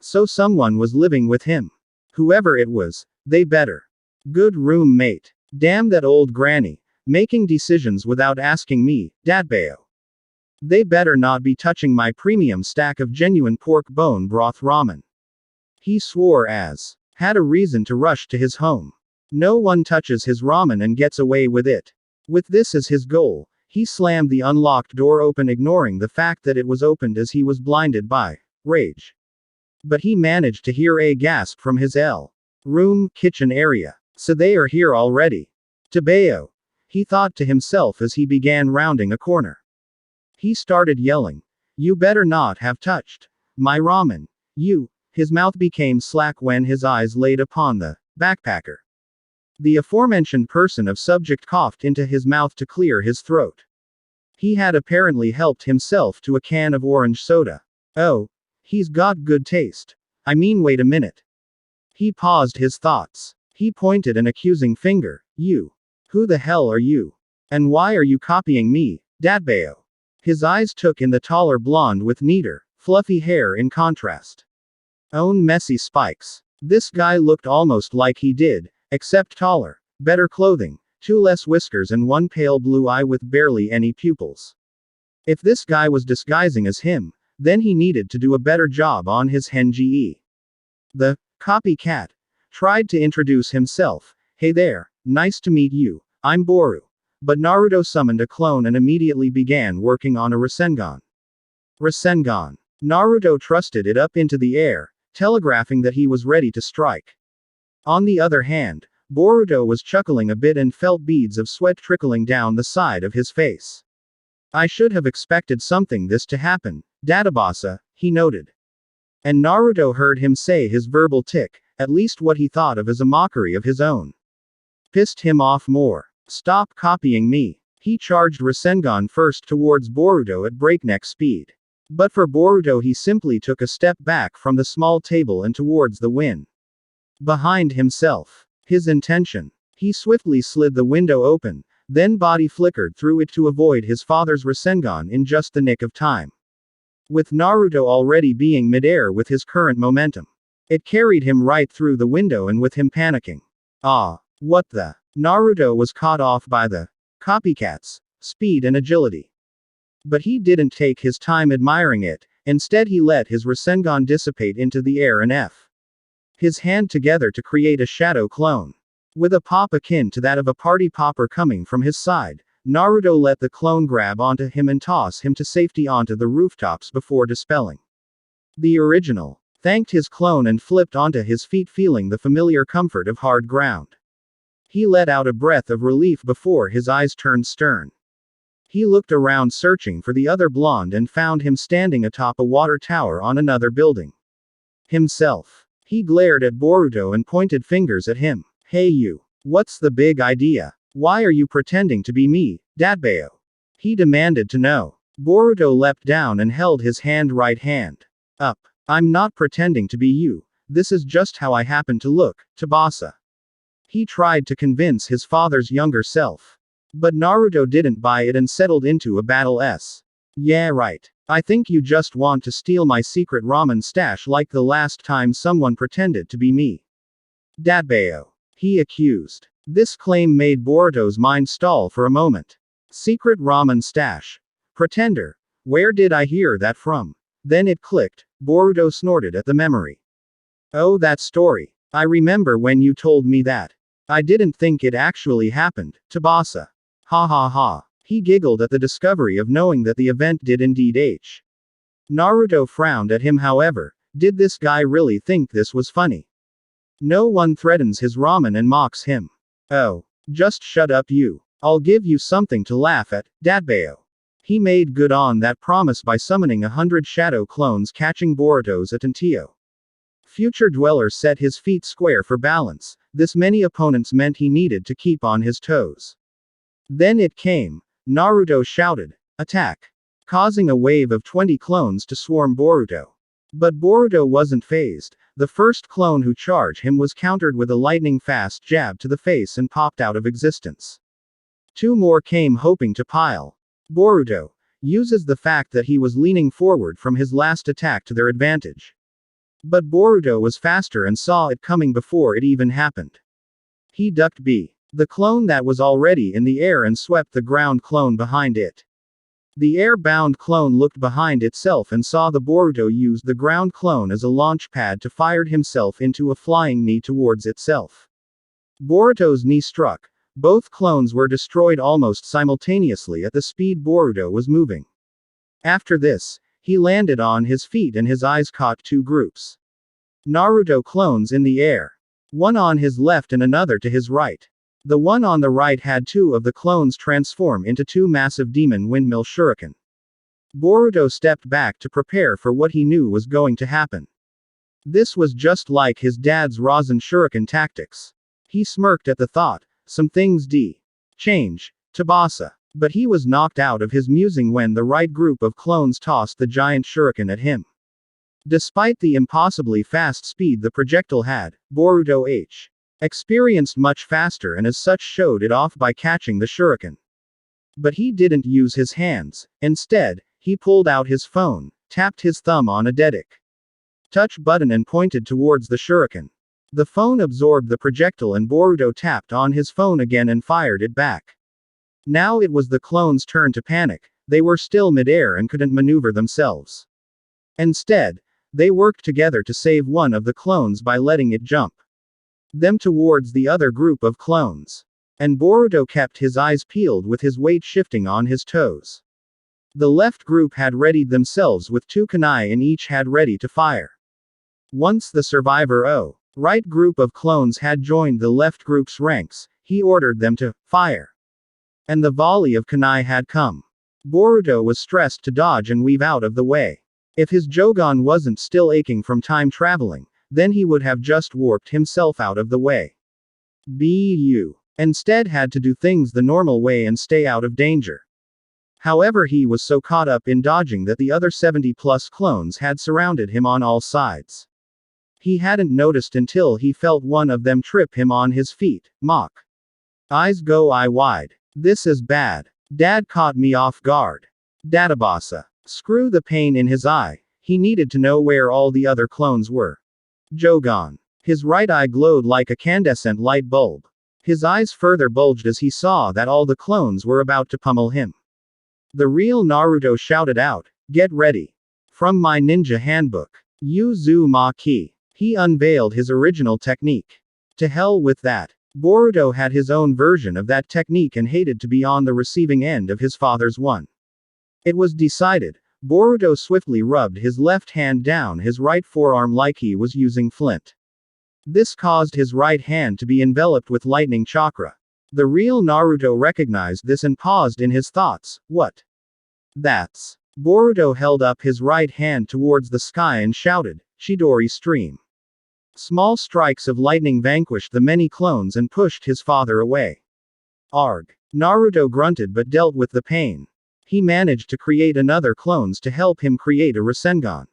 S2: So someone was living with him. Whoever it was, they better. Good roommate. Damn that old granny, making decisions without asking me, Dadbeo. They better not be touching my premium stack of genuine pork bone broth ramen. He swore as had a reason to rush to his home. No one touches his ramen and gets away with it. With this as his goal, he slammed the unlocked door open, ignoring the fact that it was opened as he was blinded by rage. But he managed to hear a gasp from his room kitchen area. "So they are here already. Tabeo," he thought to himself as he began rounding a corner. He started yelling, "You better not have touched my ramen. You." His mouth became slack when his eyes laid upon the backpacker. The aforementioned person of subject coughed into his mouth to clear his throat. He had apparently helped himself to a can of orange soda. "Oh, he's got good taste. I mean, wait a minute." He paused his thoughts. He pointed an accusing finger. "You. Who the hell are you? And why are you copying me, Dadbeo?" His eyes took in the taller blonde with neater, fluffy hair in contrast. Own messy spikes. This guy looked almost like he did, except taller, better clothing, 2 less whiskers and 1 pale blue eye with barely any pupils. If this guy was disguising as him, then he needed to do a better job on his Henji. The copycat tried to introduce himself. "Hey there, nice to meet you, I'm Boru." But Naruto summoned a clone and immediately began working on a Rasengan. Rasengan. Naruto thrusted it up into the air, telegraphing that he was ready to strike. On the other hand, Boruto was chuckling a bit and felt beads of sweat trickling down the side of his face. "I should have expected something this to happen, Dadabasa," he noted. And Naruto heard him say his verbal tick, at least what he thought of as a mockery of his own. Pissed him off more. "Stop copying me." He charged Rasengan first towards Boruto at breakneck speed. But for Boruto, he simply took a step back from the small table and towards the win. Behind himself. His intention. He swiftly slid the window open, then body flickered through it to avoid his father's Rasengan in just the nick of time. With Naruto already being midair with his current momentum, it carried him right through the window, and with him panicking. Ah, what the? Naruto was caught off by the copycat's speed and agility. But he didn't take his time admiring it, instead he let his Rasengan dissipate into the air and his hand together to create a shadow clone. With a pop akin to that of a party popper coming from his side, Naruto let the clone grab onto him and toss him to safety onto the rooftops before dispelling. The original thanked his clone and flipped onto his feet, feeling the familiar comfort of hard ground. He let out a breath of relief before his eyes turned stern. He looked around searching for the other blonde and found him standing atop a water tower on another building. Himself. He glared at Boruto and pointed fingers at him. "Hey you. What's the big idea? Why are you pretending to be me, Dadbeo?" He demanded to know. Boruto leapt down and held his right hand up. "I'm not pretending to be you. This is just how I happen to look, Tabasa." He tried to convince his father's younger self. But Naruto didn't buy it and settled into a battle-s. "Yeah right. I think you just want to steal my secret ramen stash like the last time someone pretended to be me, Dadbeo," he accused. This claim made Boruto's mind stall for a moment. Secret ramen stash. Pretender. Where did I hear that from? Then it clicked. Boruto snorted at the memory. Oh, that story. I remember when you told me that. I didn't think it actually happened, Tabasa. Ha ha ha. He giggled at the discovery of knowing that the event did indeed H. Naruto frowned at him, however. Did this guy really think this was funny? No one threatens his ramen and mocks him. Oh. Just shut up, you. I'll give you something to laugh at, Datbeo. He made good on that promise by summoning 100 shadow clones catching Boruto's Atentio. Future Dweller set his feet square for balance. This many opponents meant he needed to keep on his toes. Then it came. Naruto shouted, "Attack!" causing a wave of 20 clones to swarm Boruto. But Boruto wasn't phased. The first clone who charged him was countered with a lightning-fast jab to the face and popped out of existence. 2 more came hoping to pile. Boruto uses the fact that he was leaning forward from his last attack to their advantage. But Boruto was faster and saw it coming before it even happened. He ducked B, the clone that was already in the air, and swept the ground clone behind it. The air-bound clone looked behind itself and saw the Boruto used the ground clone as a launch pad to fire himself into a flying knee towards itself. Boruto's knee struck. Both clones were destroyed almost simultaneously at the speed Boruto was moving. After this, he landed on his feet and his eyes caught 2 groups. Naruto clones in the air. One on his left and another to his right. The one on the right had 2 of the clones transform into 2 massive demon windmill shuriken. Boruto stepped back to prepare for what he knew was going to happen. This was just like his dad's Rasen shuriken tactics. He smirked at the thought, some things change, Tabasa. But he was knocked out of his musing when the right group of clones tossed the giant shuriken at him. Despite the impossibly fast speed the projectile had, Boruto H. experienced much faster and as such showed it off by catching the shuriken. But he didn't use his hands. Instead, he pulled out his phone, tapped his thumb on a dedic touch button and pointed towards the shuriken. The phone absorbed the projectile and Boruto tapped on his phone again and fired it back. Now it was the clones' turn to panic. They were still mid-air and couldn't maneuver themselves. Instead, they worked together to save one of the clones by letting it jump them towards the other group of clones. And Boruto kept his eyes peeled with his weight shifting on his toes. The left group had readied themselves with 2 kunai and each had ready to fire. Once the survivor right group of clones had joined the left group's ranks, he ordered them to fire. And the volley of kunai had come. Boruto was stressed to dodge and weave out of the way. If his Jogan wasn't still aching from time traveling, then he would have just warped himself out of the way. Bu instead had to do things the normal way and stay out of danger. However, he was so caught up in dodging that the other 70+ clones had surrounded him on all sides. He hadn't noticed until he felt one of them trip him on his feet. Mock. Eyes go eye wide. This is bad. Dad caught me off guard. Databasa. Screw the pain in his eye. He needed to know where all the other clones were. Jogan. His right eye glowed like a incandescent light bulb. His eyes further bulged as he saw that all the clones were about to pummel him. The real Naruto shouted out, "Get ready. From my ninja handbook. Uzumaki." He unveiled his original technique. To hell with that. Boruto had his own version of that technique and hated to be on the receiving end of his father's one. It was decided. Boruto swiftly rubbed his left hand down his right forearm like he was using flint. This caused his right hand to be enveloped with lightning chakra. The real Naruto recognized this and paused in his thoughts. What? That's. Boruto held up his right hand towards the sky and shouted, "Chidori stream." Small strikes of lightning vanquished the many clones and pushed his father away. Arg. Naruto grunted but dealt with the pain. He managed to create another clones to help him create a Rasengan.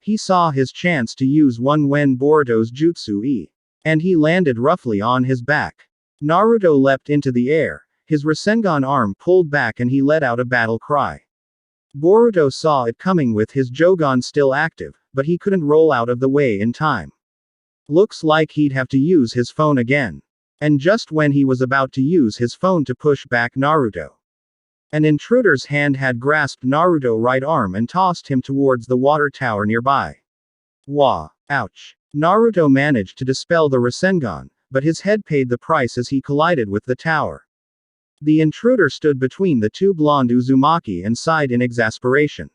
S2: He saw his chance to use one when Boruto's jutsu E. And he landed roughly on his back. Naruto leapt into the air, his Rasengan arm pulled back and he let out a battle cry. Boruto saw it coming with his Jogan still active, but he couldn't roll out of the way in time. Looks like he'd have to use his phone again. And just when he was about to use his phone to push back Naruto, an intruder's hand had grasped Naruto's right arm and tossed him towards the water tower nearby. Wah! Ouch! Naruto managed to dispel the Rasengan, but his head paid the price as he collided with the tower. The intruder stood between the two blonde Uzumaki and sighed in exasperation.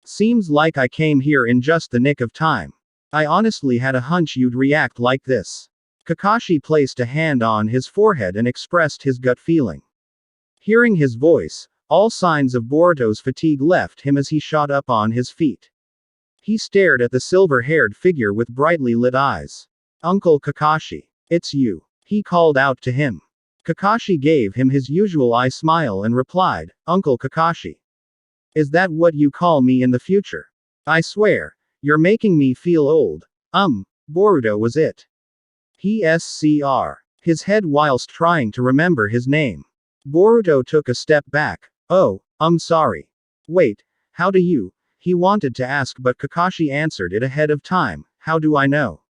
S2: Seems like I came here in just the nick of time. I honestly had a hunch you'd react like this. Kakashi placed a hand on his forehead and expressed his gut feeling. Hearing his voice, all signs of Boruto's fatigue left him as he shot up on his feet. He stared at the silver-haired figure with brightly lit eyes. Uncle Kakashi. It's you. He called out to him. Kakashi gave him his usual eye smile and replied, Uncle Kakashi. Is that what you call me in the future? I swear, you're making me feel old. Boruto was it. He SCR. His head whilst trying to remember his name. Boruto took a step back. Oh, sorry. Wait, how do you? He wanted to ask but Kakashi answered it ahead of time, how do I know?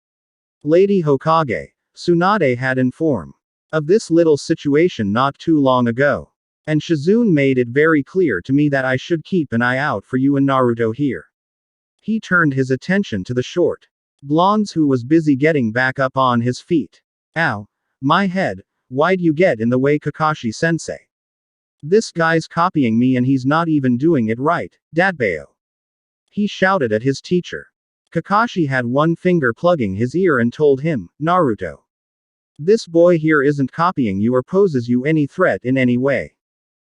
S2: Lady Hokage, Tsunade had informed of this little situation not too long ago. And Shizune made it very clear to me that I should keep an eye out for you and Naruto here. He turned his attention to the short blonde who was busy getting back up on his feet. Ow. My head, why'd you get in the way Kakashi-sensei? This guy's copying me and he's not even doing it right, Dadbeo. He shouted at his teacher. Kakashi had one finger plugging his ear and told him, Naruto. This boy here isn't copying you or poses you any threat in any way.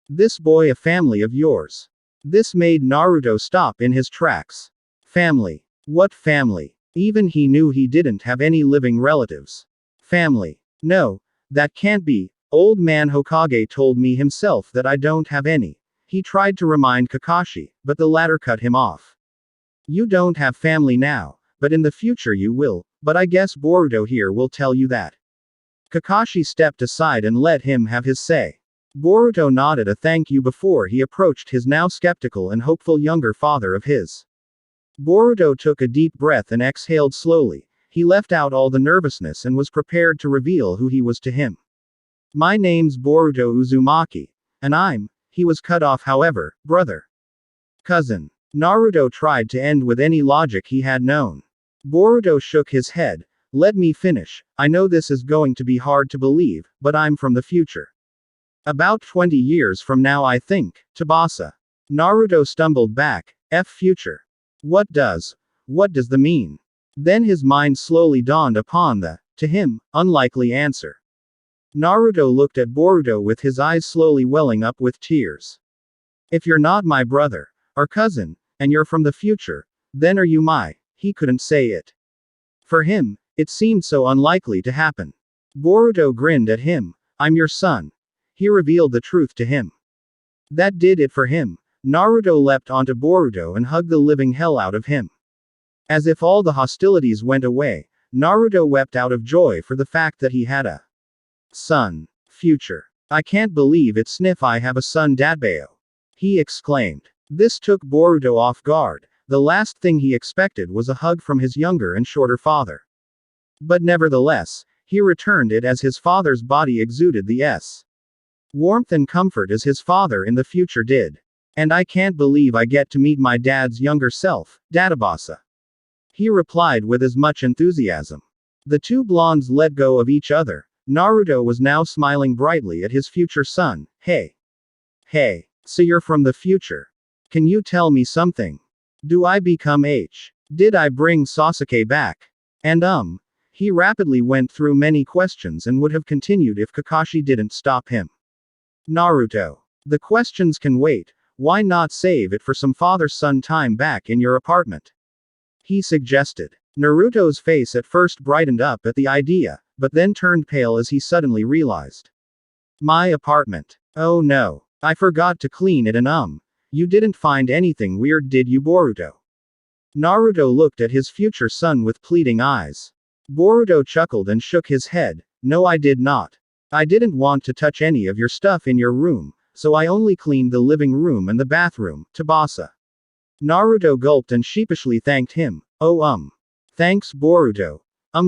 S2: This boy a family of yours. This made Naruto stop in his tracks. Family. What family? Even he knew he didn't have any living relatives. Family. No, that can't be. Old man Hokage told me himself that I don't have any. He tried to remind Kakashi, but the latter cut him off. You don't have family now, but in the future you will, but I guess Boruto here will tell you that. Kakashi stepped aside and let him have his say. Boruto nodded a thank you before he approached his now skeptical and hopeful younger father of his. Boruto took a deep breath and exhaled slowly. He left out all the nervousness and was prepared to reveal who he was to him. My name's Boruto Uzumaki. And he was cut off however, brother. Cousin. Naruto tried to end with any logic he had known. Boruto shook his head. Let me finish. I know this is going to be hard to believe, but I'm from the future. About 20 years from now I think, Tsubasa. Naruto stumbled back. Future. What does the mean? Then his mind slowly dawned upon the, to him, unlikely answer. Naruto looked at Boruto with his eyes slowly welling up with tears. If you're not my brother, or cousin, and you're from the future, then are you my, he couldn't say it. For him, it seemed so unlikely to happen. Boruto grinned at him. I'm your son. He revealed the truth to him. That did it for him. Naruto leapt onto Boruto and hugged the living hell out of him. As if all the hostilities went away, Naruto wept out of joy for the fact that he had a son. Future. I can't believe it sniff I have a son Dadbeo. He exclaimed. This took Boruto off guard. The last thing he expected was a hug from his younger and shorter father. But nevertheless, he returned it as his father's body exuded the warmth and comfort as his father in the future did. And I can't believe I get to meet my dad's younger self, Dadabasa. He replied with as much enthusiasm. The two blondes let go of each other. Naruto was now smiling brightly at his future son. Hey. So you're from the future. Can you tell me something? Do I become H? Did I bring Sasuke back? And he rapidly went through many questions and would have continued if Kakashi didn't stop him. Naruto. The questions can wait. Why not save it for some father-son time back in your apartment? He suggested. Naruto's face at first brightened up at the idea, but then turned pale as he suddenly realized. My apartment. Oh no. I forgot to clean it and You didn't find anything weird did you Boruto? Naruto looked at his future son with pleading eyes. Boruto chuckled and shook his head. No I did not. I didn't want to touch any of your stuff in your room, so I only cleaned the living room and the bathroom, Tsubasa. Naruto gulped and sheepishly thanked him. Oh Thanks Boruto.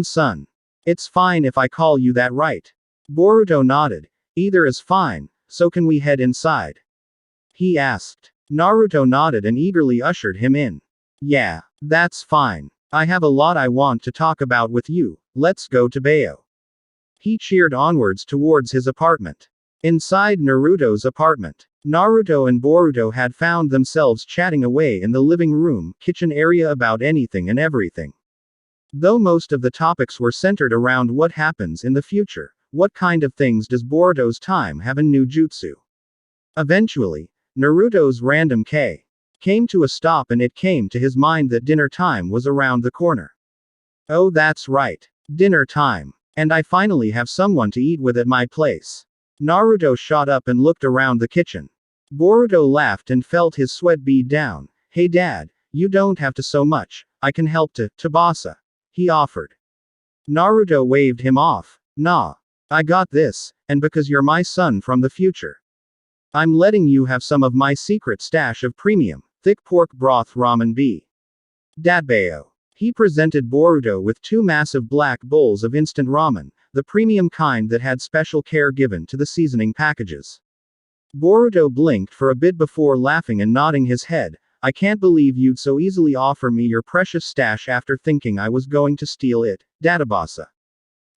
S2: Son. It's fine if I call you that right? Boruto nodded. Either is fine, so can we head inside? He asked. Naruto nodded and eagerly ushered him in. Yeah, that's fine. I have a lot I want to talk about with you, let's go to Bayo. He cheered onwards towards his apartment. Inside Naruto's apartment, Naruto and Boruto had found themselves chatting away in the living room, kitchen area about anything and everything. Though most of the topics were centered around what happens in the future, what kind of things does Boruto's time have in new jutsu? Eventually, Naruto's random K came to a stop and it came to his mind that dinner time was around the corner. Oh, that's right. Dinner time. And I finally have someone to eat with at my place. Naruto shot up and looked around the kitchen. Boruto laughed and felt his sweat bead down. Hey dad, you don't have to so much, I can help to, Tabasa. He offered. Naruto waved him off. Nah. I got this, and because you're my son from the future, I'm letting you have some of my secret stash of premium, thick pork broth ramen B. Datbayo. He presented Boruto with 2 massive black bowls of instant ramen, the premium kind that had special care given to the seasoning packages. Boruto blinked for a bit before laughing and nodding his head. I can't believe you'd so easily offer me your precious stash after thinking I was going to steal it, Databasa.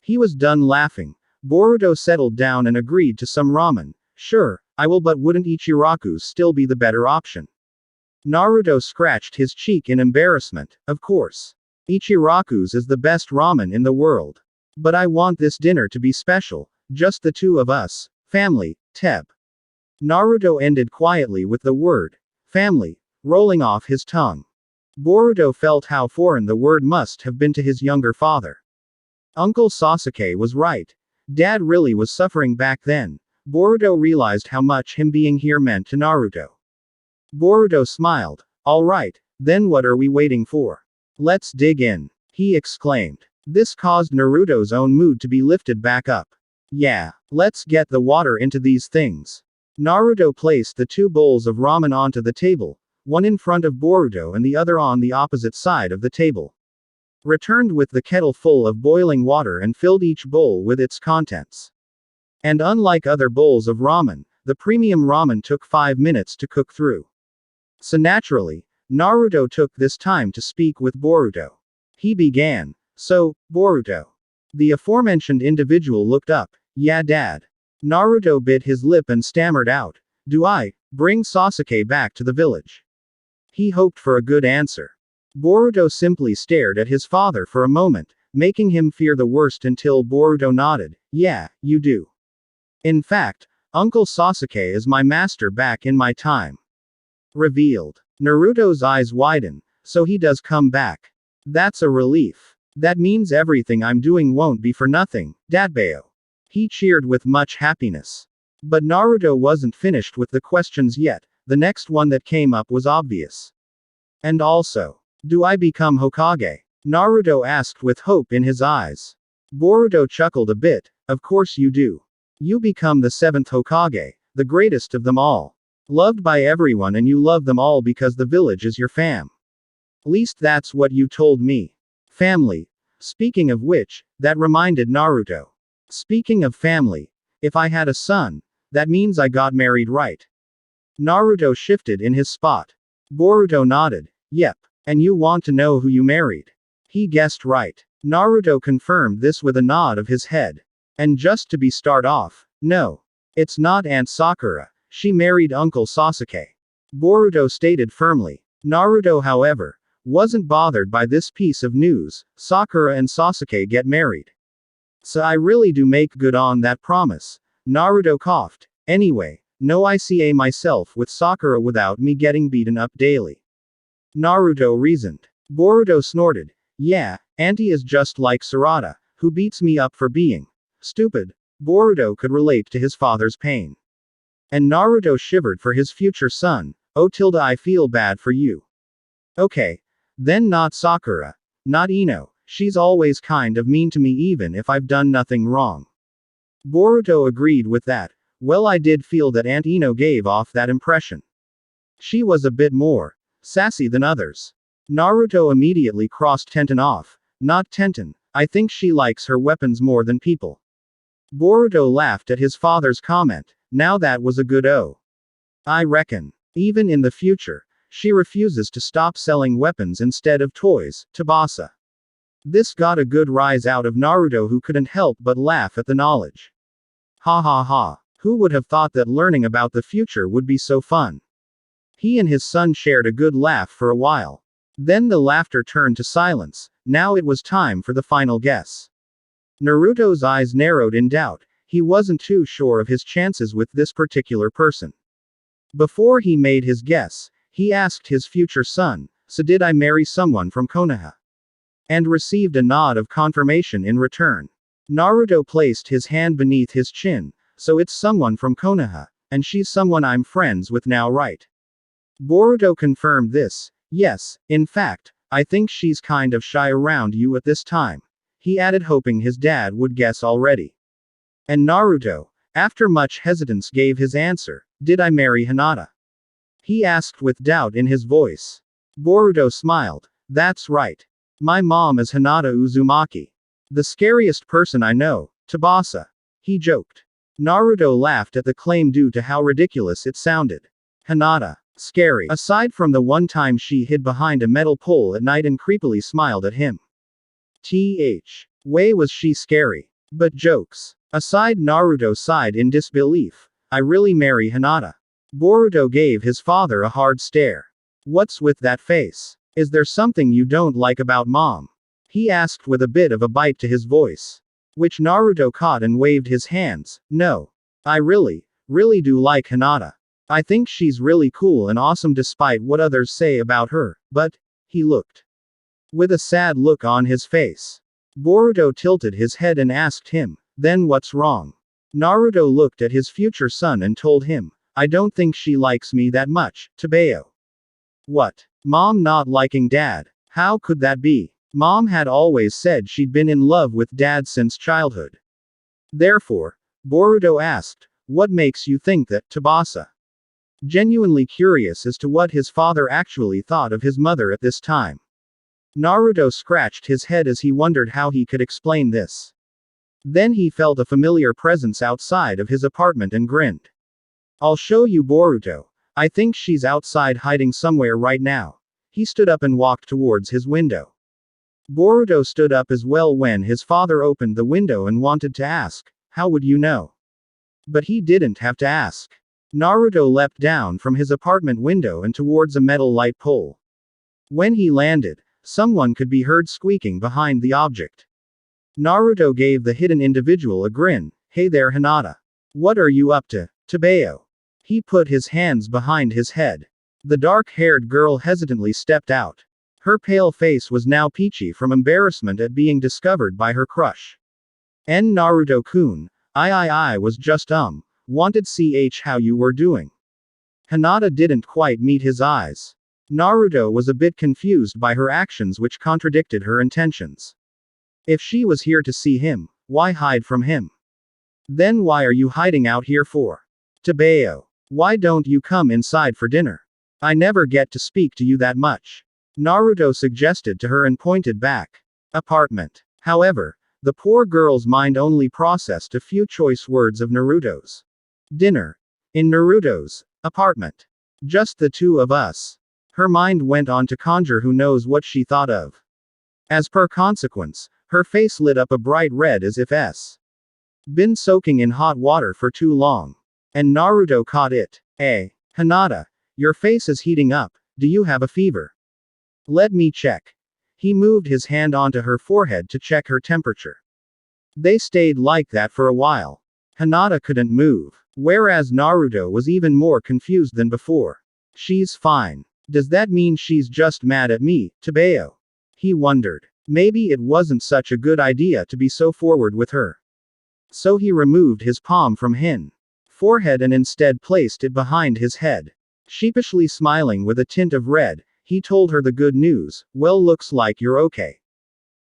S2: He was done laughing. Boruto settled down and agreed to some ramen. Sure, I will, but wouldn't Ichiraku's still be the better option? Naruto scratched his cheek in embarrassment. Of course. Ichiraku's is the best ramen in the world. But I want this dinner to be special, just the 2 of us. Family, Teb. Naruto ended quietly with the word, family, rolling off his tongue. Boruto felt how foreign the word must have been to his younger father. Uncle Sasuke was right. Dad really was suffering back then. Boruto realized how much him being here meant to Naruto. Boruto smiled. Alright, then what are we waiting for? Let's dig in, he exclaimed. This caused Naruto's own mood to be lifted back up. Yeah, let's get the water into these things. Naruto placed the 2 bowls of ramen onto the table, one in front of Boruto and the other on the opposite side of the table. Returned with the kettle full of boiling water and filled each bowl with its contents. And unlike other bowls of ramen, the premium ramen took 5 minutes to cook through. So naturally, Naruto took this time to speak with Boruto. He began. So, Boruto. The aforementioned individual looked up. Yeah, Dad. Naruto bit his lip and stammered out. Do I bring Sasuke back to the village? He hoped for a good answer. Boruto simply stared at his father for a moment, making him fear the worst until Boruto nodded. Yeah, you do. In fact, Uncle Sasuke is my master back in my time. Revealed. Naruto's eyes widen. So he does come back. That's a relief. That means everything I'm doing won't be for nothing, Datbayo. He cheered with much happiness. But Naruto wasn't finished with the questions yet. The next one that came up was obvious. And also, do I become Hokage? Naruto asked with hope in his eyes. Boruto chuckled a bit. Of course you do. You become the 7th Hokage, the greatest of them all. Loved by everyone, and you love them all because the village is your fam. Least that's what you told me. Family. Speaking of which, that reminded Naruto. Speaking of family, if I had a son, that means I got married, right? Naruto shifted in his spot. Boruto nodded. Yep. And you want to know who you married? He guessed right. Naruto confirmed this with a nod of his head. And just to be start off, no. It's not Aunt Sakura. She married Uncle Sasuke. Boruto stated firmly. Naruto, however, wasn't bothered by this piece of news. Sakura and Sasuke get married. So I really do make good on that promise. Naruto coughed. Anyway, no ICA myself with Sakura without me getting beaten up daily. Naruto reasoned. Boruto snorted. Yeah, Auntie is just like Sarada, who beats me up for being stupid. Boruto could relate to his father's pain. And Naruto shivered for his future son. Oh tilde, I feel bad for you. Okay. Then not Sakura. Not Ino. She's always kind of mean to me even if I've done nothing wrong. Boruto agreed with that. Well, I did feel that Aunt Ino gave off that impression. She was a bit more sassy than others. Naruto immediately crossed Tenten off. Not Tenten. I think she likes her weapons more than people. Boruto laughed at his father's comment. Now that was a good I reckon. Even in the future, She refuses to stop selling weapons instead of toys, Tsubasa. This got a good rise out of Naruto, who couldn't help but laugh at the knowledge. Ha ha ha. Who would have thought that learning about the future would be so fun? He and his son shared a good laugh for a while. Then the laughter turned to silence. Now it was time for the final guess. Naruto's eyes narrowed in doubt. He wasn't too sure of his chances with this particular person. Before he made his guess, he asked his future son, "So did I marry someone from Konoha?" And received a nod of confirmation in return. Naruto placed his hand beneath his chin. "So it's someone from Konoha, and she's someone I'm friends with now, right?" Boruto confirmed this. "Yes, in fact, I think she's kind of shy around you at this time," he added, hoping his dad would guess already. And Naruto, after much hesitance, gave his answer. "Did I marry Hinata?" He asked with doubt in his voice. Boruto smiled. "That's right. My mom is Hinata Uzumaki. The scariest person I know, Tsubasa." He joked. Naruto laughed at the claim due to how ridiculous it sounded. Hinata. Scary. Aside from the one time she hid behind a metal pole at night and creepily smiled at him. Way was she scary. But jokes aside, Naruto sighed in disbelief. "I really marry Hinata?" Boruto gave his father a hard stare. "What's with that face? Is there something you don't like about mom?" he asked with a bit of a bite to his voice. Which Naruto caught and waved his hands. "No. I really do like Hinata. I think she's really cool and awesome despite what others say about her, but," he looked with a sad look on his face. Boruto tilted his head and asked him, "Then what's wrong?" Naruto looked at his future son and told him, "I don't think she likes me that much, Tabeo." What? Mom not liking dad? How could that be? Mom had always said she'd been in love with dad since childhood. Therefore, Boruto asked, "What makes you think that, Tsubasa?" Genuinely curious as to what his father actually thought of his mother at this time. Naruto scratched his head as he wondered how he could explain this. Then he felt a familiar presence outside of his apartment and grinned. "I'll show you, Boruto. I think she's outside hiding somewhere right now." He stood up and walked towards his window. Boruto stood up as well when his father opened the window and wanted to ask, "How would you know?" But he didn't have to ask. Naruto leapt down from his apartment window and towards a metal light pole. When he landed, someone could be heard squeaking behind the object. Naruto gave the hidden individual a grin. "Hey there, Hinata. What are you up to, Tabeo?" He put his hands behind his head. The dark-haired girl hesitantly stepped out. Her pale face was now peachy from embarrassment at being discovered by her crush. Naruto-kun. I was just wanted how you were doing." Hinata didn't quite meet his eyes. Naruto was a bit confused by her actions, which contradicted her intentions. If she was here to see him, why hide from him? Then why are you hiding out here for? Tabeo. Why don't you come inside for dinner? I never get to speak to you that much. Naruto suggested to her and pointed back. Apartment. However, the poor girl's mind only processed a few choice words of Naruto's. Dinner. In Naruto's apartment. Just the two of us. Her mind went on to conjure who knows what she thought of. As per consequence, her face lit up a bright red as if been soaking in hot water for too long. And Naruto caught it. Hinata. Your face is heating up. Do you have a fever? Let me check. He moved his hand onto her forehead to check her temperature. They stayed like that for a while. Hinata couldn't move. Whereas Naruto was even more confused than before. She's fine. Does that mean she's just mad at me, Tabeo? He wondered. Maybe it wasn't such a good idea to be so forward with her. So he removed his palm from Hin's forehead and instead placed it behind his head. Sheepishly smiling with a tint of red, he told her the good news. "Well, looks like you're okay.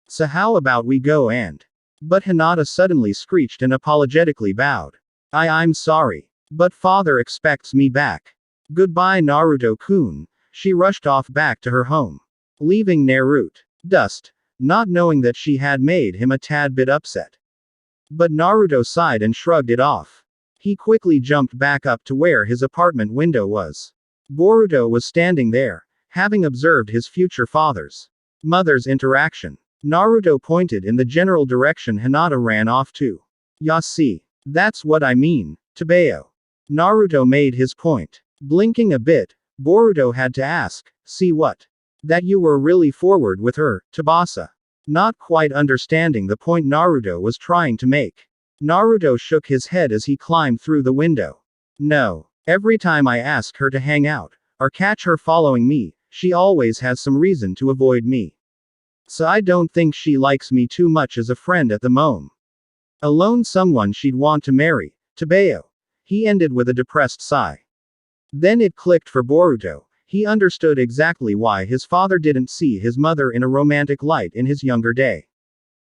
S2: So how about we go and..." But Hinata suddenly screeched and apologetically bowed. I'm sorry. But father expects me back. Goodbye, Naruto-kun." She rushed off back to her home. Leaving Naruto dust, not knowing that she had made him a tad bit upset. But Naruto sighed and shrugged it off. He quickly jumped back up to where his apartment window was. Boruto was standing there, having observed his future father's mother's interaction. Naruto pointed in the general direction Hinata ran off to. "Ya see. That's what I mean, Tabeo." Naruto made his point. Blinking a bit, Boruto had to ask, "See what? That you were really forward with her, Tsubasa." Not quite understanding the point Naruto was trying to make. Naruto shook his head as he climbed through the window. "No. Every time I ask her to hang out, or catch her following me, she always has some reason to avoid me. So I don't think she likes me too much as a friend at the moment. Alone someone she'd want to marry, Tabeo." He ended with a depressed sigh. Then it clicked for Boruto. He understood exactly why his father didn't see his mother in a romantic light in his younger day.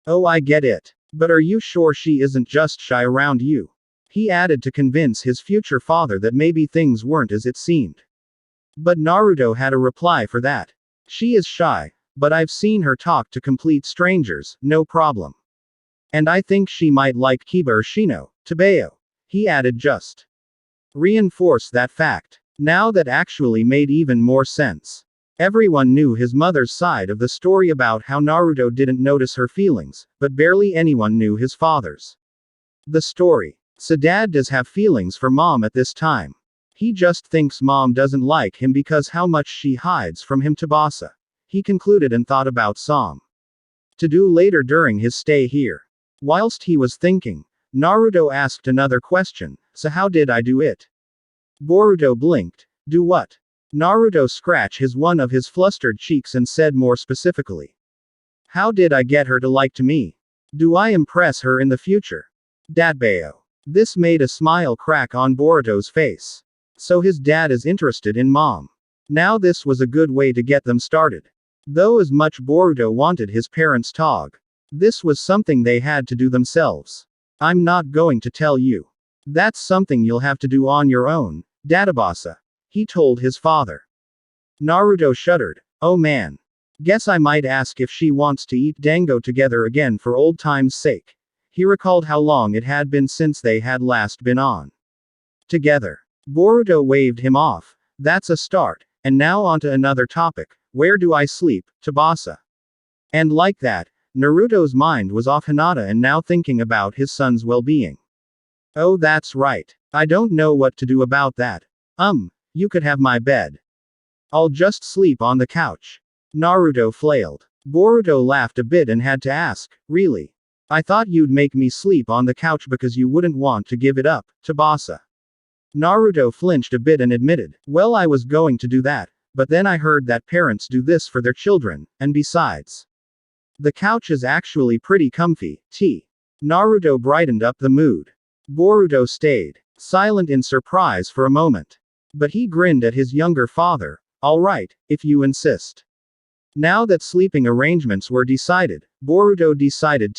S2: "Oh, I get it. But are you sure she isn't just shy around you?" He added to convince his future father that maybe things weren't as it seemed. But Naruto had a reply for that. "She is shy, but I've seen her talk to complete strangers, no problem. And I think she might like Kiba or Shino, Tabeo." He added just reinforce that fact. Now that actually made even more sense. Everyone knew his mother's side of the story about how Naruto didn't notice her feelings, but barely anyone knew his father's. The story. So dad does have feelings for mom at this time. He just thinks mom doesn't like him because how much she hides from him, Tsubasa. He concluded and thought about some to do later during his stay here. Whilst he was thinking, Naruto asked another question, "So how did I do it?" Boruto blinked. "Do what?" Naruto scratched one of his flustered cheeks and said more specifically. "How did I get her to like to me? Do I impress her in the future?" Datbeo. This made a smile crack on Boruto's face. So his dad is interested in mom. Now this was a good way to get them started. Though as much Boruto wanted his parents' talk, this was something they had to do themselves. "I'm not going to tell you. That's something you'll have to do on your own, Databasa," he told his father. Naruto shuddered. "Oh man. Guess I might ask if she wants to eat dango together again for old time's sake." He recalled how long it had been since they had last been on together. Boruto waved him off. "That's a start. And now onto another topic. Where do I sleep, Tsubasa?" And like that, Naruto's mind was off Hinata and now thinking about his son's well-being. "Oh, that's right. I don't know what to do about that. You could have my bed. I'll just sleep on the couch." Naruto flailed. Boruto laughed a bit and had to ask, "Really? I thought you'd make me sleep on the couch because you wouldn't want to give it up, Tsubasa." Naruto flinched a bit and admitted, "Well, I was going to do that, but then I heard that parents do this for their children, and besides, the couch is actually pretty comfy, Naruto brightened up the mood. Boruto stayed silent in surprise for a moment. But he grinned at his younger father. "All right, if you insist." Now that sleeping arrangements were decided, Boruto decided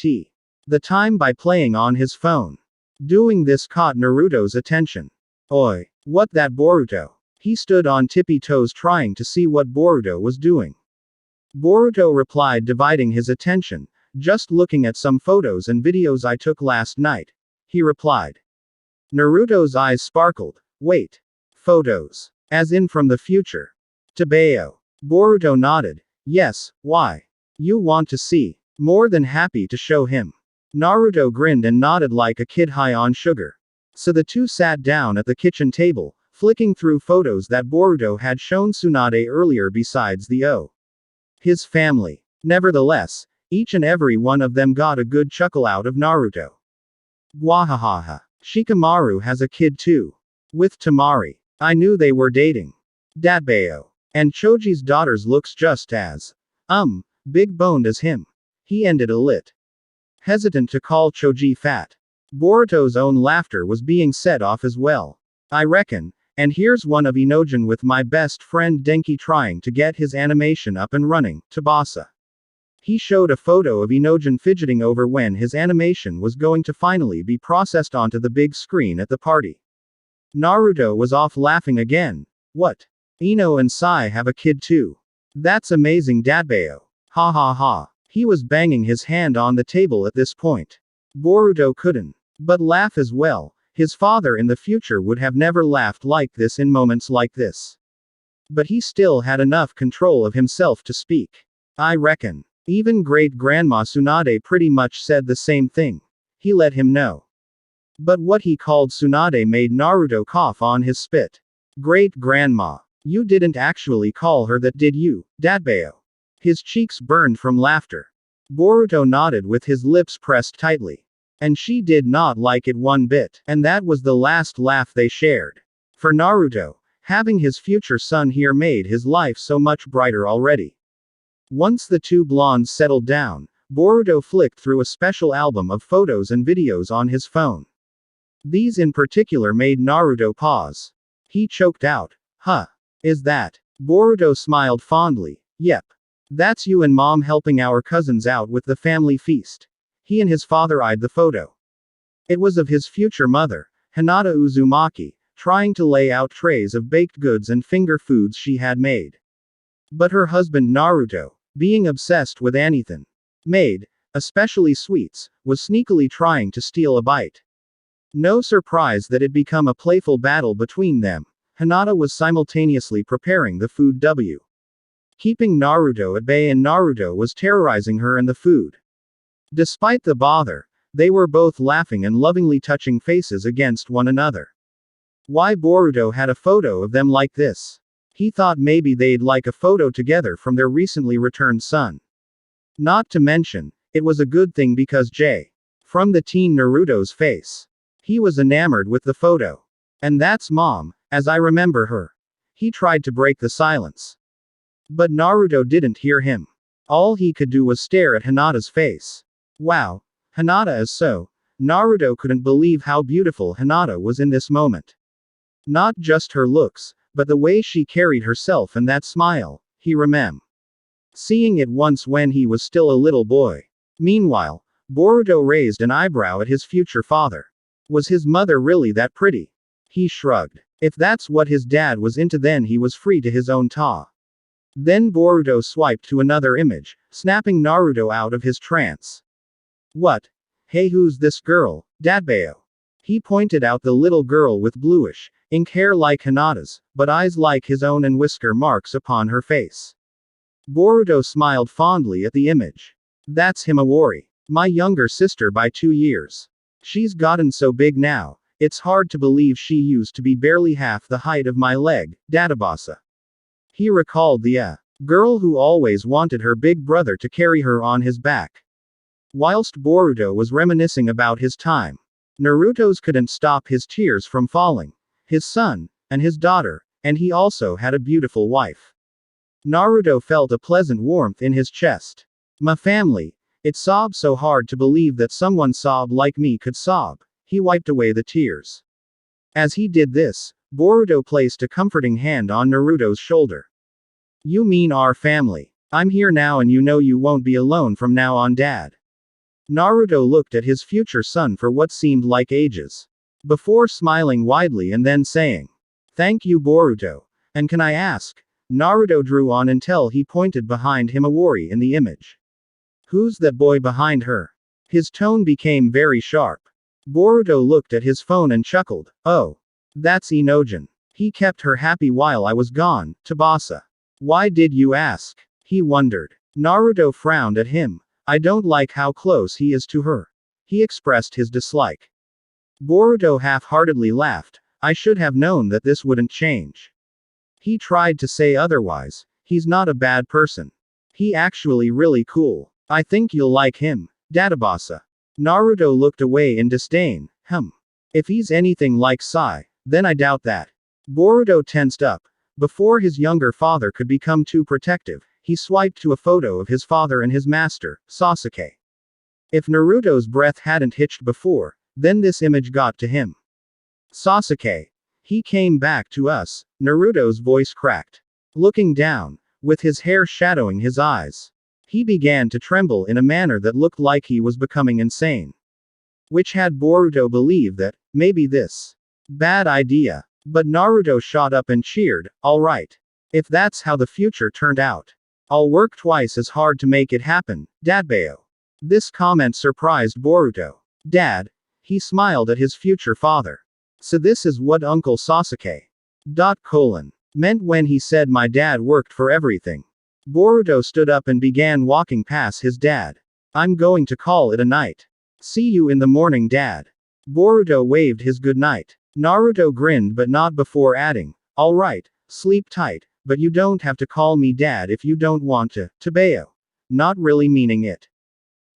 S2: the time by playing on his phone. Doing this caught Naruto's attention. "Oi, what that Boruto?" He stood on tippy toes trying to see what Boruto was doing. Boruto replied, dividing his attention, "Just looking at some photos and videos I took last night," he replied. Naruto's eyes sparkled. "Wait. Photos? As in from the future?" Tabeo. Boruto nodded. "Yes, why? You want to see?" More than happy to show him. Naruto grinned and nodded like a kid high on sugar. So the two sat down at the kitchen table, flicking through photos that Boruto had shown Tsunade earlier besides his family. Nevertheless, each and every one of them got a good chuckle out of Naruto. "Wahahaha. Shikamaru has a kid too. With Tamari. I knew they were dating. Datbeo. And Choji's daughters looks just as big boned as him." He ended a lit. Hesitant to call Choji fat. Boruto's own laughter was being set off as well. "I reckon. And here's one of Inojin with my best friend Denki trying to get his animation up and running, Tsubasa." He showed a photo of Inojin fidgeting over when his animation was going to finally be processed onto the big screen at the party. Naruto was off laughing again. "What? Ino and Sai have a kid too? That's amazing, Datbeo. Ha ha ha." He was banging his hand on the table at this point. Boruto couldn't but laugh as well. His father in the future would have never laughed like this in moments like this. But he still had enough control of himself to speak. I reckon. Even great-grandma Tsunade pretty much said the same thing. He let him know. But what he called Tsunade made Naruto cough on his spit. Great-grandma. You didn't actually call her that, did you, Dadbao? His cheeks burned from laughter. Boruto nodded with his lips pressed tightly. And she did not like it one bit. And that was the last laugh they shared. For Naruto, having his future son here made his life so much brighter already. Once the two blondes settled down, Boruto flicked through a special album of photos and videos on his phone. These in particular made Naruto pause. He choked out, "Huh. Is that?" Boruto smiled fondly. "Yep. That's you and Mom helping our cousins out with the family feast." He and his father eyed the photo. It was of his future mother, Hinata Uzumaki, trying to lay out trays of baked goods and finger foods she had made. But her husband Naruto, being obsessed with anything made, especially sweets, was sneakily trying to steal a bite. No surprise that it became a playful battle between them. Hinata was simultaneously preparing the food keeping Naruto at bay, and Naruto was terrorizing her and the food. Despite the bother, they were both laughing and lovingly touching faces against one another. Why Boruto had a photo of them like this? He thought maybe they'd like a photo together from their recently returned son. Not to mention, it was a good thing because from the teen Naruto's face. He was enamored with the photo. And that's Mom, as I remember her. He tried to break the silence. But Naruto didn't hear him. All he could do was stare at Hinata's face. Wow. Hinata is so. Naruto couldn't believe how beautiful Hinata was in this moment. Not just her looks, but the way she carried herself and that smile, he remembered seeing it once when he was still a little boy. Meanwhile, Boruto raised an eyebrow at his future father. Was his mother really that pretty? He shrugged. If that's what his dad was into, then he was free to his own ta. Then Boruto swiped to another image, snapping Naruto out of his trance. What? Hey, who's this girl, Dadbao? He pointed out the little girl with bluish, ink hair like Hinata's, but eyes like his own and whisker marks upon her face. Boruto smiled fondly at the image. That's Himawari, my younger sister by 2 years. She's gotten so big now, it's hard to believe she used to be barely half the height of my leg, Databasa. He recalled the girl who always wanted her big brother to carry her on his back. Whilst Boruto was reminiscing about his time, Naruto's couldn't stop his tears from falling. His son, and his daughter, and he also had a beautiful wife. Naruto felt a pleasant warmth in his chest. My family. It sobbed so hard to believe that someone sobbed like me could sob. He wiped away the tears. As he did this, Boruto placed a comforting hand on Naruto's shoulder. You mean our family? I'm here now and you know you won't be alone from now on, Dad. Naruto looked at his future son for what seemed like ages. Before smiling widely and then saying, "Thank you, Boruto. And can I ask?" Naruto drew on until he pointed behind Himawari in the image. Who's that boy behind her? His tone became very sharp. Boruto looked at his phone and chuckled. Oh. That's Inojin. He kept her happy while I was gone, Tsubasa. Why did you ask? He wondered. Naruto frowned at him. I don't like how close he is to her. He expressed his dislike. Boruto half-heartedly laughed. I should have known that this wouldn't change. He tried to say otherwise. He's not a bad person. He actually really cool. I think you'll like him, Databasa. Naruto looked away in disdain. If he's anything like Sai, then I doubt that. Boruto tensed up. Before his younger father could become too protective, he swiped to a photo of his father and his master, Sasuke. If Naruto's breath hadn't hitched before, then this image got to him. Sasuke. He came back to us, Naruto's voice cracked. Looking down, with his hair shadowing his eyes, he began to tremble in a manner that looked like he was becoming insane. Which had Boruto believe that, maybe this bad idea. But Naruto shot up and cheered, alright. If that's how the future turned out, I'll work twice as hard to make it happen, Dadbao. This comment surprised Boruto. Dad. He smiled at his future father. So this is what Uncle Sasuke. Meant when he said my dad worked for everything. Boruto stood up and began walking past his dad. I'm going to call it a night. See you in the morning, dad. Boruto waved his goodnight. Naruto grinned but not before adding, alright, sleep tight, but you don't have to call me dad if you don't want to, Tabeo. Not really meaning it.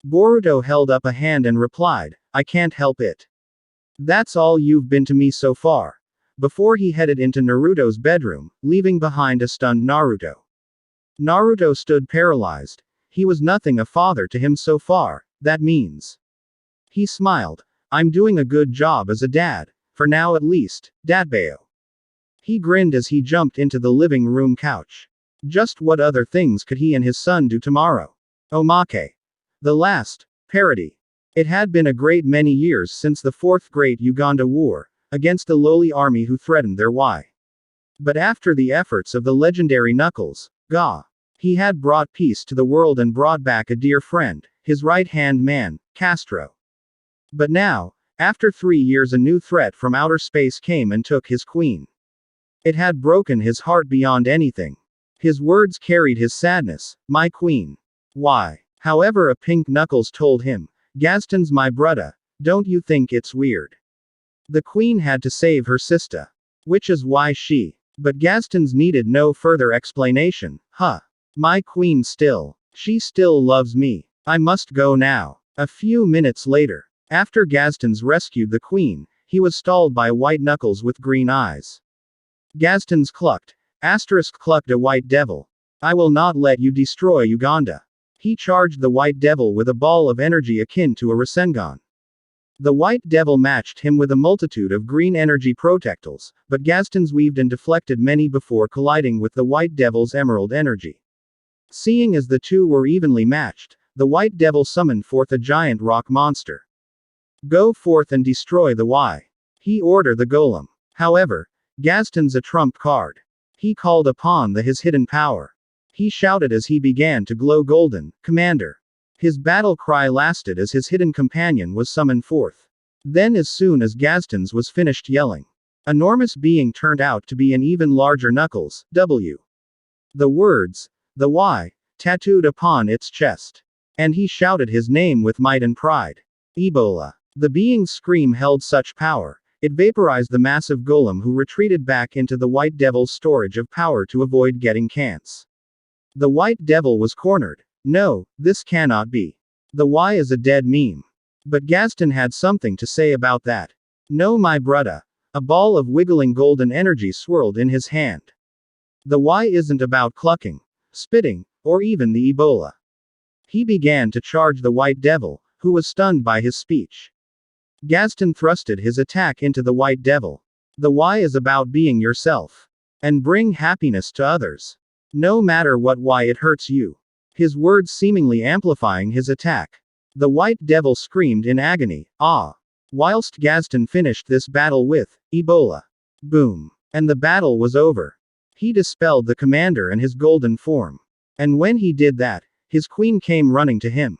S2: Boruto held up a hand and replied, I can't help it. That's all you've been to me so far. Before he headed into Naruto's bedroom, leaving behind a stunned Naruto. Naruto stood paralyzed. He was nothing a father to him so far, that means. He smiled. I'm doing a good job as a dad, for now at least, Dadbeo. He grinned as he jumped into the living room couch. Just what other things could he and his son do tomorrow? Omake. The last parody. It had been a great many years since the Fourth Great Uganda War, against the lowly army who threatened their Y. But after the efforts of the legendary Knuckles, Ga, he had brought peace to the world and brought back a dear friend, his right-hand man, Castro. But now, after 3 years, a new threat from outer space came and took his queen. It had broken his heart beyond anything. His words carried his sadness, my queen. Why? However, a pink Knuckles told him, Gaston's my brudda, don't you think it's weird? The queen had to save her sister. Which is why she. But Gaston's needed no further explanation, huh? My queen still. She still loves me. I must go now. A few minutes later. After Gaston's rescued the queen, he was stalled by white Knuckles with green eyes. Gaston's clucked. Clucked a white devil. I will not let you destroy Uganda. He charged the white devil with a ball of energy akin to a Rasengan. The white devil matched him with a multitude of green energy projectiles, but Gaston's weaved and deflected many before colliding with the white devil's emerald energy. Seeing as the two were evenly matched, the white devil summoned forth a giant rock monster. Go forth and destroy the Y. He ordered the golem. However, Gaston's a trump card. He called upon his hidden power. He shouted as he began to glow golden, Commander. His battle cry lasted as his hidden companion was summoned forth. Then as soon as Gaston's was finished yelling, enormous being turned out to be an even larger Knuckles, W. The words, the Y, tattooed upon its chest. And he shouted his name with might and pride. Ebola. The being's scream held such power, it vaporized the massive golem who retreated back into the white devil's storage of power to avoid getting cans. The white devil was cornered. No, this cannot be. The Y is a dead meme. But Gaston had something to say about that. No, my brudda. A ball of wiggling golden energy swirled in his hand. The Y isn't about clucking, spitting, or even the Ebola. He began to charge the white devil, who was stunned by his speech. Gaston thrusted his attack into the white devil. The Y is about being yourself. And bring happiness to others. No matter what why it hurts you. His words seemingly amplifying his attack. The white devil screamed in agony, ah. Whilst Gaston finished this battle with Ebola. Boom. And the battle was over. He dispelled the commander and his golden form. And when he did that, his queen came running to him.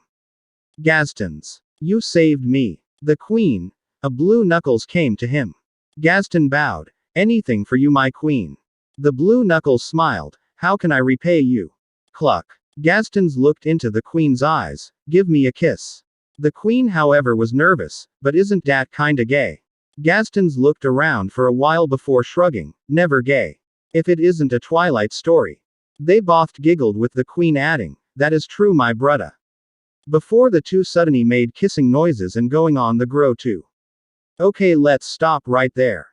S2: Gaston's. You saved me. The queen. A blue Knuckles came to him. Gaston bowed. Anything for you, my queen. The blue Knuckles smiled. How can I repay you? Cluck. Gaston's looked into the queen's eyes. Give me a kiss. The queen, however, was nervous, but isn't that kinda gay? Gaston's looked around for a while before shrugging. Never gay. If it isn't a Twilight story. They both giggled with the queen adding, that is true, my brudda. Before the two suddenly made kissing noises and going on the grow too. Okay, let's stop right there.